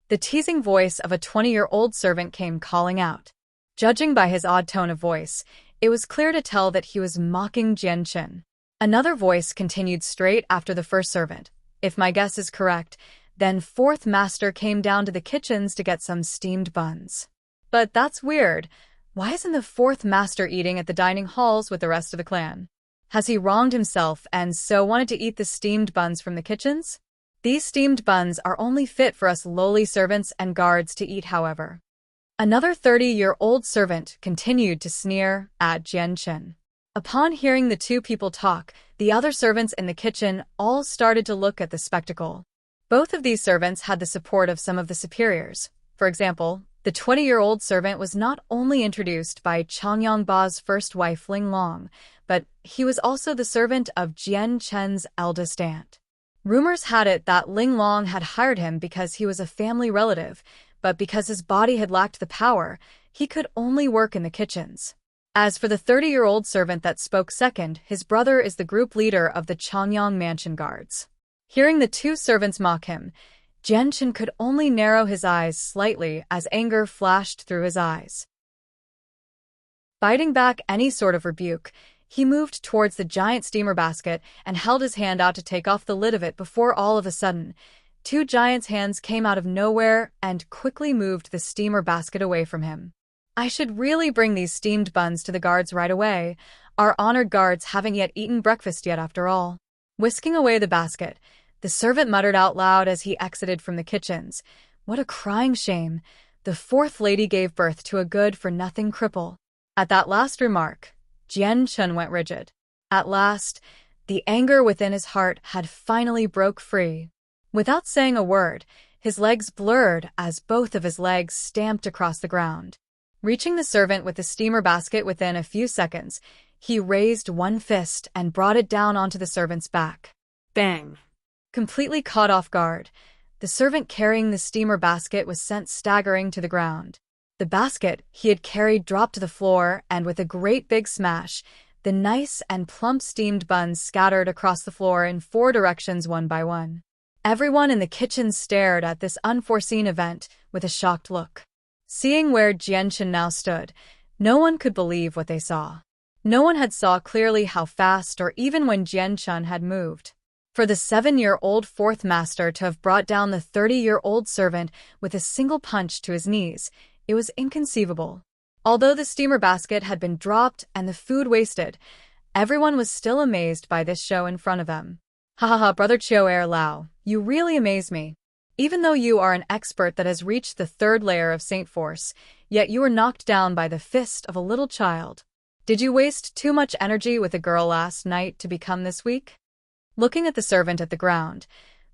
The teasing voice of a 20-year-old servant came calling out. Judging by his odd tone of voice, it was clear to tell that he was mocking Jian. Another voice continued straight after the first servant. If my guess is correct, then fourth master came down to the kitchens to get some steamed buns. But that's weird. Why isn't the fourth master eating at the dining halls with the rest of the clan? Has he wronged himself and so wanted to eat the steamed buns from the kitchens? These steamed buns are only fit for us lowly servants and guards to eat, however. Another 30-year-old servant continued to sneer at Jian. Upon hearing the two people talk, the other servants in the kitchen all started to look at the spectacle. Both of these servants had the support of some of the superiors. For example, the 20-year-old servant was not only introduced by Changyangba's first wife Ling Long, but he was also the servant of Jian's eldest aunt. Rumors had it that Ling Long had hired him because he was a family relative, but because his body had lacked the power, he could only work in the kitchens. As for the 30-year-old servant that spoke second, his brother is the group leader of the Changyang Mansion Guards. Hearing the two servants mock him, Jian could only narrow his eyes slightly as anger flashed through his eyes. Fighting back any sort of rebuke, he moved towards the giant steamer basket and held his hand out to take off the lid of it before all of a sudden, two giants' hands came out of nowhere and quickly moved the steamer basket away from him. I should really bring these steamed buns to the guards right away. Our honored guards haven't yet eaten breakfast yet after all. Whisking away the basket, the servant muttered out loud as he exited from the kitchens. What a crying shame. The fourth lady gave birth to a good-for-nothing cripple. At that last remark, Jian went rigid. At last, the anger within his heart had finally broke free. Without saying a word, his legs blurred as both of his legs stamped across the ground. Reaching the servant with the steamer basket within a few seconds, he raised one fist and brought it down onto the servant's back. Bang! Completely caught off guard, the servant carrying the steamer basket was sent staggering to the ground. The basket he had carried dropped to the floor, and with a great big smash, the nice and plump steamed buns scattered across the floor in 4 directions one by one. Everyone in the kitchen stared at this unforeseen event with a shocked look. Seeing where Jian now stood, no one could believe what they saw. No one had saw clearly how fast or even when Jian had moved. For the 7-year-old fourth master to have brought down the 30-year-old servant with a single punch to his knees, it was inconceivable. Although the steamer basket had been dropped and the food wasted, everyone was still amazed by this show in front of them. Ha ha ha, Brother Chiao Lao, you really amaze me. Even though you are an expert that has reached the 3rd layer of Saint Force, yet you were knocked down by the fist of a little child. Did you waste too much energy with a girl last night to become this weak? Looking at the servant at the ground,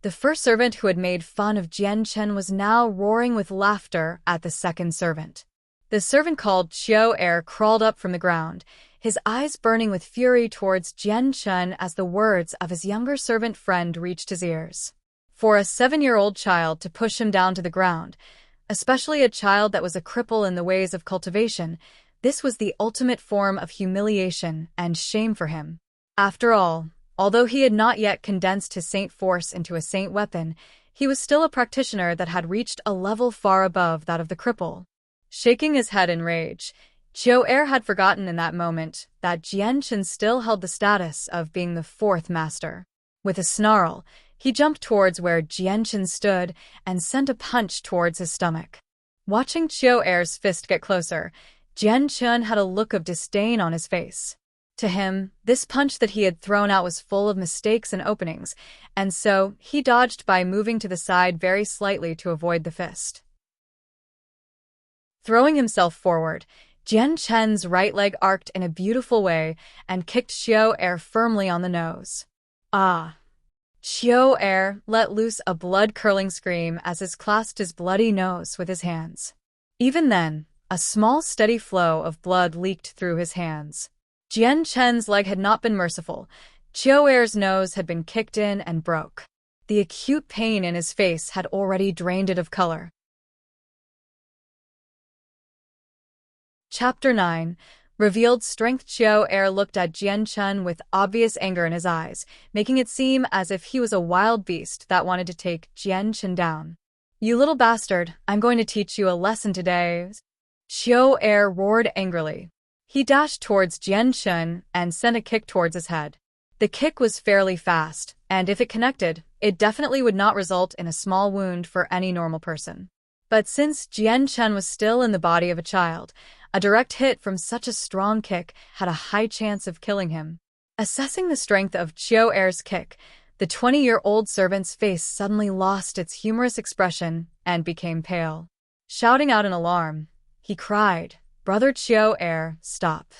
the first servant who had made fun of Jian was now roaring with laughter at the second servant. The servant called Chiao crawled up from the ground, his eyes burning with fury towards Jian as the words of his younger servant friend reached his ears. For a 7-year-old child to push him down to the ground, especially a child that was a cripple in the ways of cultivation, this was the ultimate form of humiliation and shame for him. After all, although he had not yet condensed his Saint Force into a Saint weapon, he was still a practitioner that had reached a level far above that of the cripple. Shaking his head in rage, Chiao had forgotten in that moment that Jian still held the status of being the 4th master. With a snarl, he jumped towards where Jian stood and sent a punch towards his stomach. Watching Chiao fist get closer, Jian had a look of disdain on his face. To him, this punch that he had thrown out was full of mistakes and openings, and so he dodged by moving to the side very slightly to avoid the fist. Throwing himself forward, Jian's right leg arced in a beautiful way and kicked Chiao firmly on the nose. Ah! Chiao let loose a blood-curdling scream as he clasped his bloody nose with his hands. Even then, a small steady flow of blood leaked through his hands. Jian's leg had not been merciful. Chiao nose had been kicked in and broke. The acute pain in his face had already drained it of color. Chapter 9. Revealed strength. Xiao Er looked at Jian Chen with obvious anger in his eyes, making it seem as if he was a wild beast that wanted to take Jian Chen down. "You little bastard, I'm going to teach you a lesson today." Xiao Er roared angrily. He dashed towards Jian Chen and sent a kick towards his head. The kick was fairly fast, and if it connected, it definitely would not result in a small wound for any normal person. But since Jian Chen was still in the body of a child, a direct hit from such a strong kick had a high chance of killing him. Assessing the strength of Xiao Er's kick, the 20-year-old servant's face suddenly lost its humorous expression and became pale. Shouting out in alarm, he cried, "Brother Xiao Er, stop."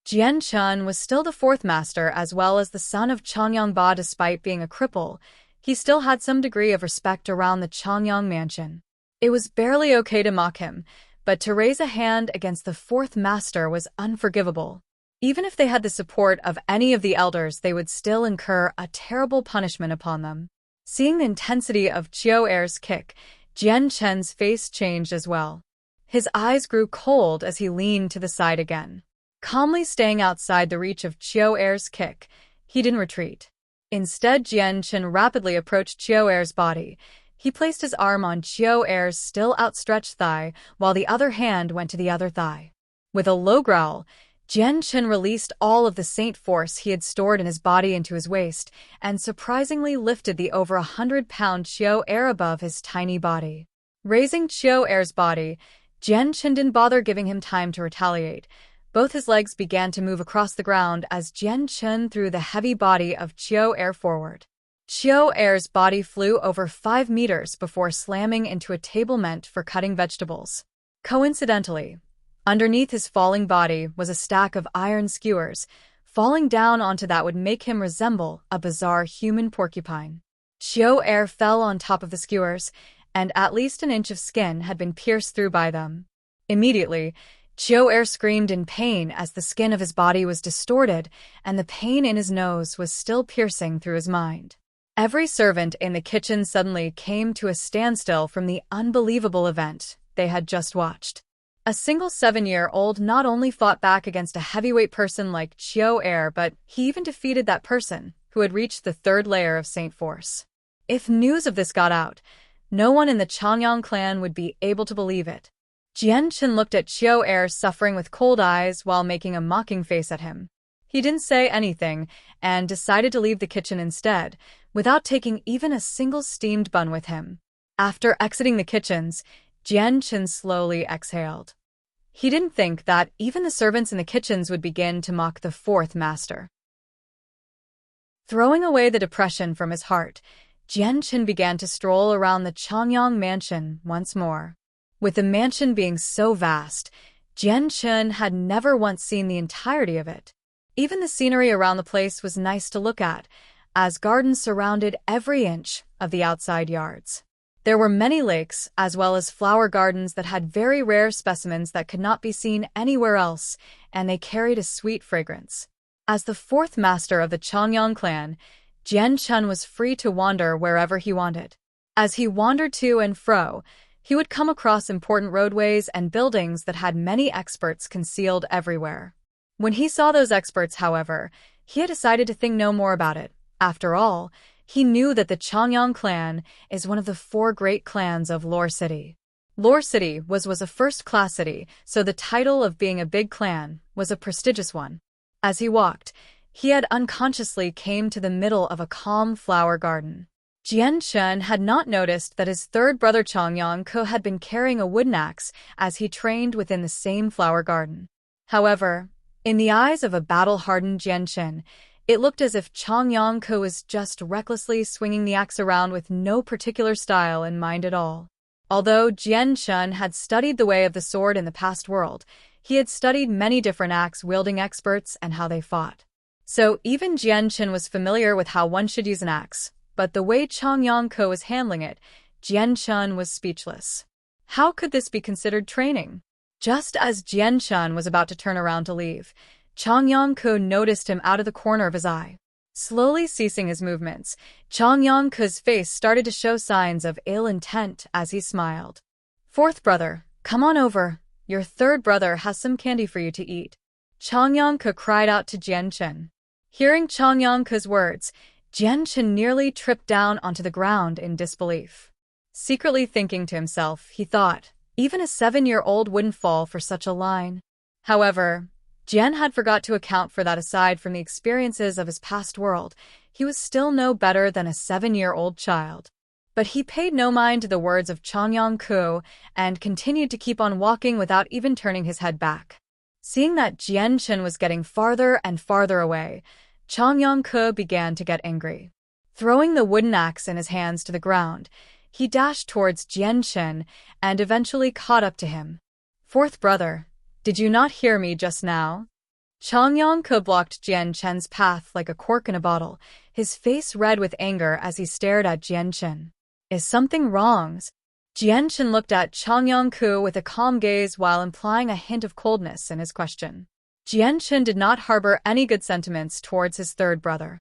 Jian Chen was still the fourth master as well as the son of Changyang Ba. Despite being a cripple, he still had some degree of respect around the Changyang mansion. It was barely okay to mock him, but to raise a hand against the fourth master was unforgivable. Even if they had the support of any of the elders, they would still incur a terrible punishment upon them. Seeing the intensity of Xiao Er's kick, Jian Chen's face changed as well. His eyes grew cold as he leaned to the side again. Calmly staying outside the reach of Xiao Er's kick, he didn't retreat. Instead, Jian Chen rapidly approached Xiao Er's body. He placed his arm on Xiao Er's still outstretched thigh, while the other hand went to the other thigh. With a low growl, Jian Chen released all of the saint force he had stored in his body into his waist, and surprisingly lifted the over 100-pound Xiao Er above his tiny body. Raising Xiao Er's body, Jian Chen didn't bother giving him time to retaliate. Both his legs began to move across the ground as Jian Chen threw the heavy body of Xiao Er forward. Xiao Er's body flew over 5 meters before slamming into a table meant for cutting vegetables. Coincidentally, underneath his falling body was a stack of iron skewers. Falling down onto that would make him resemble a bizarre human porcupine. Xiao Er fell on top of the skewers, and at least an inch of skin had been pierced through by them. Immediately, Xiao Er screamed in pain as the skin of his body was distorted, and the pain in his nose was still piercing through his mind. Every servant in the kitchen suddenly came to a standstill from the unbelievable event they had just watched. A single 7-year-old not only fought back against a heavyweight person like Xiao Er, but he even defeated that person, who had reached the third layer of Saint Force. If news of this got out, no one in the Changyang clan would be able to believe it. Jian Chen looked at Xiao Er suffering with cold eyes while making a mocking face at him. He didn't say anything and decided to leave the kitchen instead, without taking even a single steamed bun with him. After exiting the kitchens, Jian Chen slowly exhaled. He didn't think that even the servants in the kitchens would begin to mock the fourth master. Throwing away the depression from his heart, Jian Chen began to stroll around the Changyang mansion once more. With the mansion being so vast, Jian Chen had never once seen the entirety of it. Even the scenery around the place was nice to look at, as gardens surrounded every inch of the outside yards. There were many lakes, as well as flower gardens that had very rare specimens that could not be seen anywhere else, and they carried a sweet fragrance. As the fourth master of the Changyang clan, Jian Chen was free to wander wherever he wanted. As he wandered to and fro, he would come across important roadways and buildings that had many experts concealed everywhere. When he saw those experts, however, he had decided to think no more about it. After all, he knew that the Changyang clan is one of the 4 great clans of Lore City. Lore City was a first-class city, so the title of being a big clan was a prestigious one. As he walked, he had unconsciously came to the middle of a calm flower garden. Jian Chen had not noticed that his third brother Changyang Ko had been carrying a wooden axe as he trained within the same flower garden. However, in the eyes of a battle-hardened Jian Chen, it looked as if Changyang Ko was just recklessly swinging the axe around with no particular style in mind at all. Although Jian Chen had studied the way of the sword in the past world, he had studied many different axe-wielding experts and how they fought. So even Jian Chen was familiar with how one should use an axe, but the way Changyang Ko was handling it, Jian Chen was speechless. How could this be considered training? Just as Jian Chen was about to turn around to leave, Changyang Ko noticed him out of the corner of his eye. Slowly ceasing his movements, Changyang Ko's face started to show signs of ill intent as he smiled. "Fourth brother, come on over. Your third brother has some candy for you to eat." Changyangke cried out to Jianchen. Hearing Changyangke's words, Jianchen nearly tripped down onto the ground in disbelief. Secretly thinking to himself, he thought, even a 7-year-old wouldn't fall for such a line. However, Jian had forgot to account for that. Aside from the experiences of his past world, he was still no better than a 7-year-old child. But he paid no mind to the words of Changyangke and continued to keep on walking without even turning his head back. Seeing that Jianchen was getting farther and farther away, Changyangke began to get angry. Throwing the wooden axe in his hands to the ground, he dashed towards Jianchen and eventually caught up to him. "Fourth brother, did you not hear me just now?" Changyangke blocked Jianchen's path like a cork in a bottle, his face red with anger as he stared at Jianchen. "Is something wrong?" Jianchen looked at Changyangke with a calm gaze while implying a hint of coldness in his question. Jianchen did not harbor any good sentiments towards his third brother.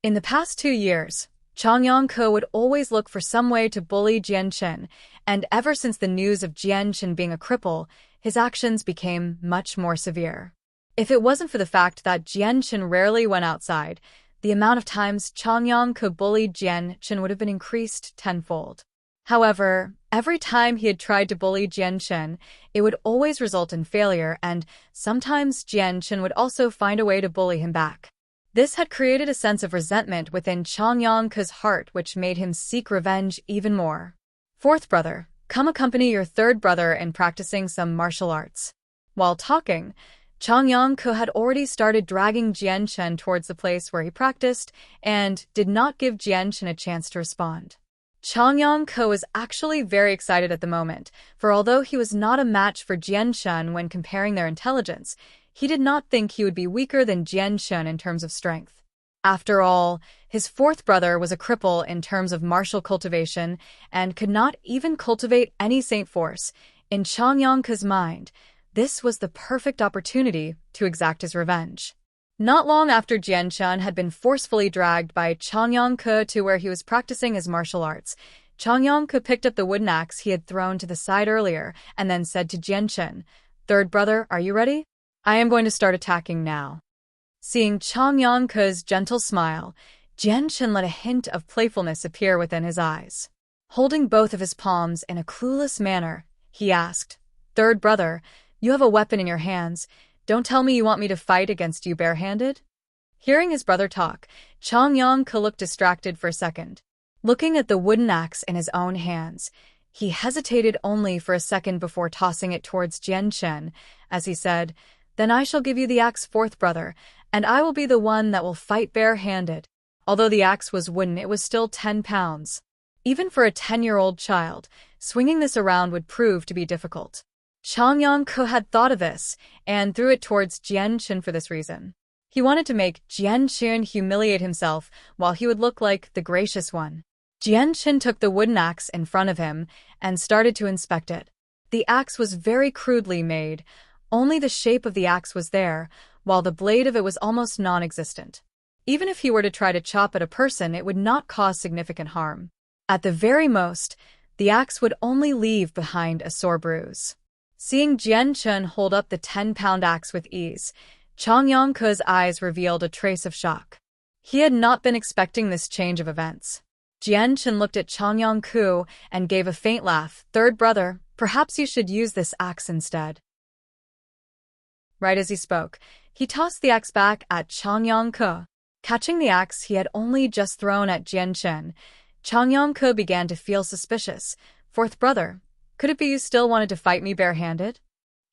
In the past 2 years, Changyangke would always look for some way to bully Jianchen, and ever since the news of Jianchen being a cripple, his actions became much more severe. If it wasn't for the fact that Jianchen rarely went outside, the amount of times Changyangke bullied Jianchen would have been increased tenfold. However, every time he had tried to bully Jianchen, it would always result in failure, and sometimes Jianchen would also find a way to bully him back. This had created a sense of resentment within Changyangke's heart, which made him seek revenge even more. "Fourth brother, come accompany your third brother in practicing some martial arts." While talking, Changyangke had already started dragging Jianchen towards the place where he practiced and did not give Jianchen a chance to respond. Changyangke was actually very excited at the moment, for although he was not a match for Jianchen when comparing their intelligence, he did not think he would be weaker than Jianchen in terms of strength. After all, his fourth brother was a cripple in terms of martial cultivation and could not even cultivate any saint force. In Changyangke's mind, this was the perfect opportunity to exact his revenge. Not long after Jianchen had been forcefully dragged by Changyangke to where he was practicing his martial arts, Changyangke picked up the wooden axe he had thrown to the side earlier and then said to Jianchen, "Third brother, are you ready? I am going to start attacking now." Seeing Changyangke's gentle smile, Jianchen let a hint of playfulness appear within his eyes. Holding both of his palms in a clueless manner, he asked, "Third brother, you have a weapon in your hands. Don't tell me you want me to fight against you barehanded?" Hearing his brother talk, Changyangke looked distracted for a second. Looking at the wooden axe in his own hands, he hesitated only for a second before tossing it towards Jianchen, as he said, "Then I shall give you the axe, fourth brother, and I will be the one that will fight barehanded." Although the axe was wooden, it was still 10 pounds. Even for a 10-year-old child, swinging this around would prove to be difficult. Changyangke had thought of this and threw it towards Jianchen for this reason. He wanted to make Jianchen humiliate himself while he would look like the gracious one. Jianchen took the wooden axe in front of him and started to inspect it. The axe was very crudely made. Only the shape of the axe was there, while the blade of it was almost non-existent. Even if he were to try to chop at a person, it would not cause significant harm. At the very most, the axe would only leave behind a sore bruise. Seeing Jianchen hold up the 10-pound axe with ease, Changyangke's eyes revealed a trace of shock. He had not been expecting this change of events. Jianchen looked at Changyangke and gave a faint laugh. "Third brother, perhaps you should use this axe instead." Right as he spoke, he tossed the axe back at Changyangke. Catching the axe he had only just thrown at Jianchen, Changyangke began to feel suspicious. "Fourth brother, could it be you still wanted to fight me barehanded?"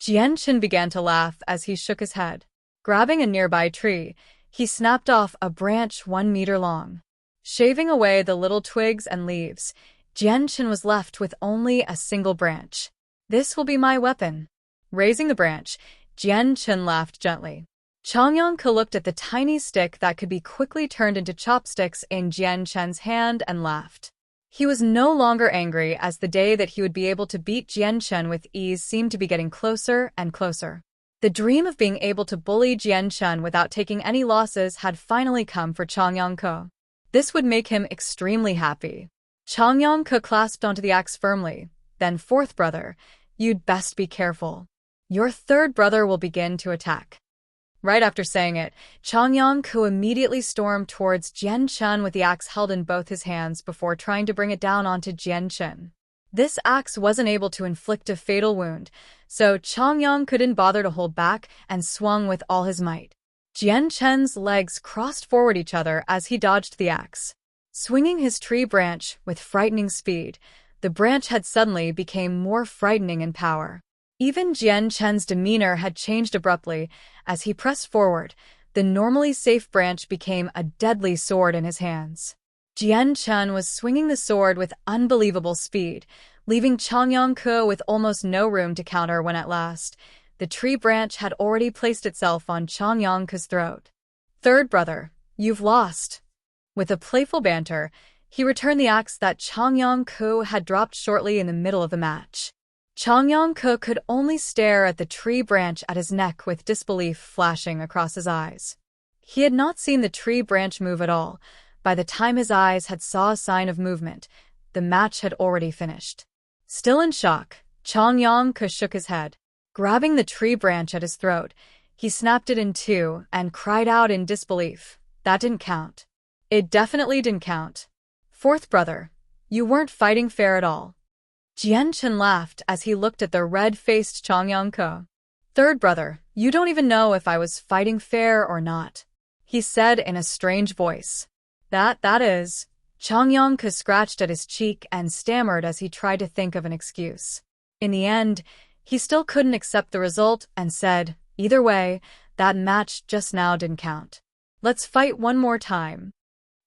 Jianchen began to laugh as he shook his head. Grabbing a nearby tree, he snapped off a branch 1 meter long. Shaving away the little twigs and leaves, Jianchen was left with only a single branch. "This will be my weapon." Raising the branch, Jianchen laughed gently. Changyangke looked at the tiny stick that could be quickly turned into chopsticks in Jianchen's hand and laughed. He was no longer angry, as the day that he would be able to beat Jianchen with ease seemed to be getting closer and closer. The dream of being able to bully Jianchen without taking any losses had finally come for Changyangke. This would make him extremely happy. Changyangke clasped onto the axe firmly. "Then, fourth brother, you'd best be careful." Your third brother will begin to attack. Right after saying it, Changyang-ku immediately stormed towards Jian-chen with the axe held in both his hands before trying to bring it down onto Jian-chen. This axe wasn't able to inflict a fatal wound, so Changyang couldn't bother to hold back and swung with all his might. Jian-chen's legs crossed forward each other as he dodged the axe. Swinging his tree branch with frightening speed, the branch had suddenly become more frightening in power. Even Jian-chen's demeanor had changed abruptly. As he pressed forward, the normally safe branch became a deadly sword in his hands. Jian-chen was swinging the sword with unbelievable speed, leaving Changyang-ku with almost no room to counter when at last, the tree branch had already placed itself on Changyang-ku's throat. Third brother, you've lost. With a playful banter, he returned the axe that Changyang-ku had dropped shortly in the middle of the match. Changyang-ku could only stare at the tree branch at his neck with disbelief flashing across his eyes. He had not seen the tree branch move at all. By the time his eyes had saw a sign of movement, the match had already finished. Still in shock, Changyang-ku shook his head. Grabbing the tree branch at his throat, he snapped it in two and cried out in disbelief. That didn't count. It definitely didn't count. Fourth brother, you weren't fighting fair at all. Jian-chen laughed as he looked at the red-faced Changyang-ku. Third brother, you don't even know if I was fighting fair or not, he said in a strange voice. That is. Changyang-ku scratched at his cheek and stammered as he tried to think of an excuse. In the end, he still couldn't accept the result and said, either way, that match just now didn't count. Let's fight one more time.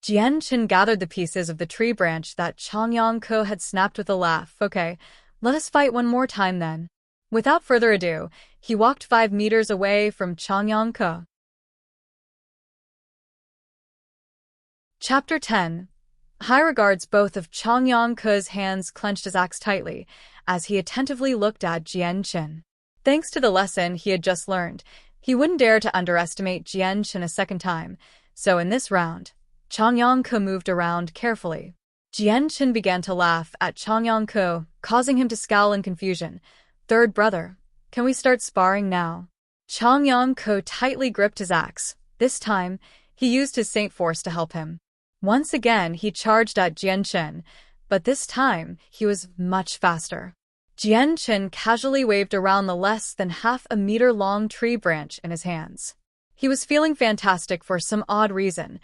Jian-chen gathered the pieces of the tree branch that Changyang-ku had snapped with a laugh. Okay, let us fight one more time then. Without further ado, he walked 5 meters away from Changyang-ku. Chapter 10. High regards. Both of Changyang-ku's hands clenched his axe tightly as he attentively looked at Jian-chen. Thanks to the lesson he had just learned, he wouldn't dare to underestimate Jian-chen a second time, so in this round, Changyang-ku moved around carefully. Jian-chen began to laugh at Changyang-ku, causing him to scowl in confusion. Third brother, can we start sparring now? Changyang-ku tightly gripped his axe. This time, he used his Saint Force to help him. Once again, he charged at Jian-chen, but this time, he was much faster. Jian-chen casually waved around the less than half-a-meter-long tree branch in his hands. He was feeling fantastic for some odd reason.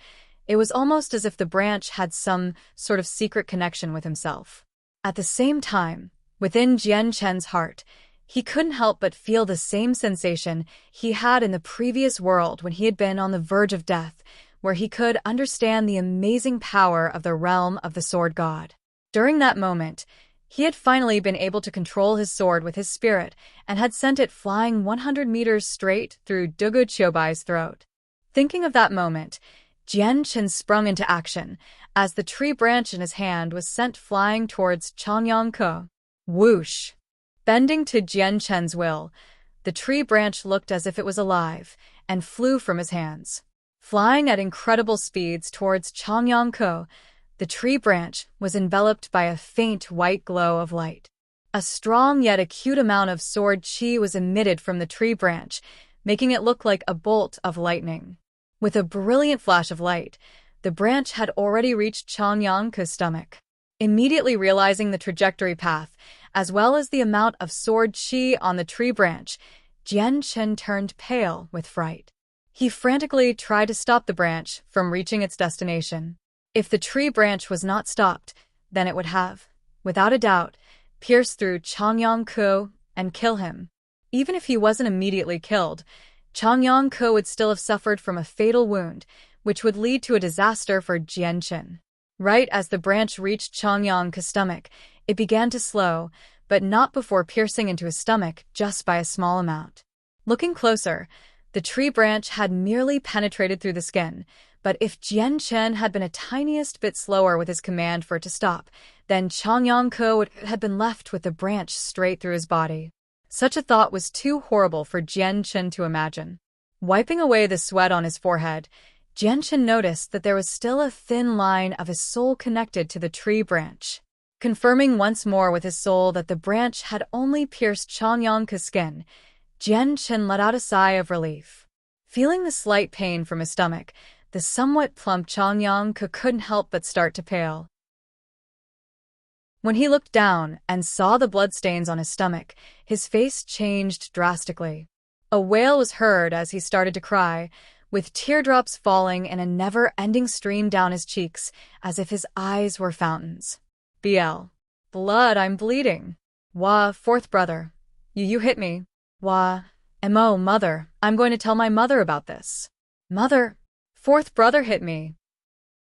It was almost as if the branch had some sort of secret connection with himself. At the same time, within Jian-chen's heart, he couldn't help but feel the same sensation he had in the previous world when he had been on the verge of death, where he could understand the amazing power of the realm of the sword god. During that moment, he had finally been able to control his sword with his spirit and had sent it flying 100 meters straight through Dugu Qiubai's throat. Thinking of that moment, Jian-chen sprung into action as the tree branch in his hand was sent flying towards Changyang-ku. Whoosh! Bending to Jian-chen's will, the tree branch looked as if it was alive and flew from his hands. Flying at incredible speeds towards Changyang-ku, the tree branch was enveloped by a faint white glow of light. A strong yet acute amount of sword chi was emitted from the tree branch, making it look like a bolt of lightning. With a brilliant flash of light, the branch had already reached Changyang-ku's stomach. Immediately realizing the trajectory path, as well as the amount of sword chi on the tree branch, Jian-chen turned pale with fright. He frantically tried to stop the branch from reaching its destination. If the tree branch was not stopped, then it would have, without a doubt, pierced through Changyang-ku and kill him. Even if he wasn't immediately killed, Changyang-ku would still have suffered from a fatal wound, which would lead to a disaster for Jian-chen. Right as the branch reached Changyang-ku's stomach, it began to slow, but not before piercing into his stomach just by a small amount. Looking closer, the tree branch had merely penetrated through the skin, but if Jian-chen had been a tiniest bit slower with his command for it to stop, then Changyang-ku had been left with the branch straight through his body. Such a thought was too horrible for Jian-chen to imagine. Wiping away the sweat on his forehead, Jian-chen noticed that there was still a thin line of his soul connected to the tree branch. Confirming once more with his soul that the branch had only pierced Changyang-ku's skin, Jian Chen let out a sigh of relief. Feeling the slight pain from his stomach, the somewhat plump Changyang couldn't help but start to pale. When he looked down and saw the bloodstains on his stomach, his face changed drastically. A wail was heard as he started to cry, with teardrops falling in a never-ending stream down his cheeks, as if his eyes were fountains. BL. Blood, I'm bleeding. Wah, fourth brother. You hit me. Wah. Mo, mother, I'm going to tell my mother about this. Mother. Fourth brother hit me.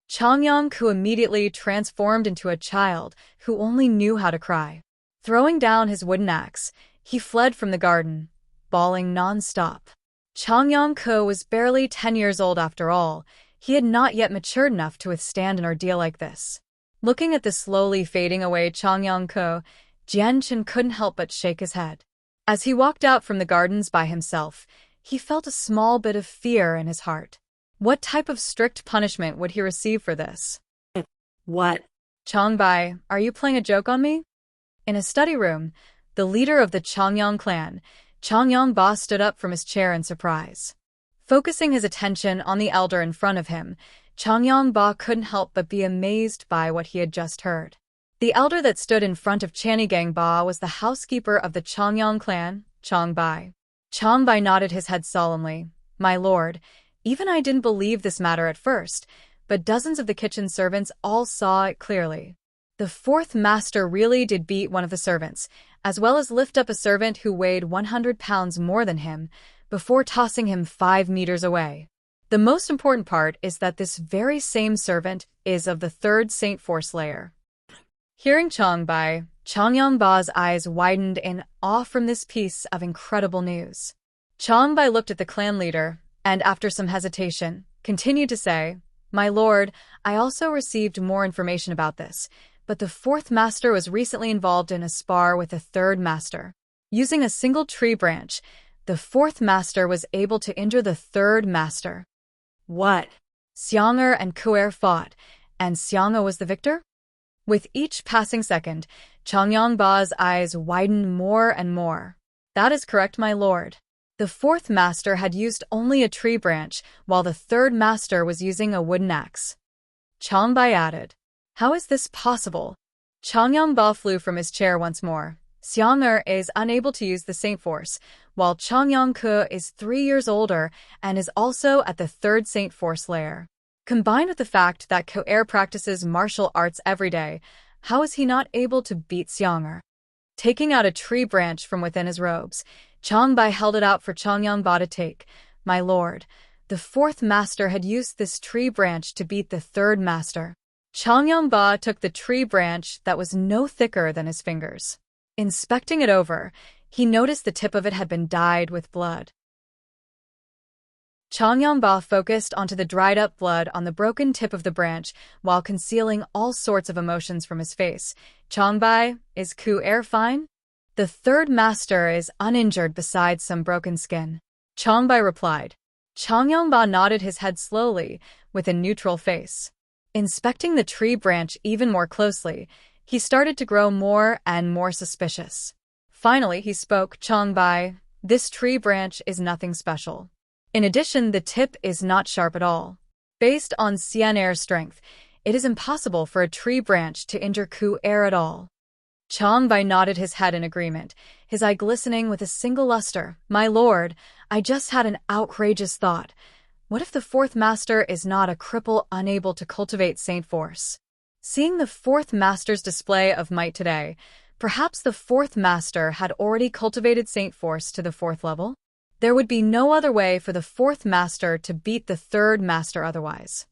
Changyang immediately transformed into a child who only knew how to cry. Throwing down his wooden axe, he fled from the garden, bawling non-stop. Changyang was barely 10 years old after all. He had not yet matured enough to withstand an ordeal like this. Looking at the slowly fading away Changyang, Jian Chen couldn't help but shake his head. As he walked out from the gardens by himself, he felt a small bit of fear in his heart. What type of strict punishment would he receive for this? What? Changbai, are you playing a joke on me? In a study room, the leader of the Changyang clan, Changyang Ba, stood up from his chair in surprise. Focusing his attention on the elder in front of him, Changyang Ba couldn't help but be amazed by what he had just heard. The elder that stood in front of Changyang Ba was the housekeeper of the Changyang clan, Changbai. Changbai nodded his head solemnly. My lord, even I didn't believe this matter at first, but dozens of the kitchen servants all saw it clearly. The fourth master really did beat one of the servants, as well as lift up a servant who weighed 100 pounds more than him, before tossing him 5 meters away. The most important part is that this very same servant is of the third Saint Force layer. Hearing Changbai, Changyang Ba's eyes widened in awe from this piece of incredible news. Changbai looked at the clan leader, and after some hesitation, continued to say, My lord, I also received more information about this, but the fourth master was recently involved in a spar with the third master. Using a single tree branch, the fourth master was able to injure the third master. What? Xiang'er and Ku'er fought, and Xiang'er was the victor? With each passing second, Changyang Ba's eyes widened more and more. That is correct, my lord. The fourth master had used only a tree branch, while the third master was using a wooden axe. Changbai added, How is this possible? Changyang Ba flew from his chair once more. Xiang'er is unable to use the Saint Force, while Changyang is 3 years older and is also at the third Saint Force layer. Combined with the fact that Ku'er practices martial arts every day, how is he not able to beat Xiang'er? Taking out a tree branch from within his robes, Changbai held it out for Changyang Ba to take. My lord, the fourth master had used this tree branch to beat the third master. Changyang Ba took the tree branch that was no thicker than his fingers. Inspecting it over, he noticed the tip of it had been dyed with blood. Changyang Ba focused onto the dried-up blood on the broken tip of the branch while concealing all sorts of emotions from his face. Changbai, is Ku'er fine? The third master is uninjured besides some broken skin. Changbai replied. Changyang Ba nodded his head slowly, with a neutral face. Inspecting the tree branch even more closely, he started to grow more and more suspicious. Finally, he spoke. Changbai, this tree branch is nothing special. In addition, the tip is not sharp at all. Based on Xian'er's strength, it is impossible for a tree branch to injure Ku'er at all. Changbai nodded his head in agreement, his eye glistening with a single luster. My lord, I just had an outrageous thought. What if the fourth master is not a cripple unable to cultivate Saint Force? Seeing the fourth master's display of might today, perhaps the fourth master had already cultivated Saint Force to the 4th level? There would be no other way for the fourth master to beat the third master otherwise.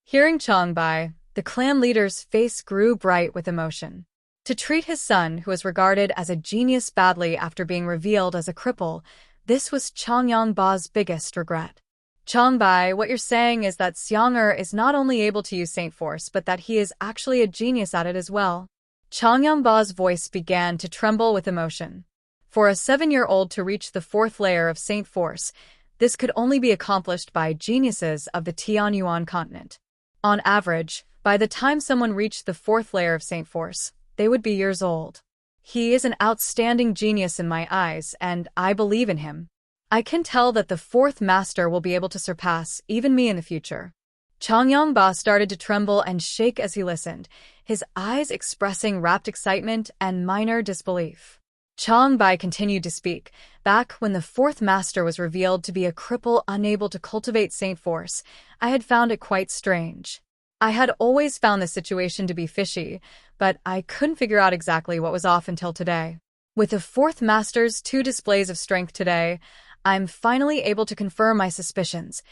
Hearing Changbai, the clan leader's face grew bright with emotion. To treat his son, who was regarded as a genius, badly after being revealed as a cripple, this was Changyang Ba's biggest regret. Changbai, what you're saying is that Xiang'er is not only able to use Saint Force, but that he is actually a genius at it as well. Changyang Ba's voice began to tremble with emotion. For a 7-year-old to reach the 4th layer of Saint Force, this could only be accomplished by geniuses of the Tianyuan continent. On average, by the time someone reached the 4th layer of Saint Force, they would be years old. He is an outstanding genius in my eyes, and I believe in him. I can tell that the fourth master will be able to surpass even me in the future. Changyangba started to tremble and shake as he listened, his eyes expressing rapt excitement and minor disbelief. Changbai continued to speak. Back when the fourth master was revealed to be a cripple unable to cultivate Saint Force, I had found it quite strange. I had always found the situation to be fishy, but I couldn't figure out exactly what was off until today. With the fourth master's 2 displays of strength today, I'm finally able to confirm my suspicions.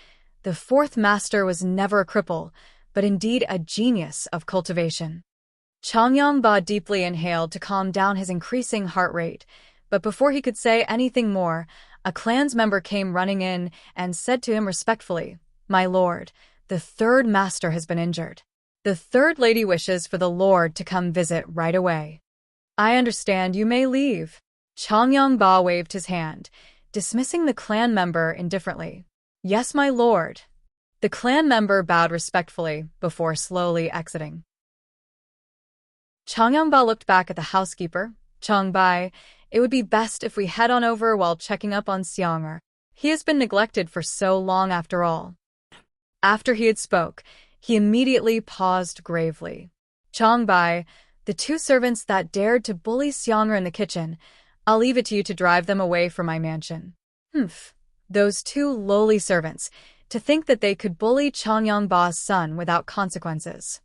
The fourth master was never a cripple, but indeed a genius of cultivation. Changyangba deeply inhaled to calm down his increasing heart rate, but before he could say anything more, a clan's member came running in and said to him respectfully, "My lord, the third master has been injured. The third lady wishes for the lord to come visit right away." "I understand, you may leave." Changyangba waved his hand, dismissing the clan member indifferently. "Yes, my lord." The clan member bowed respectfully before slowly exiting. Changyangba looked back at the housekeeper. "Changbai, it would be best if we head on over while checking up on Xianger. He has been neglected for so long after all." After he had spoke, he immediately paused gravely. "Changbai, the 2 servants that dared to bully Xianger in the kitchen, I'll leave it to you to drive them away from my mansion." "Humph, those 2 lowly servants, to think that they could bully Changyangba's son without consequences."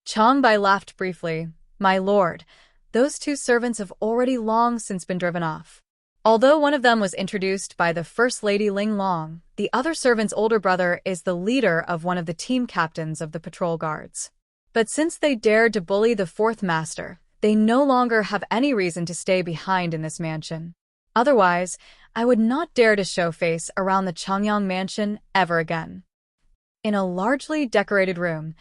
Changbai laughed briefly. "My lord, those 2 servants have already long since been driven off. Although one of them was introduced by the First Lady Ling Long, the other servant's older brother is the leader of one of the team captains of the patrol guards. But since they dared to bully the fourth master, they no longer have any reason to stay behind in this mansion. Otherwise, I would not dare to show face around the Changyang mansion ever again." In a largely decorated room,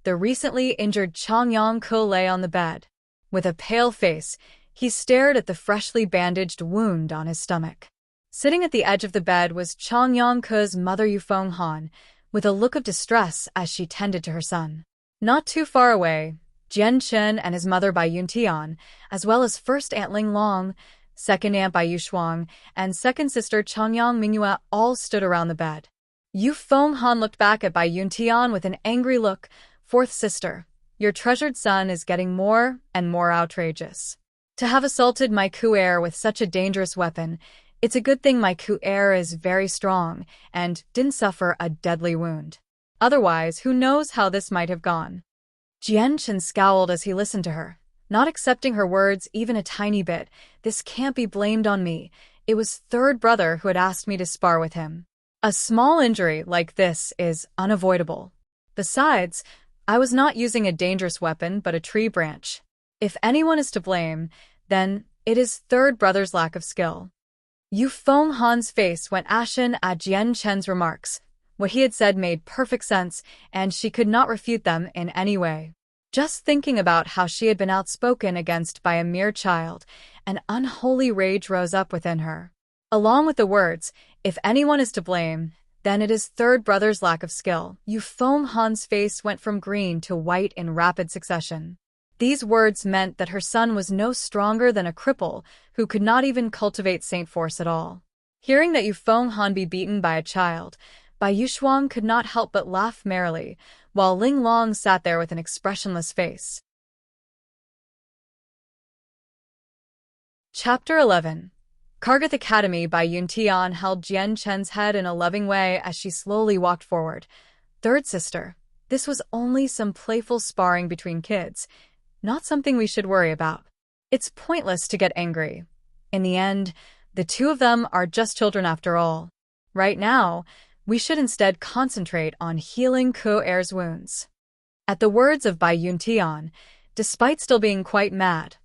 the recently injured Changyang Ko lay on the bed. With a pale face, he stared at the freshly bandaged wound on his stomach. Sitting at the edge of the bed was Changyang Ko's mother Yufeng Han, with a look of distress as she tended to her son. Not too far away, Jian Chen and his mother Bai Yuntian, as well as first Aunt Ling Long, second Aunt Bai Yushuang, and second sister Changyang Mingyue all stood around the bed. Yufeng Han looked back at Bai Yuntian with an angry look. "Fourth sister, your treasured son is getting more and more outrageous. To have assaulted my coup-heir with such a dangerous weapon, it's a good thing my coup-heir is very strong and didn't suffer a deadly wound. Otherwise, who knows how this might have gone." Jian Chen scowled as he listened to her, not accepting her words even a tiny bit. "This can't be blamed on me. It was third brother who had asked me to spar with him. A small injury like this is unavoidable. Besides, I was not using a dangerous weapon but a tree branch. If anyone is to blame, then it is third brother's lack of skill." Yufeng Han's face went ashen at Jian Chen's remarks. What he had said made perfect sense, and she could not refute them in any way. Just thinking about how she had been outspoken against by a mere child, an unholy rage rose up within her. Along with the words, "If anyone is to blame, then it is third brother's lack of skill," Yufeng Han's face went from green to white in rapid succession. These words meant that her son was no stronger than a cripple who could not even cultivate Saint Force at all. Hearing that Yufeng Han be beaten by a child, Bai Yushuang could not help but laugh merrily, while Ling Long sat there with an expressionless face. Chapter 11. Kargath Academy. Bai Yuntian held Jian Chen's head in a loving way as she slowly walked forward. "Third sister, this was only some playful sparring between kids, not something we should worry about. It's pointless to get angry. In the end, the 2 of them are just children after all. Right now, we should instead concentrate on healing Ko-heir's wounds." At the words of Bai Yuntian, despite still being quite mad,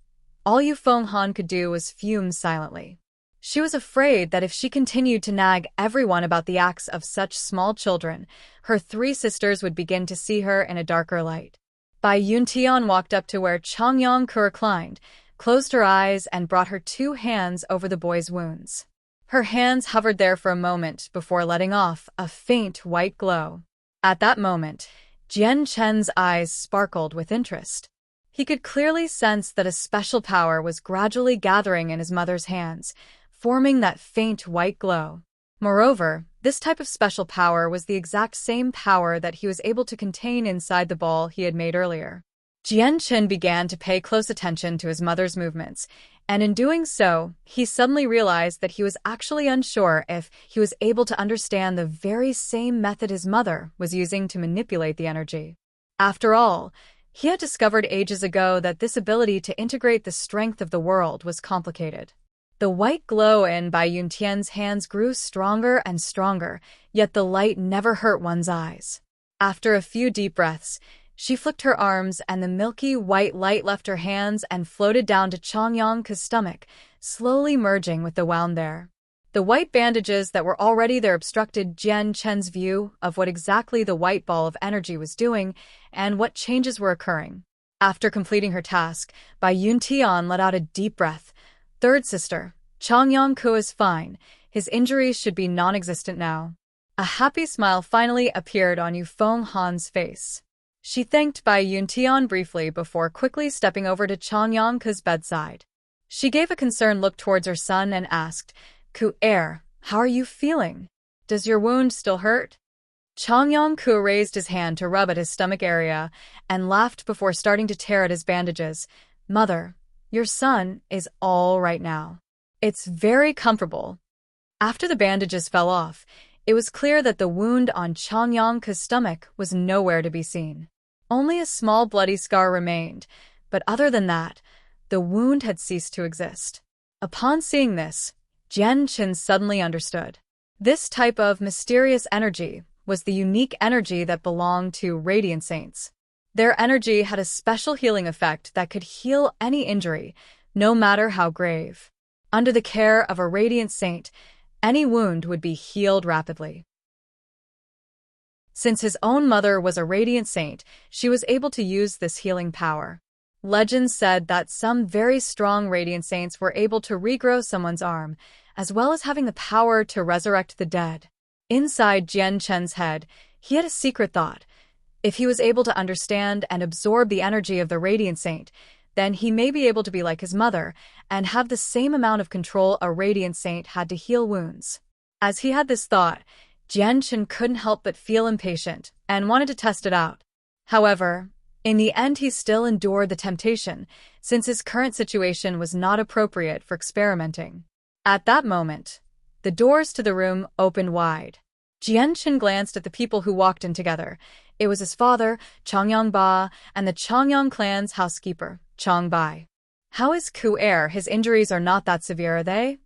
all Yufeng Han could do was fume silently. She was afraid that if she continued to nag everyone about the acts of such small children, her 3 sisters would begin to see her in a darker light. Bai Yuntian walked up to where Changyang Ke reclined, closed her eyes, and brought her 2 hands over the boy's wounds. Her hands hovered there for a moment before letting off a faint white glow. At that moment, Jian Chen's eyes sparkled with interest. He could clearly sense that a special power was gradually gathering in his mother's hands, forming that faint white glow. Moreover, this type of special power was the exact same power that he was able to contain inside the ball he had made earlier. Jian Chen began to pay close attention to his mother's movements, and in doing so, he suddenly realized that he was actually unsure if he was able to understand the very same method his mother was using to manipulate the energy. After all, he had discovered ages ago that this ability to integrate the strength of the world was complicated. The white glow in Bai Yuntian's hands grew stronger and stronger, yet the light never hurt one's eyes. After a few deep breaths, she flicked her arms and the milky white light left her hands and floated down to Changyang's stomach, slowly merging with the wound there. The white bandages that were already there obstructed Jian Chen's view of what exactly the white ball of energy was doing and what changes were occurring. After completing her task, Bai Yuntian let out a deep breath. Third sister, Changyang is fine. His injuries should be non-existent now. A happy smile finally appeared on Yu Fenghan's face. She thanked Bai Yuntian briefly before quickly stepping over to Changyang's bedside. She gave a concerned look towards her son and asked, "Ku-er, how are you feeling? Does your wound still hurt?" Changyang raised his hand to rub at his stomach area and laughed before starting to tear at his bandages. "Mother, your son is all right now. It's very comfortable." After the bandages fell off, it was clear that the wound on Changyang's stomach was nowhere to be seen. Only a small bloody scar remained, but other than that, the wound had ceased to exist. Upon seeing this, Jian Chen suddenly understood. This type of mysterious energy was the unique energy that belonged to Radiant Saints. Their energy had a special healing effect that could heal any injury, no matter how grave. Under the care of a Radiant Saint, any wound would be healed rapidly. Since his own mother was a Radiant Saint, she was able to use this healing power. Legends said that some very strong Radiant Saints were able to regrow someone's arm, as well as having the power to resurrect the dead. Inside Jian Chen's head, he had a secret thought. If he was able to understand and absorb the energy of the Radiant Saint, then he may be able to be like his mother and have the same amount of control a Radiant Saint had to heal wounds. As he had this thought, Jian Chen couldn't help but feel impatient and wanted to test it out. However, in the end he still endured the temptation, since his current situation was not appropriate for experimenting. At that moment, the doors to the room opened wide. Jian Chen glanced at the people who walked in together. It was his father, Changyang Ba, and the Changyang clan's housekeeper, Chang Bai. "How is Ku-er? His injuries are not that severe, are they?"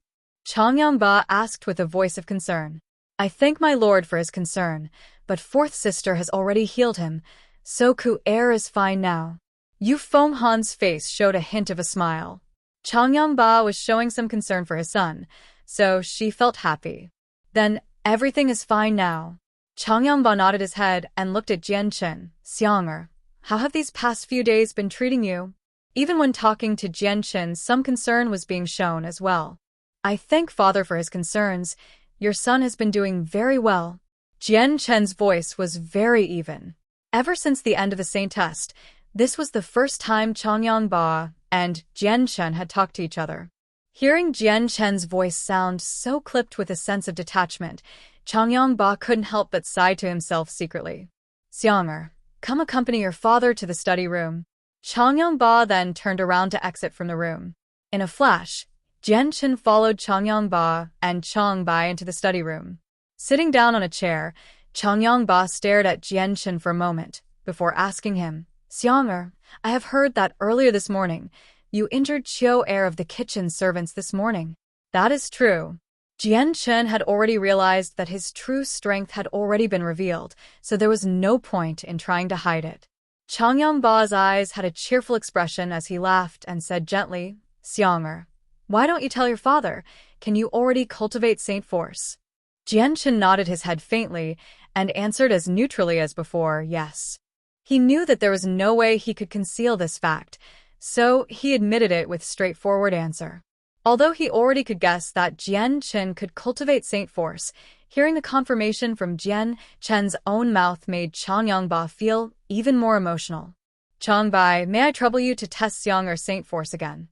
Changyang Ba asked with a voice of concern. "I thank my lord for his concern, but fourth sister has already healed him, so Ku-er is fine now." Yu Fenghan's face showed a hint of a smile. Changyang Ba was showing some concern for his son, so she felt happy. "Then everything is fine now." Changyang Ba nodded his head and looked at Jian Chen. "Xiang'er, how have these past few days been treating you?" Even when talking to Jian Chen, some concern was being shown as well. "I thank father for his concerns. Your son has been doing very well." Jian Chen's voice was very even. Ever since the end of the Saint test, this was the first time Changyang Ba and Jian Chen had talked to each other. Hearing Jian Chen's voice sound so clipped with a sense of detachment, Changyang Ba couldn't help but sigh to himself secretly. "Xiang'er, come accompany your father to the study room." Changyang Ba then turned around to exit from the room. In a flash, Jian Chen followed Changyang Ba and Chang Bai into the study room. Sitting down on a chair, Changyang Ba stared at Jian Chen for a moment, before asking him, "Xiang'er, I have heard that earlier this morning, you injured Chiu-er of the kitchen servants this morning." "That is true." Jian Chen had already realized that his true strength had already been revealed, so there was no point in trying to hide it. Changyang Ba's eyes had a cheerful expression as he laughed and said gently, "Xiang'er, why don't you tell your father? Can you already cultivate Saint Force?" Jian Chen nodded his head faintly and answered as neutrally as before, yes. He knew that there was no way he could conceal this fact, so he admitted it with straightforward answer. Although he already could guess that Jian Chen could cultivate Saint Force, hearing the confirmation from Jian Chen's own mouth made Changyang Ba feel even more emotional. Changbai, may I trouble you to test Xiang'er's Saint Force again?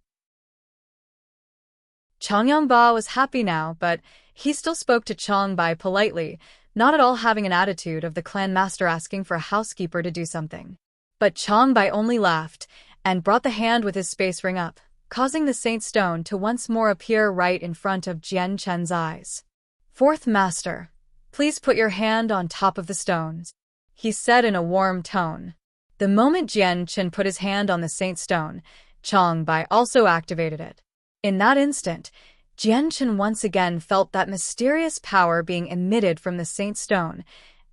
Changyangba was happy now, but he still spoke to Changbai politely, not at all having an attitude of the clan master asking for a housekeeper to do something. But Changbai only laughed and brought the hand with his space ring up, causing the Saint Stone to once more appear right in front of Jian Chen's eyes. Fourth Master, please put your hand on top of the stones, he said in a warm tone. The moment Jian Chen put his hand on the Saint Stone, Changbai also activated it. In that instant, Jian Chen once again felt that mysterious power being emitted from the Saint Stone,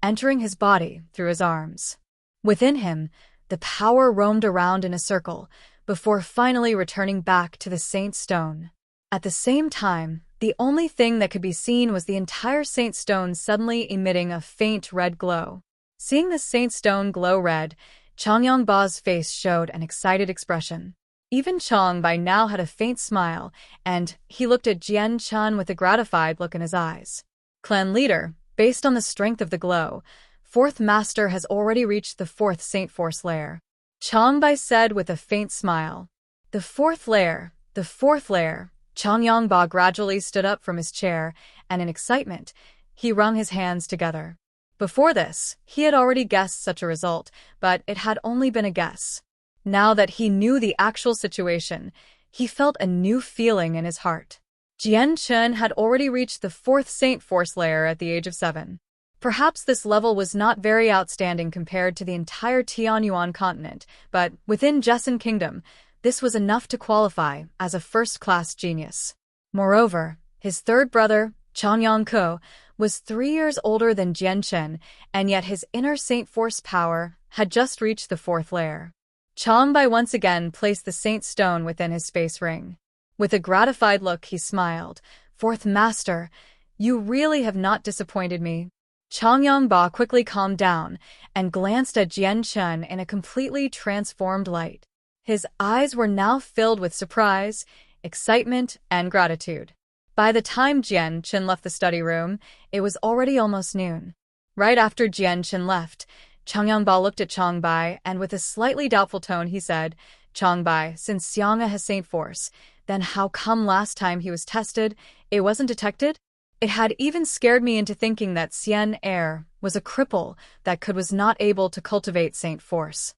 entering his body through his arms. Within him, the power roamed around in a circle, before finally returning back to the Saint Stone. At the same time, the only thing that could be seen was the entire Saint Stone suddenly emitting a faint red glow. Seeing the Saint Stone glow red, Changyangba's face showed an excited expression. Even Changbai now had a faint smile, and he looked at Jian Chen with a gratified look in his eyes. Clan leader, based on the strength of the glow, Fourth Master has already reached the fourth Saint Force layer. Changbai said with a faint smile. The fourth layer, the fourth layer. Changyangba gradually stood up from his chair, and in excitement, he wrung his hands together. Before this, he had already guessed such a result, but it had only been a guess. Now that he knew the actual situation, he felt a new feeling in his heart. Jian Chen had already reached the fourth Saint Force layer at the age of 7. Perhaps this level was not very outstanding compared to the entire Tianyuan continent, but within Jesson Kingdom, this was enough to qualify as a first-class genius. Moreover, his third brother, Changyangko, was 3 years older than Jian Chen, and yet his inner Saint Force power had just reached the fourth layer. Changbai once again placed the Saint Stone within his space ring. With a gratified look, he smiled. Fourth Master, you really have not disappointed me. Changyangba quickly calmed down and glanced at Jian Chen in a completely transformed light. His eyes were now filled with surprise, excitement, and gratitude. By the time Jian Chen left the study room, it was already almost noon. Right after Jian Chen left, Changyangba looked at Changbai, and with a slightly doubtful tone he said, Changbai, since Xiang'e has Saint Force, then how come last time he was tested, it wasn't detected? It had even scared me into thinking that Xian Er was a cripple that was not able to cultivate Saint Force.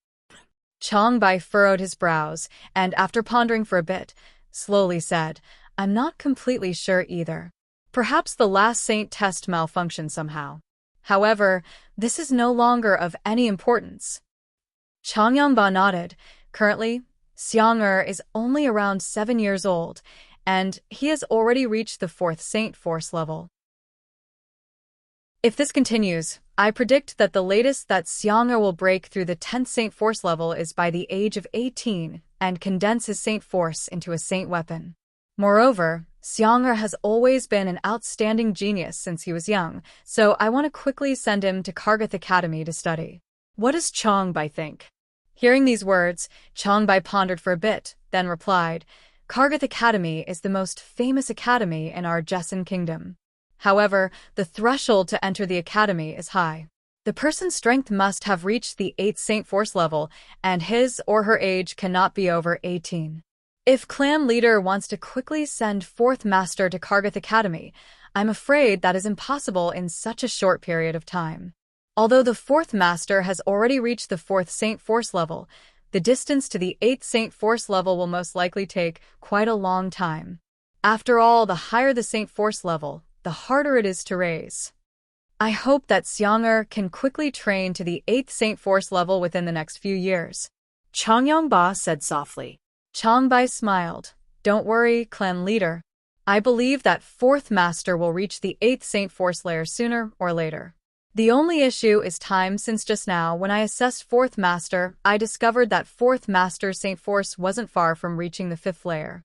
Changbai furrowed his brows, and after pondering for a bit, slowly said, I'm not completely sure either. Perhaps the last Saint test malfunctioned somehow. However, this is no longer of any importance. Changyangba nodded. Currently, Xiang'er is only around 7 years old, and he has already reached the fourth Saint Force level. If this continues, I predict that the latest that Xiang'er will break through the 10th Saint Force level is by the age of 18 and condense his Saint Force into a Saint weapon. Moreover, Xiang'er has always been an outstanding genius since he was young, so I want to quickly send him to Kargath Academy to study. What does Changbai think? Hearing these words, Changbai pondered for a bit, then replied, Kargath Academy is the most famous academy in our Jesson Kingdom. However, the threshold to enter the academy is high. The person's strength must have reached the 8th Saint Force level, and his or her age cannot be over 18. If clan leader wants to quickly send 4th Master to Kargath Academy, I'm afraid that is impossible in such a short period of time. Although the 4th Master has already reached the 4th Saint Force level, the distance to the 8th Saint Force level will most likely take quite a long time. After all, the higher the Saint Force level, the harder it is to raise. I hope that Xiang'er can quickly train to the 8th Saint Force level within the next few years. Changyangba said softly. Changbai smiled. Don't worry, clan leader. I believe that 4th Master will reach the 8th Saint Force layer sooner or later. The only issue is time, since just now when I assessed 4th Master, I discovered that 4th Master's Saint Force wasn't far from reaching the 5th layer.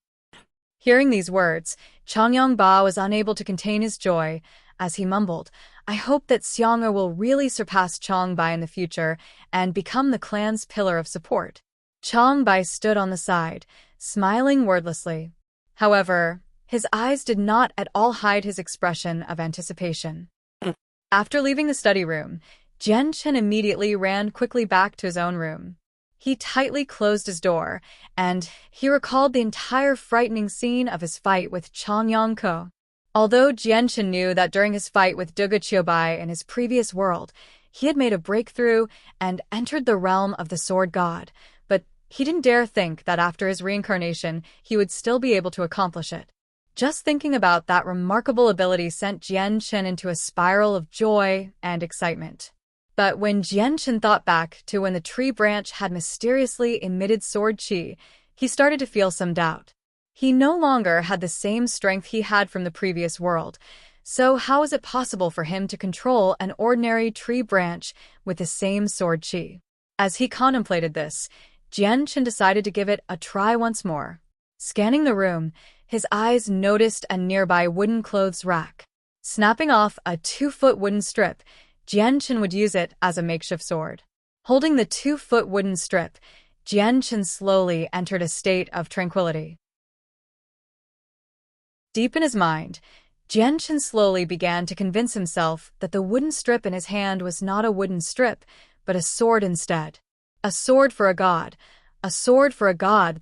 Hearing these words, Changyangba was unable to contain his joy, as he mumbled, I hope that Xiang'er will really surpass Changbai in the future and become the clan's pillar of support. Changbai stood on the side, smiling wordlessly. However, his eyes did not at all hide his expression of anticipation. After leaving the study room, Jian Chen immediately ran quickly back to his own room. He tightly closed his door, and he recalled the entire frightening scene of his fight with Changyang-ko. Although Jianchen knew that during his fight with Duga Qiubai in his previous world, he had made a breakthrough and entered the realm of the Sword God, but he didn't dare think that after his reincarnation he would still be able to accomplish it. Just thinking about that remarkable ability sent Jianchen into a spiral of joy and excitement. But when Jianchen thought back to when the tree branch had mysteriously emitted sword qi, he started to feel some doubt. He no longer had the same strength he had from the previous world, so how is it possible for him to control an ordinary tree branch with the same sword qi? As he contemplated this, Jianchen decided to give it a try once more. Scanning the room, his eyes noticed a nearby wooden clothes rack. Snapping off a 2-foot wooden strip, Jianchen would use it as a makeshift sword. Holding the 2-foot wooden strip, Jianchen slowly entered a state of tranquility. Deep in his mind, Jianchen slowly began to convince himself that the wooden strip in his hand was not a wooden strip, but a sword instead. A sword for a god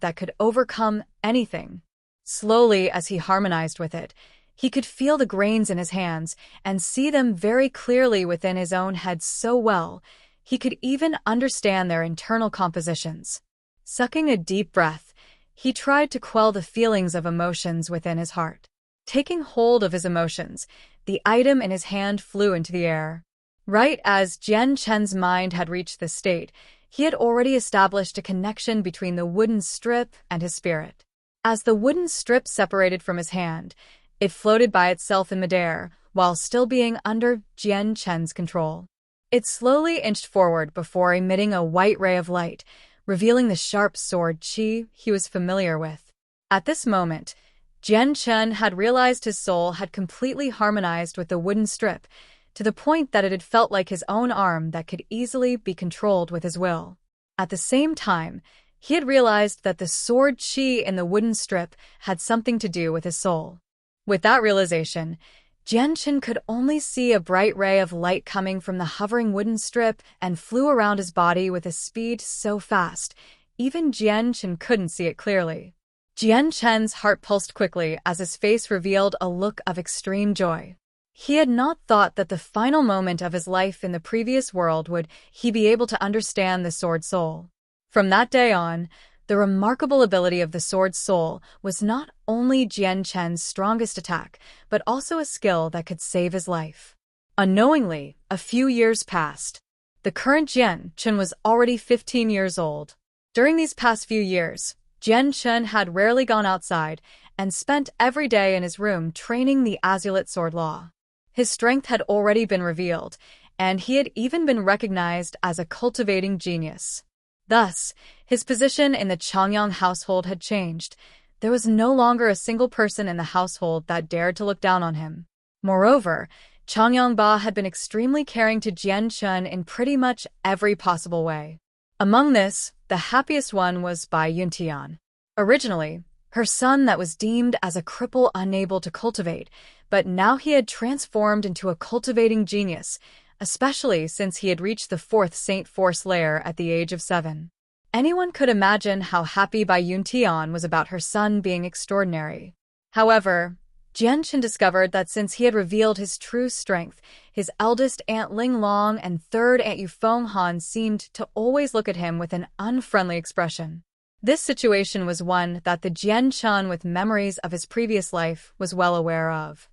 that could overcome anything. Slowly, as he harmonized with it, he could feel the grains in his hands and see them very clearly within his own head so well, he could even understand their internal compositions. Sucking a deep breath, he tried to quell the feelings of emotions within his heart. Taking hold of his emotions, the item in his hand flew into the air. Right as Jianchen's mind had reached this state, he had already established a connection between the wooden strip and his spirit. As the wooden strip separated from his hand, it floated by itself in midair, while still being under Jianchen's control. It slowly inched forward before emitting a white ray of light, revealing the sharp sword qi he was familiar with. At this moment, Jianchen had realized his soul had completely harmonized with the wooden strip, to the point that it had felt like his own arm that could easily be controlled with his will. At the same time, he had realized that the sword qi in the wooden strip had something to do with his soul. With that realization, Jianchen could only see a bright ray of light coming from the hovering wooden strip and flew around his body with a speed so fast, even Jianchen couldn't see it clearly. Jianchen's heart pulsed quickly as his face revealed a look of extreme joy. He had not thought that the final moment of his life in the previous world would he be able to understand the sword soul. From that day on, the remarkable ability of the sword soul was not only Jianchen's strongest attack, but also a skill that could save his life. Unknowingly, a few years passed. The current Jianchen was already 15 years old. During these past few years, Jianchen had rarely gone outside and spent every day in his room training the Azulite sword law. His strength had already been revealed, and he had even been recognized as a cultivating genius. Thus, his position in the Changyang household had changed. There was no longer a single person in the household that dared to look down on him. Moreover, Changyang Ba had been extremely caring to Jianchen in pretty much every possible way. Among this, the happiest one was Bai Yuntian. Originally, her son that was deemed as a cripple unable to cultivate, but now he had transformed into a cultivating genius, especially since he had reached the 4th Saint Force layer at the age of 7. Anyone could imagine how happy Bai Yuntian was about her son being extraordinary. However, Jianchen discovered that since he had revealed his true strength, his eldest aunt Ling Long and third aunt Yufeng Han seemed to always look at him with an unfriendly expression. This situation was one that the Jianchen with memories of his previous life was well aware of.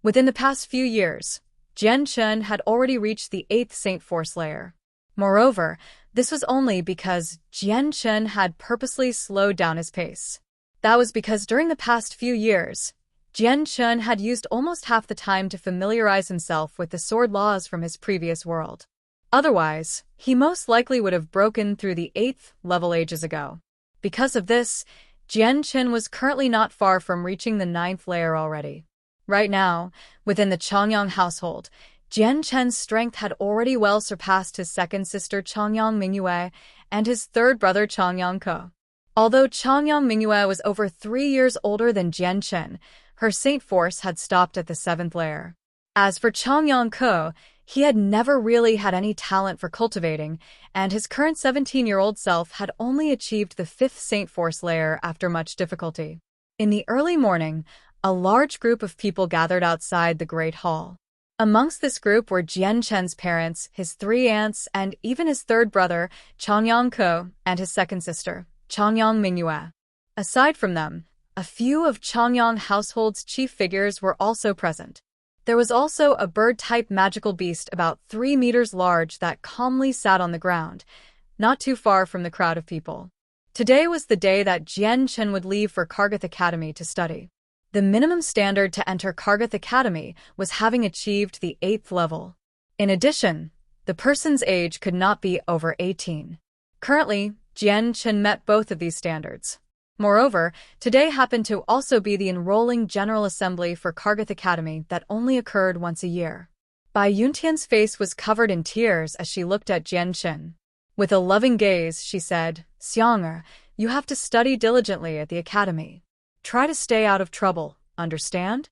Within the past few years, Jianchen had already reached the 8th Saint Force layer. Moreover, this was only because Jianchen had purposely slowed down his pace. That was because during the past few years, Jianchen had used almost half the time to familiarize himself with the sword laws from his previous world. Otherwise, he most likely would have broken through the 8th level ages ago. Because of this, Jianchen was currently not far from reaching the 9th layer already. Right now, within the Changyang household, Jianchen's strength had already well surpassed his second sister Changyang Mingyue and his third brother Changyang Ko. Although Changyang Mingyue was over 3 years older than Jianchen, her Saint Force had stopped at the 7th layer. As for Changyang Ko, He had never really had any talent for cultivating, and his current 17-year-old self had only achieved the 5th Saint Force layer after much difficulty. In the early morning, a large group of people gathered outside the Great Hall. Amongst this group were Jian Chen's parents, his 3 aunts, and even his 3rd brother, Changyang Ko, and his 2nd sister, Changyang Mingyue. Aside from them, a few of Changyang household's chief figures were also present. There was also a bird-type magical beast about 3 meters large that calmly sat on the ground, not too far from the crowd of people. Today was the day that Jian Chen would leave for Kargath Academy to study. The minimum standard to enter Kargath Academy was having achieved the 8th level. In addition, the person's age could not be over 18. Currently, Jian Chen met both of these standards. Moreover, today happened to also be the enrolling General Assembly for Kargath Academy that only occurred once a year. Bai Yuntian's face was covered in tears as she looked at Jian Chen. With a loving gaze, she said, "Xiang'er, you have to study diligently at the academy. Try to stay out of trouble, understand?"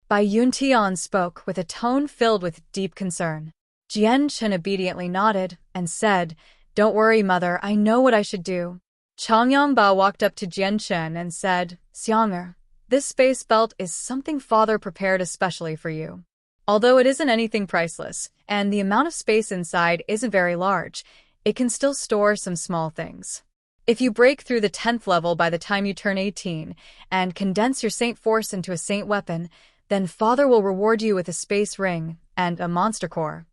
Bai Yuntian spoke with a tone filled with deep concern. Jian Chen obediently nodded and said, "Don't worry, mother, I know what I should do." Changyang Ba walked up to Jian Chen and said, "Xiang'er, this space belt is something father prepared especially for you. Although it isn't anything priceless, and the amount of space inside isn't very large, it can still store some small things. If you break through the 10th level by the time you turn 18 and condense your Saint Force into a Saint weapon, then father will reward you with a space ring and a monster core."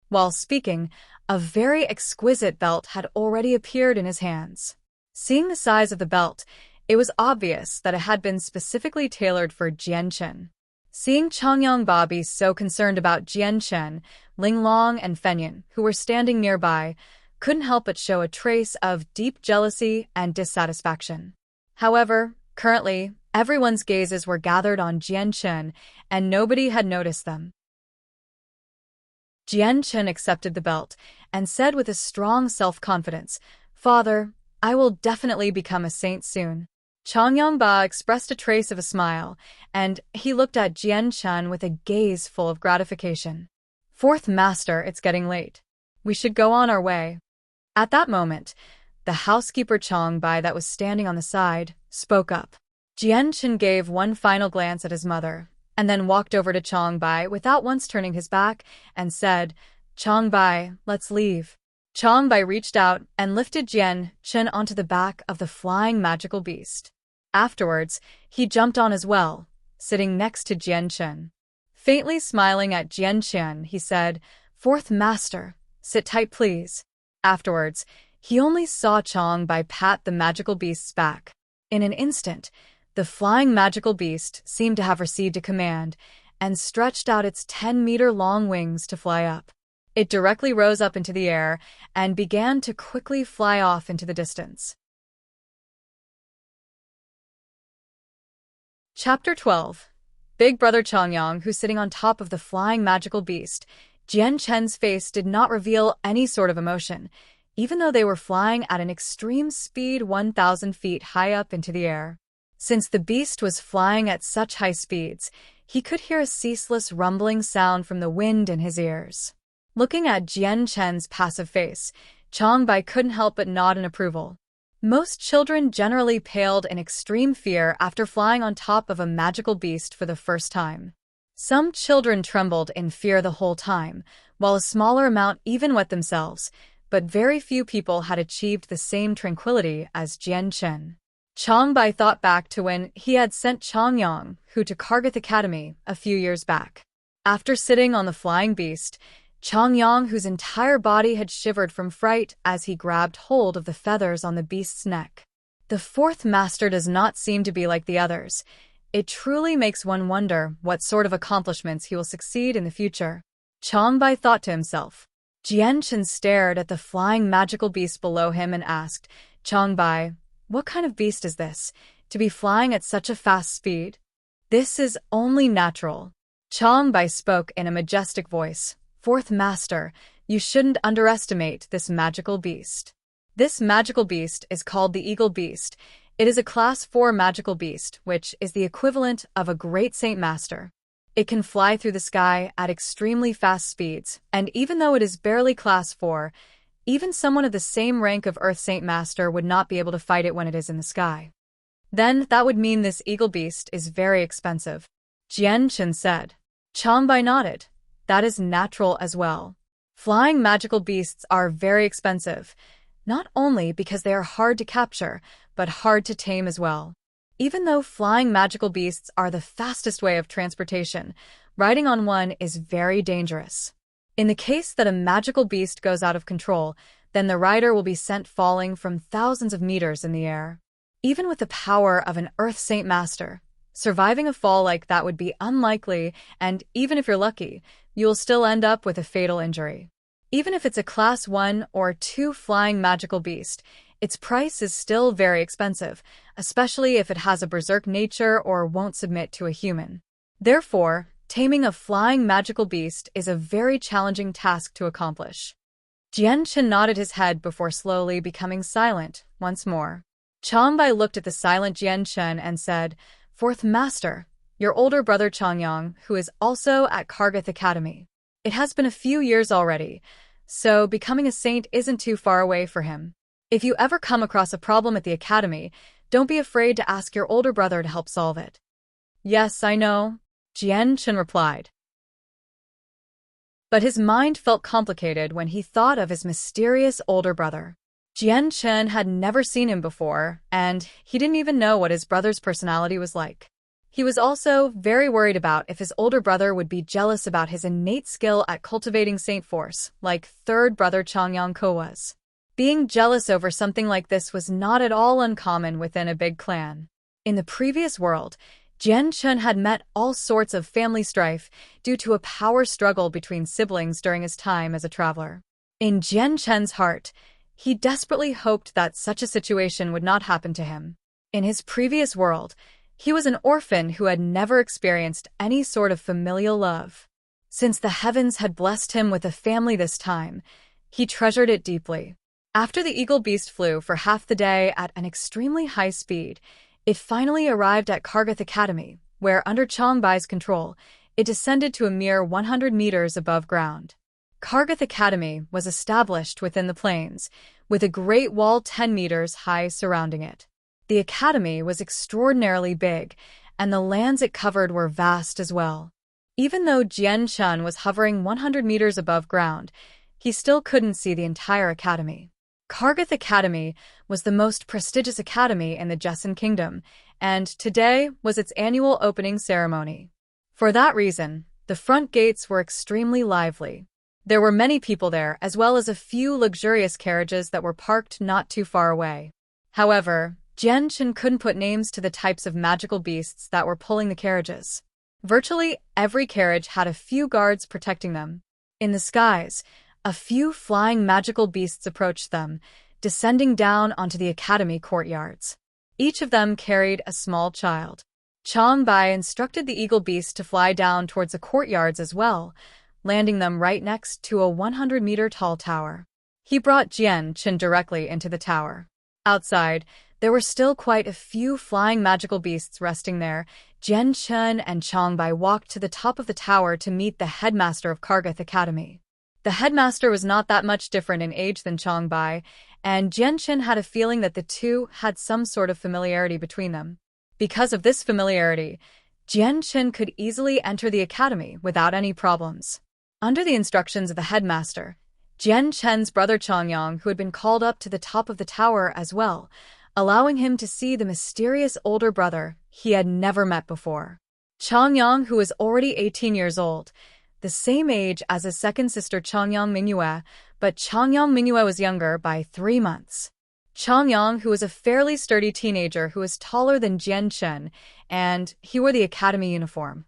While speaking, a very exquisite belt had already appeared in his hands. Seeing the size of the belt, it was obvious that it had been specifically tailored for Jian Chen. Seeing Changyang Ba be so concerned about Jian Chen, Ling Long and Fenyan, who were standing nearby, couldn't help but show a trace of deep jealousy and dissatisfaction. However, currently, everyone's gazes were gathered on Jian Chen, and nobody had noticed them. Jian Chen accepted the belt and said with a strong self-confidence, "Father, I will definitely become a saint soon." Changyang Ba expressed a trace of a smile, and he looked at Jian Chen with a gaze full of gratification. "4th Master, it's getting late. We should go on our way." At that moment, the housekeeper Chang Bai that was standing on the side spoke up. Jian Chen gave one final glance at his mother, and then walked over to Chang Bai without once turning his back and said, "Chang Bai, let's leave." Chang Bai reached out and lifted Jian Chen onto the back of the flying magical beast. Afterwards, he jumped on as well, sitting next to Jian Chen. Faintly smiling at Jian Chen, he said, "4th Master, sit tight please." Afterwards, he only saw Chang Bai pat the magical beast's back. In an instant, the flying magical beast seemed to have received a command and stretched out its 10-meter-long wings to fly up. It directly rose up into the air and began to quickly fly off into the distance. Chapter 12. Big Brother Changyang, who's sitting on top of the flying magical beast. Jian Chen's face did not reveal any sort of emotion, even though they were flying at an extreme speed 1,000 feet high up into the air. Since the beast was flying at such high speeds, he could hear a ceaseless rumbling sound from the wind in his ears. Looking at Jian Chen's passive face, Chang Bai couldn't help but nod in approval. Most children generally paled in extreme fear after flying on top of a magical beast for the first time. Some children trembled in fear the whole time, while a smaller amount even wet themselves, but very few people had achieved the same tranquility as Jian Chen. Chang Bai thought back to when he had sent Changyang, who to Kargath Academy, a few years back. After sitting on the flying beast, Changyang, whose entire body had shivered from fright as he grabbed hold of the feathers on the beast's neck. The 4th Master does not seem to be like the others. It truly makes one wonder what sort of accomplishments he will succeed in the future. Chang Bai thought to himself. Jian Chen stared at the flying magical beast below him and asked, "Chang Bai, what kind of beast is this, to be flying at such a fast speed?" "This is only natural." Chang Bai spoke in a majestic voice. "4th Master, you shouldn't underestimate this magical beast. This magical beast is called the Eagle Beast. It is a Class 4 magical beast, which is the equivalent of a Great Saint Master. It can fly through the sky at extremely fast speeds, and even though it is barely Class 4, even someone of the same rank of Earth Saint Master would not be able to fight it when it is in the sky. Then that would mean this eagle beast is very expensive. Jian Chen said. Changbai nodded. That is natural as well. Flying magical beasts are very expensive, not only because they are hard to capture, but hard to tame as well. Even though flying magical beasts are the fastest way of transportation, riding on one is very dangerous. In the case that a magical beast goes out of control, then the rider will be sent falling from thousands of meters in the air. Even with the power of an Earth Saint Master, surviving a fall like that would be unlikely, and even if you're lucky, you'll still end up with a fatal injury. Even if it's a Class 1 or 2 flying magical beast, its price is still very expensive, especially if it has a berserk nature or won't submit to a human. Therefore, taming a flying magical beast is a very challenging task to accomplish. Jian Chen nodded his head before slowly becoming silent once more. Changbai looked at the silent Jian Chen and said, "Fourth Master, your older brother Changyang, who is also at Kargath Academy. It has been a few years already, so becoming a saint isn't too far away for him. If you ever come across a problem at the academy, don't be afraid to ask your older brother to help solve it." "Yes, I know," Jian Chen replied. But his mind felt complicated when he thought of his mysterious older brother. Jian Chen had never seen him before, and he didn't even know what his brother's personality was like. He was also very worried about if his older brother would be jealous about his innate skill at cultivating saint force, like third brother Changyang Ko was. Being jealous over something like this was not at all uncommon within a big clan. In the previous world, Jian Chen had met all sorts of family strife due to a power struggle between siblings during his time as a traveler. In Jian Chen's heart, he desperately hoped that such a situation would not happen to him. In his previous world, he was an orphan who had never experienced any sort of familial love. Since the heavens had blessed him with a family this time, he treasured it deeply. After the eagle beast flew for half the day at an extremely high speed, it finally arrived at Kargath Academy, where under Changbai's control, it descended to a mere 100 meters above ground. Kargath Academy was established within the plains, with a great wall 10 meters high surrounding it. The academy was extraordinarily big, and the lands it covered were vast as well. Even though Jian Chen was hovering 100 meters above ground, he still couldn't see the entire academy. Kargath Academy was the most prestigious academy in the Jessen Kingdom, and today was its annual opening ceremony. For that reason, the front gates were extremely lively. There were many people there, as well as a few luxurious carriages that were parked not too far away. However, Jian Chen couldn't put names to the types of magical beasts that were pulling the carriages. Virtually every carriage had a few guards protecting them. In the skies, a few flying magical beasts approached them, descending down onto the academy courtyards. Each of them carried a small child. Changbai instructed the eagle beast to fly down towards the courtyards as well, landing them right next to a 100-meter-tall tower. He brought Jian Chen directly into the tower. Outside, there were still quite a few flying magical beasts resting there. Jian Chen and Changbai walked to the top of the tower to meet the headmaster of Kargath Academy. The headmaster was not that much different in age than Changbai, and Jian Chen had a feeling that the two had some sort of familiarity between them. Because of this familiarity, Jian Chen could easily enter the academy without any problems. Under the instructions of the headmaster, Jian Chen's brother Changyang, who had been called up to the top of the tower as well, allowing him to see the mysterious older brother he had never met before. Changyang, who was already 18 years old, the same age as his second sister Changyang Mingyue, but Changyang Mingyue was younger by 3 months. Changyang, who was a fairly sturdy teenager who was taller than Jian Chen, and he wore the academy uniform.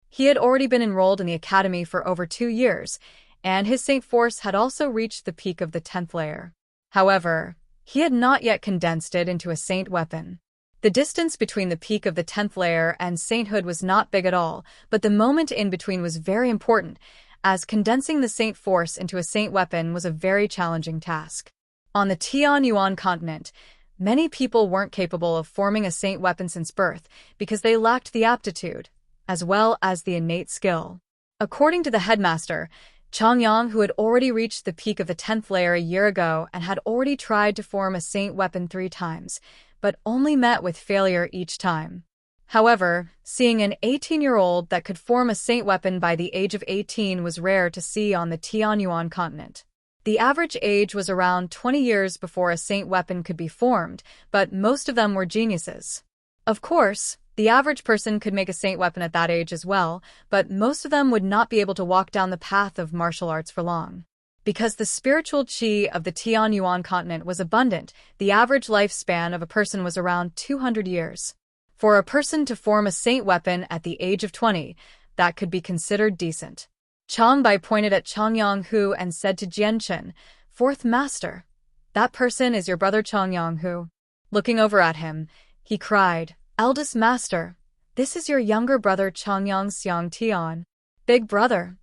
He had already been enrolled in the academy for over 2 years, and his saint force had also reached the peak of the 10th layer. However, he had not yet condensed it into a saint weapon. The distance between the peak of the 10th layer and sainthood was not big at all, but the moment in between was very important, as condensing the saint force into a saint weapon was a very challenging task. On the Tianyuan continent, many people weren't capable of forming a saint weapon since birth because they lacked the aptitude, as well as the innate skill. According to the headmaster, Changyang, who had already reached the peak of the 10th layer a year ago and had already tried to form a saint weapon 3 times, but only met with failure each time. However, seeing an 18-year-old that could form a saint weapon by the age of 18 was rare to see on the Tianyuan continent. The average age was around 20 years before a saint weapon could be formed, but most of them were geniuses. Of course, the average person could make a saint weapon at that age as well, but most of them would not be able to walk down the path of martial arts for long. Because the spiritual qi of the Tianyuan continent was abundant, the average lifespan of a person was around 200 years. For a person to form a saint weapon at the age of 20, that could be considered decent. Changbai pointed at Changyang Hu and said to Jianchen, "Fourth master, that person is your brother Changyang Hu." Looking over at him, he cried, "Eldest master, this is your younger brother Changyang Xiang Tian." "Big brother."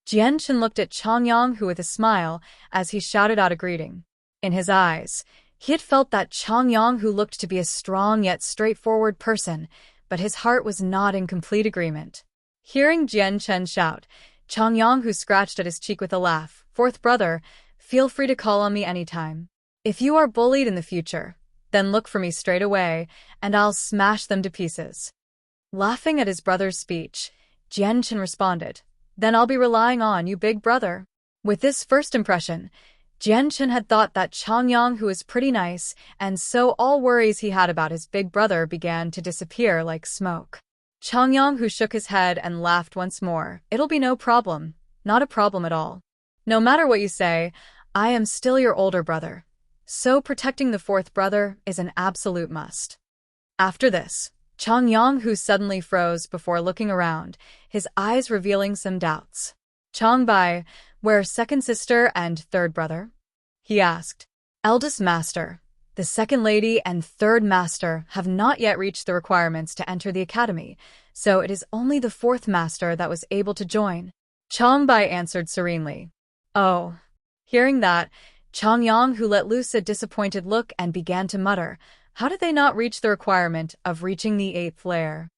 Jianchen looked at Changyang Hu with a smile as he shouted out a greeting. In his eyes, he had felt that Changyang Hu looked to be a strong yet straightforward person, but his heart was not in complete agreement. Hearing Jianchen shout, Changyang Hu scratched at his cheek with a laugh. "Fourth brother, feel free to call on me anytime. If you are bullied in the future, then look for me straight away, and I'll smash them to pieces." Laughing at his brother's speech, Jianchen responded, "Then I'll be relying on you, big brother." With this first impression, Jianchen had thought that Changyang Hu was pretty nice, and so all worries he had about his big brother began to disappear like smoke. Changyang Hu shook his head and laughed once more. "It'll be no problem. Not a problem at all. No matter what you say, I am still your older brother. So protecting the fourth brother is an absolute must." After this, Changyang Hu suddenly froze before looking around, his eyes revealing some doubts. "Changbai, where second sister and third brother?" he asked. "Eldest master, the second lady and third master have not yet reached the requirements to enter the academy, so it is only the fourth master that was able to join," Changbai answered serenely. "Oh." Hearing that, Changyang Hu let loose a disappointed look and began to mutter, "How did they not reach the requirement of reaching the 8th layer?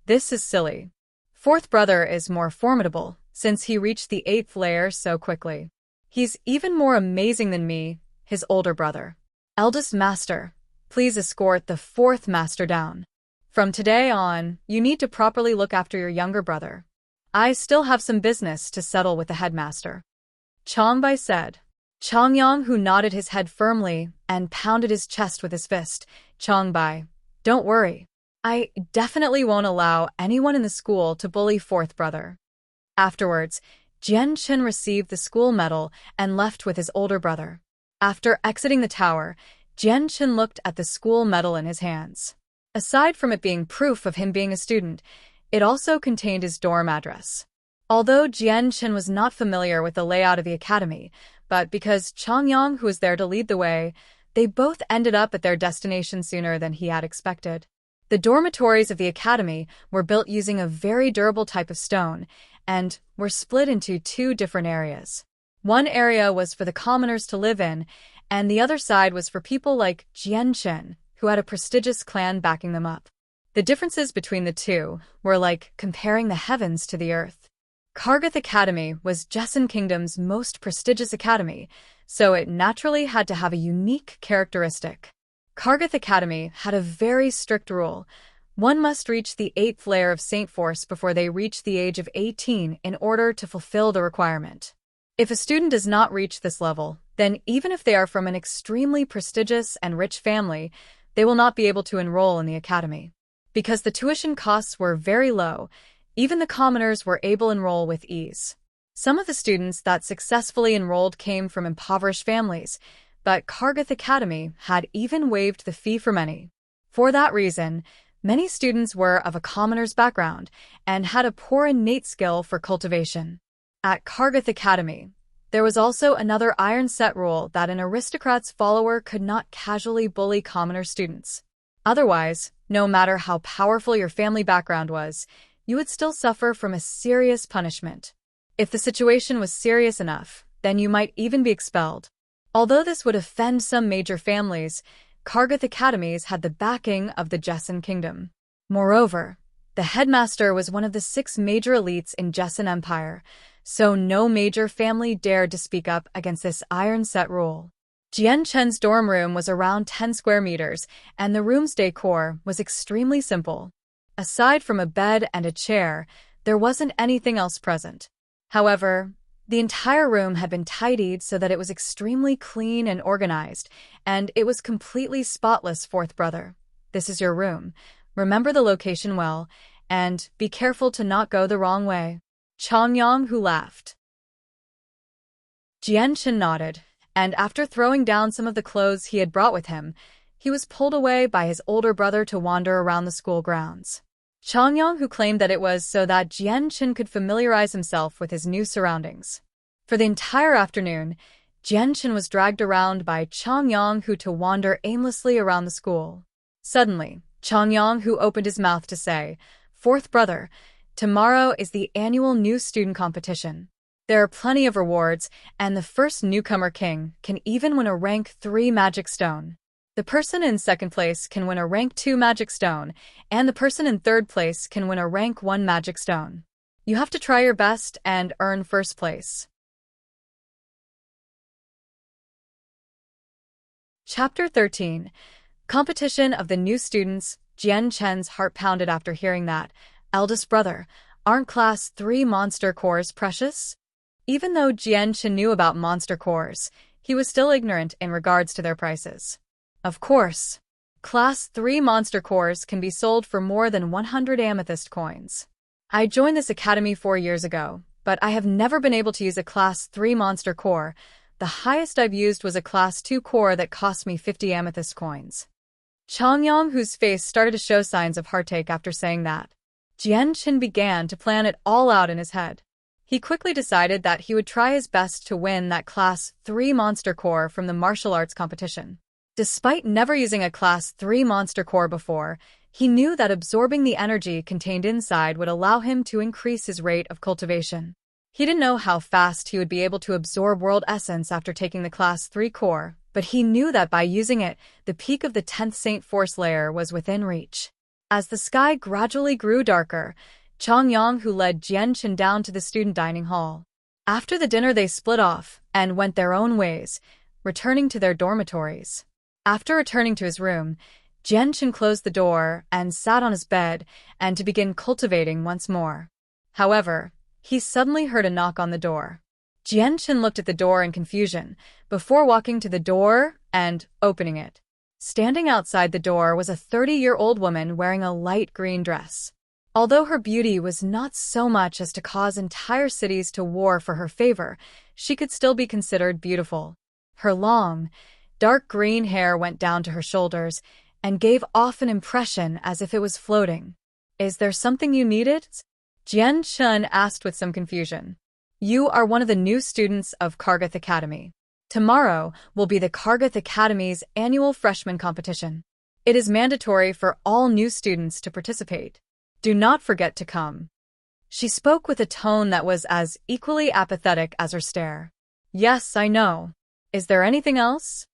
This is silly. Fourth brother is more formidable, since he reached the 8th layer so quickly. He's even more amazing than me, his older brother. Eldest master, please escort the fourth master down. From today on, you need to properly look after your younger brother. I still have some business to settle with the headmaster," Changbai said. Changyang Hu nodded his head firmly and pounded his chest with his fist. "Changbai, don't worry. I definitely won't allow anyone in the school to bully fourth brother." Afterwards, Jianchen received the school medal and left with his older brother. After exiting the tower, Jianchen looked at the school medal in his hands. Aside from it being proof of him being a student, it also contained his dorm address. Although Jianchen was not familiar with the layout of the academy, but because Changyang Hu was there to lead the way, they both ended up at their destination sooner than he had expected. The dormitories of the academy were built using a very durable type of stone and were split into 2 different areas. One area was for the commoners to live in, and the other side was for people like Jianchen, who had a prestigious clan backing them up. The differences between the two were like comparing the heavens to the earth. Kargath Academy was Jesson Kingdom's most prestigious academy, so it naturally had to have a unique characteristic. Kargath Academy had a very strict rule. One must reach the 8th layer of Saint Force before they reach the age of 18 in order to fulfill the requirement. If a student does not reach this level, then even if they are from an extremely prestigious and rich family, they will not be able to enroll in the academy. Because the tuition costs were very low, even the commoners were able to enroll with ease. Some of the students that successfully enrolled came from impoverished families, but Kargath Academy had even waived the fee for many. For that reason, many students were of a commoner's background and had a poor innate skill for cultivation. At Kargath Academy, there was also another iron-set rule that an aristocrat's follower could not casually bully commoner students. Otherwise, no matter how powerful your family background was, you would still suffer from a serious punishment. If the situation was serious enough, then you might even be expelled. Although this would offend some major families, Kargath academies had the backing of the Jessan kingdom. Moreover, the headmaster was one of the 6 major elites in Jessan Empire, so no major family dared to speak up against this iron-set rule. Jian Chen's dorm room was around 10 square meters, and the room's decor was extremely simple. Aside from a bed and a chair, there wasn't anything else present. However, the entire room had been tidied so that it was extremely clean and organized, and it was completely spotless, fourth brother. This is your room. Remember the location well, and be careful to not go the wrong way. Changyang Hu laughed. Jian Chen nodded, and after throwing down some of the clothes he had brought with him, he was pulled away by his older brother to wander around the school grounds. Changyang Hu claimed that it was so that Jian Chen could familiarize himself with his new surroundings. For the entire afternoon, Jian Chen was dragged around by Changyang Hu to wander aimlessly around the school. Suddenly, Changyang Hu opened his mouth to say, "Fourth brother, tomorrow is the annual new student competition. There are plenty of rewards, and the first newcomer king can even win a rank 3 magic stone. The person in second place can win a rank 2 magic stone, and the person in third place can win a rank 1 magic stone. You have to try your best and earn first place." Chapter 13. Competition of the New Students. Jian Chen's heart pounded after hearing that. Eldest brother, aren't Class 3 monster cores precious? Even though Jian Chen knew about monster cores, he was still ignorant in regards to their prices. Of course, Class 3 monster cores can be sold for more than 100 amethyst coins. I joined this academy 4 years ago, but I have never been able to use a Class 3 monster core. The highest I've used was a Class 2 core that cost me 50 amethyst coins. Changyang Hu's face started to show signs of heartache after saying that. Jian Chen began to plan it all out in his head. He quickly decided that he would try his best to win that Class 3 monster core from the martial arts competition. Despite never using a Class 3 monster core before, he knew that absorbing the energy contained inside would allow him to increase his rate of cultivation. He didn't know how fast he would be able to absorb world essence after taking the Class 3 core, but he knew that by using it, the peak of the 10th Saint Force layer was within reach. As the sky gradually grew darker, Changyang Hu led Jian Chen down to the student dining hall. After the dinner they split off and went their own ways, returning to their dormitories. After returning to his room, Jian Chen closed the door and sat on his bed and to begin cultivating once more. However, he suddenly heard a knock on the door. Jian Chen looked at the door in confusion, before walking to the door and opening it. Standing outside the door was a 30-year-old woman wearing a light green dress. Although her beauty was not so much as to cause entire cities to war for her favor, she could still be considered beautiful. Her long, dark green hair went down to her shoulders and gave off an impression as if it was floating. "Is there something you needed?" Jian Chen asked with some confusion. "You are one of the new students of Kargath Academy. Tomorrow will be the Kargath Academy's annual freshman competition. It is mandatory for all new students to participate. Do not forget to come." She spoke with a tone that was as equally apathetic as her stare. "Yes, I know. Is there anything else?"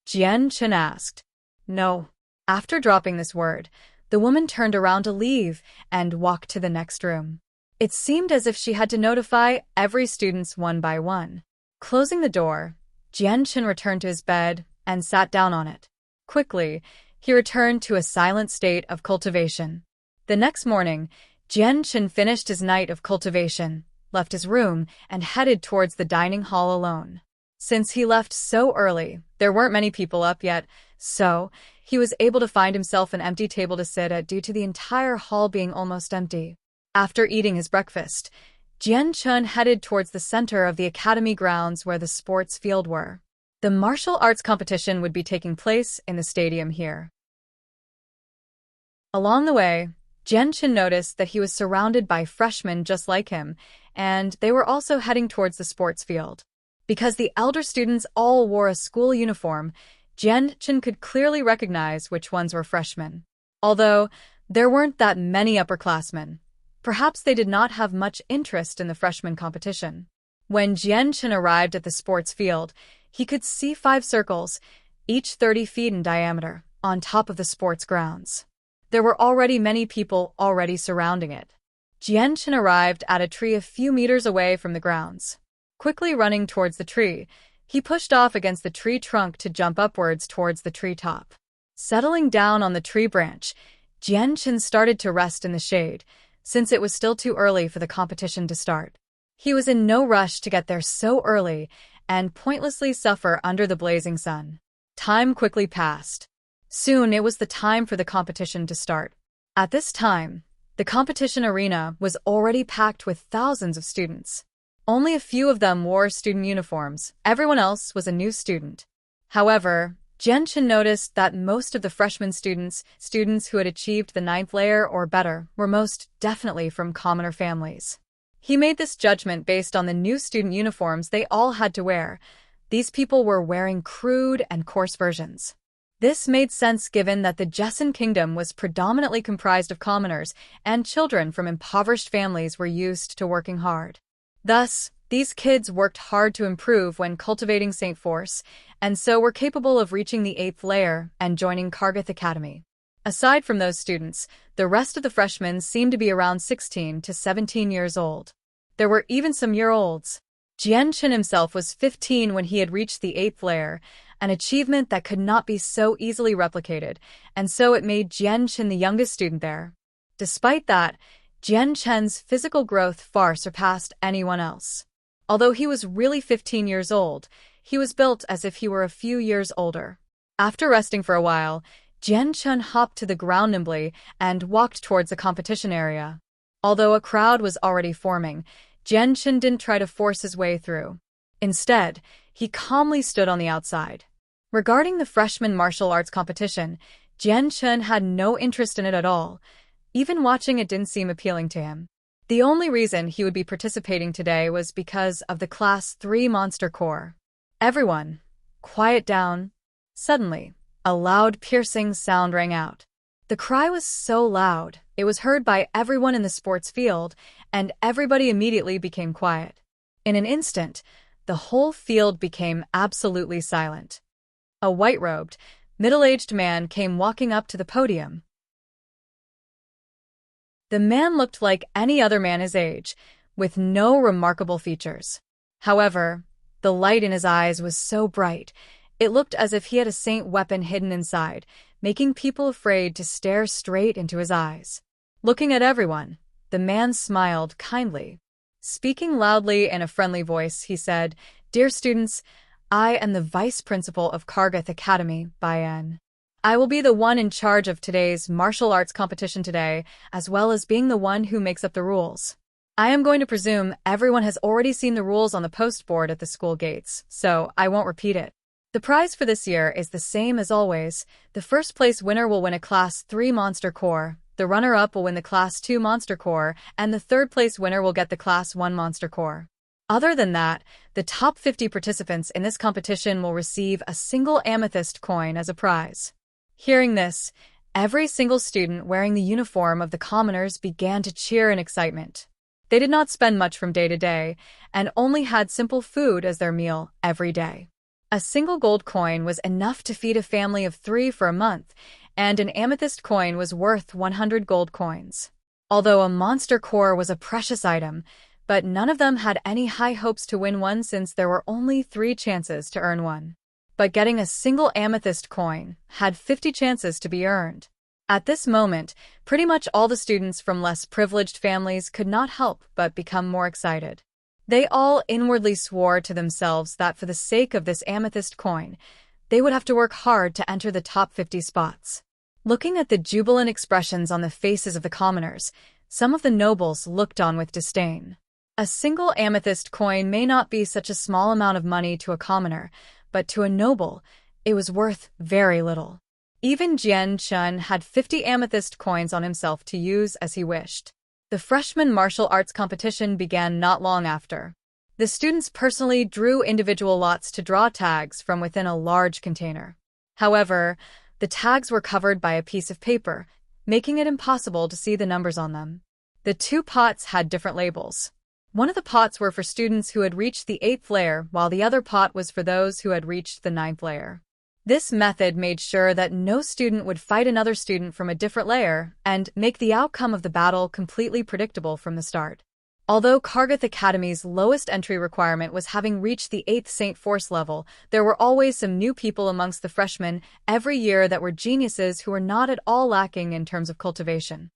Jian Chen asked. "No." After dropping this word, the woman turned around to leave and walked to the next room. It seemed as if she had to notify every student one by one. Closing the door, Jian Chen returned to his bed and sat down on it. Quickly, he returned to a silent state of cultivation. The next morning, Jian Chen finished his night of cultivation, left his room, and headed towards the dining hall alone. Since he left so early, there weren't many people up yet, so he was able to find himself an empty table to sit at due to the entire hall being almost empty. After eating his breakfast, Jian Chen headed towards the center of the academy grounds where the sports field were. The martial arts competition would be taking place in the stadium here. Along the way, Jian Chen noticed that he was surrounded by freshmen just like him, and they were also heading towards the sports field. Because the elder students all wore a school uniform, Jian Chen could clearly recognize which ones were freshmen. Although there weren't that many upperclassmen, perhaps they did not have much interest in the freshman competition. When Jian Chen arrived at the sports field, he could see 5 circles, each 30 feet in diameter, on top of the sports grounds. There were already many people already surrounding it. Jianchen arrived at a tree a few meters away from the grounds. Quickly running towards the tree, he pushed off against the tree trunk to jump upwards towards the treetop. Settling down on the tree branch, Jianchen started to rest in the shade, since it was still too early for the competition to start. He was in no rush to get there so early and pointlessly suffer under the blazing sun. Time quickly passed. Soon it was the time for the competition to start. At this time, the competition arena was already packed with thousands of students. Only a few of them wore student uniforms. Everyone else was a new student. However, Jianchen noticed that most of the freshman students who had achieved the 9th layer or better, were most definitely from commoner families. He made this judgment based on the new student uniforms they all had to wear. These people were wearing crude and coarse versions. This made sense given that the Jessen kingdom was predominantly comprised of commoners, and children from impoverished families were used to working hard. Thus, these kids worked hard to improve when cultivating Saint Force, and so were capable of reaching the 8th layer and joining Kargath Academy. Aside from those students, the rest of the freshmen seemed to be around 16 to 17 years old. There were even some year-olds. Jianchen himself was 15 when he had reached the 8th layer, an achievement that could not be so easily replicated, and so it made Jianchen the youngest student there. Despite that, Jianchen's physical growth far surpassed anyone else. Although he was really 15 years old, he was built as if he were a few years older. After resting for a while, Jianchen hopped to the ground nimbly and walked towards the competition area. Although a crowd was already forming, Jianchen didn't try to force his way through. Instead, he calmly stood on the outside. Regarding the freshman martial arts competition, Jianchen had no interest in it at all. Even watching it didn't seem appealing to him. The only reason he would be participating today was because of the Class 3 Monster Corps. Everyone, quiet down. Suddenly, a loud piercing sound rang out. The cry was so loud, it was heard by everyone in the sports field, and everybody immediately became quiet. In an instant, the whole field became absolutely silent. A white-robed, middle-aged man came walking up to the podium. The man looked like any other man his age, with no remarkable features. However, the light in his eyes was so bright, it looked as if he had a saint weapon hidden inside, making people afraid to stare straight into his eyes. Looking at everyone, the man smiled kindly. Speaking loudly in a friendly voice, he said, "Dear students, I am the vice principal of Kargath Academy, Bayan. I will be the one in charge of today's martial arts competition today, as well as being the one who makes up the rules. I am going to presume everyone has already seen the rules on the post board at the school gates, so I won't repeat it. The prize for this year is the same as always. The first place winner will win a Class 3 Monster Corps, the runner-up will win the Class 2 Monster Corps, and the third place winner will get the Class 1 Monster Corps. Other than that, the top 50 participants in this competition will receive a single amethyst coin as a prize." Hearing this, every single student wearing the uniform of the commoners began to cheer in excitement. They did not spend much from day to day, and only had simple food as their meal every day. A single gold coin was enough to feed a family of 3 for a month, and an amethyst coin was worth 100 gold coins. Although a monster core was a precious item, but none of them had any high hopes to win one since there were only 3 chances to earn one. But getting a single amethyst coin had 50 chances to be earned. At this moment, pretty much all the students from less privileged families could not help but become more excited. They all inwardly swore to themselves that for the sake of this amethyst coin, they would have to work hard to enter the top 50 spots. Looking at the jubilant expressions on the faces of the commoners, some of the nobles looked on with disdain. A single amethyst coin may not be such a small amount of money to a commoner, but to a noble, it was worth very little. Even Jianchen had 50 amethyst coins on himself to use as he wished. The freshman martial arts competition began not long after. The students personally drew individual lots to draw tags from within a large container. However, the tags were covered by a piece of paper, making it impossible to see the numbers on them. The 2 pots had different labels. One of the pots were for students who had reached the 8th layer, while the other pot was for those who had reached the 9th layer. This method made sure that no student would fight another student from a different layer and make the outcome of the battle completely predictable from the start. Although Kargath Academy's lowest entry requirement was having reached the 8th Saint Force level, there were always some new people amongst the freshmen every year that were geniuses who were not at all lacking in terms of cultivation.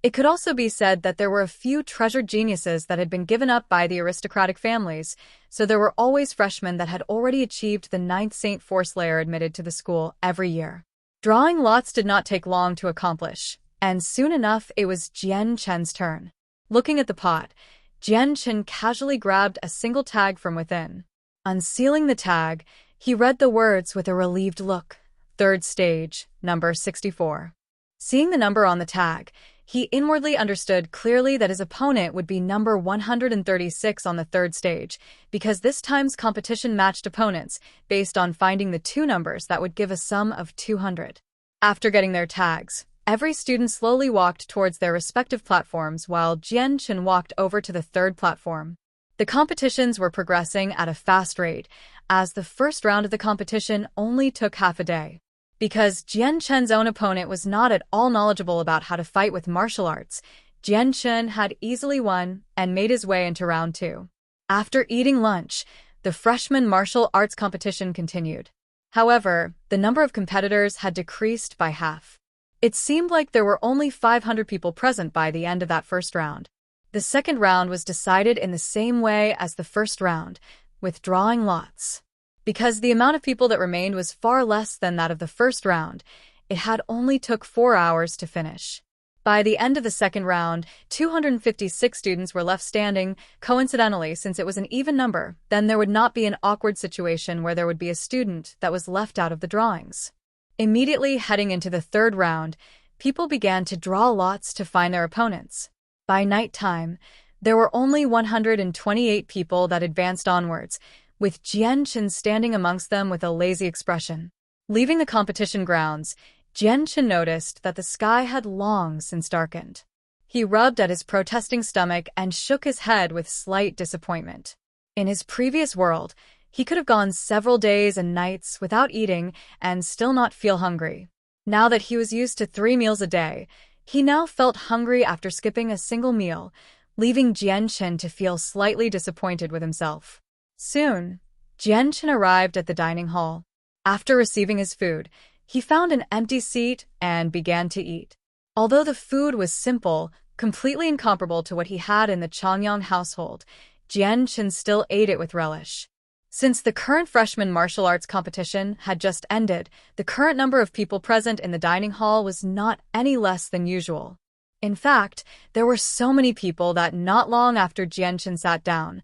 It could also be said that there were a few treasured geniuses that had been given up by the aristocratic families, so there were always freshmen that had already achieved the 9th Saint Force layer admitted to the school every year. Drawing lots did not take long to accomplish, and soon enough it was Jian Chen's turn. Looking at the pot, Jian Chen casually grabbed a single tag from within. Unsealing the tag, he read the words with a relieved look. 3rd stage, number 64. Seeing the number on the tag, he inwardly understood clearly that his opponent would be number 136 on the 3rd stage, because this time's competition matched opponents based on finding the two numbers that would give a sum of 200. After getting their tags, every student slowly walked towards their respective platforms while Jian Chen walked over to the 3rd platform. The competitions were progressing at a fast rate, as the first round of the competition only took half a day. Because Jian Chen's own opponent was not at all knowledgeable about how to fight with martial arts, Jian Chen had easily won and made his way into round 2. After eating lunch, the freshman martial arts competition continued. However, the number of competitors had decreased by half. It seemed like there were only 500 people present by the end of that first round. The second round was decided in the same way as the first round, with drawing lots. Because the amount of people that remained was far less than that of the first round, it had only took 4 hours to finish. By the end of the second round, 256 students were left standing. Coincidentally, since it was an even number, then there would not be an awkward situation where there would be a student that was left out of the drawings. Immediately heading into the third round, people began to draw lots to find their opponents. By nighttime, there were only 128 people that advanced onwards, with Jian Chen standing amongst them with a lazy expression. Leaving the competition grounds, Jian Chen noticed that the sky had long since darkened. He rubbed at his protesting stomach and shook his head with slight disappointment. In his previous world, he could have gone several days and nights without eating and still not feel hungry. Now that he was used to 3 meals a day, he now felt hungry after skipping a single meal, leaving Jian Chen to feel slightly disappointed with himself. Soon, Jian Chen arrived at the dining hall. After receiving his food, he found an empty seat and began to eat. Although the food was simple, completely incomparable to what he had in the Changyang household, Jian Chen still ate it with relish. Since the current freshman martial arts competition had just ended, the current number of people present in the dining hall was not any less than usual. In fact, there were so many people that not long after Jian Chen sat down,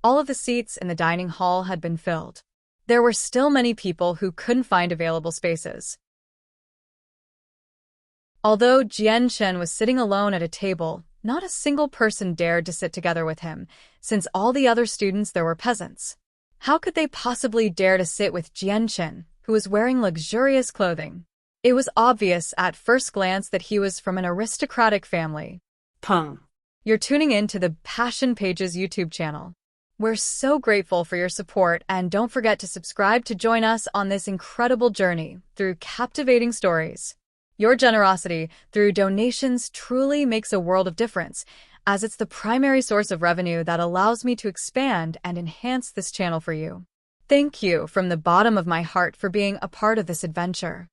all of the seats in the dining hall had been filled. There were still many people who couldn't find available spaces. Although Jian Chen was sitting alone at a table, not a single person dared to sit together with him, since all the other students there were peasants. How could they possibly dare to sit with Jian Chen, who was wearing luxurious clothing? It was obvious at first glance that he was from an aristocratic family. Peng. You're tuning in to the Passion Pages YouTube channel. We're so grateful for your support, and don't forget to subscribe to join us on this incredible journey through captivating stories. Your generosity through donations truly makes a world of difference, as it's the primary source of revenue that allows me to expand and enhance this channel for you. Thank you from the bottom of my heart for being a part of this adventure.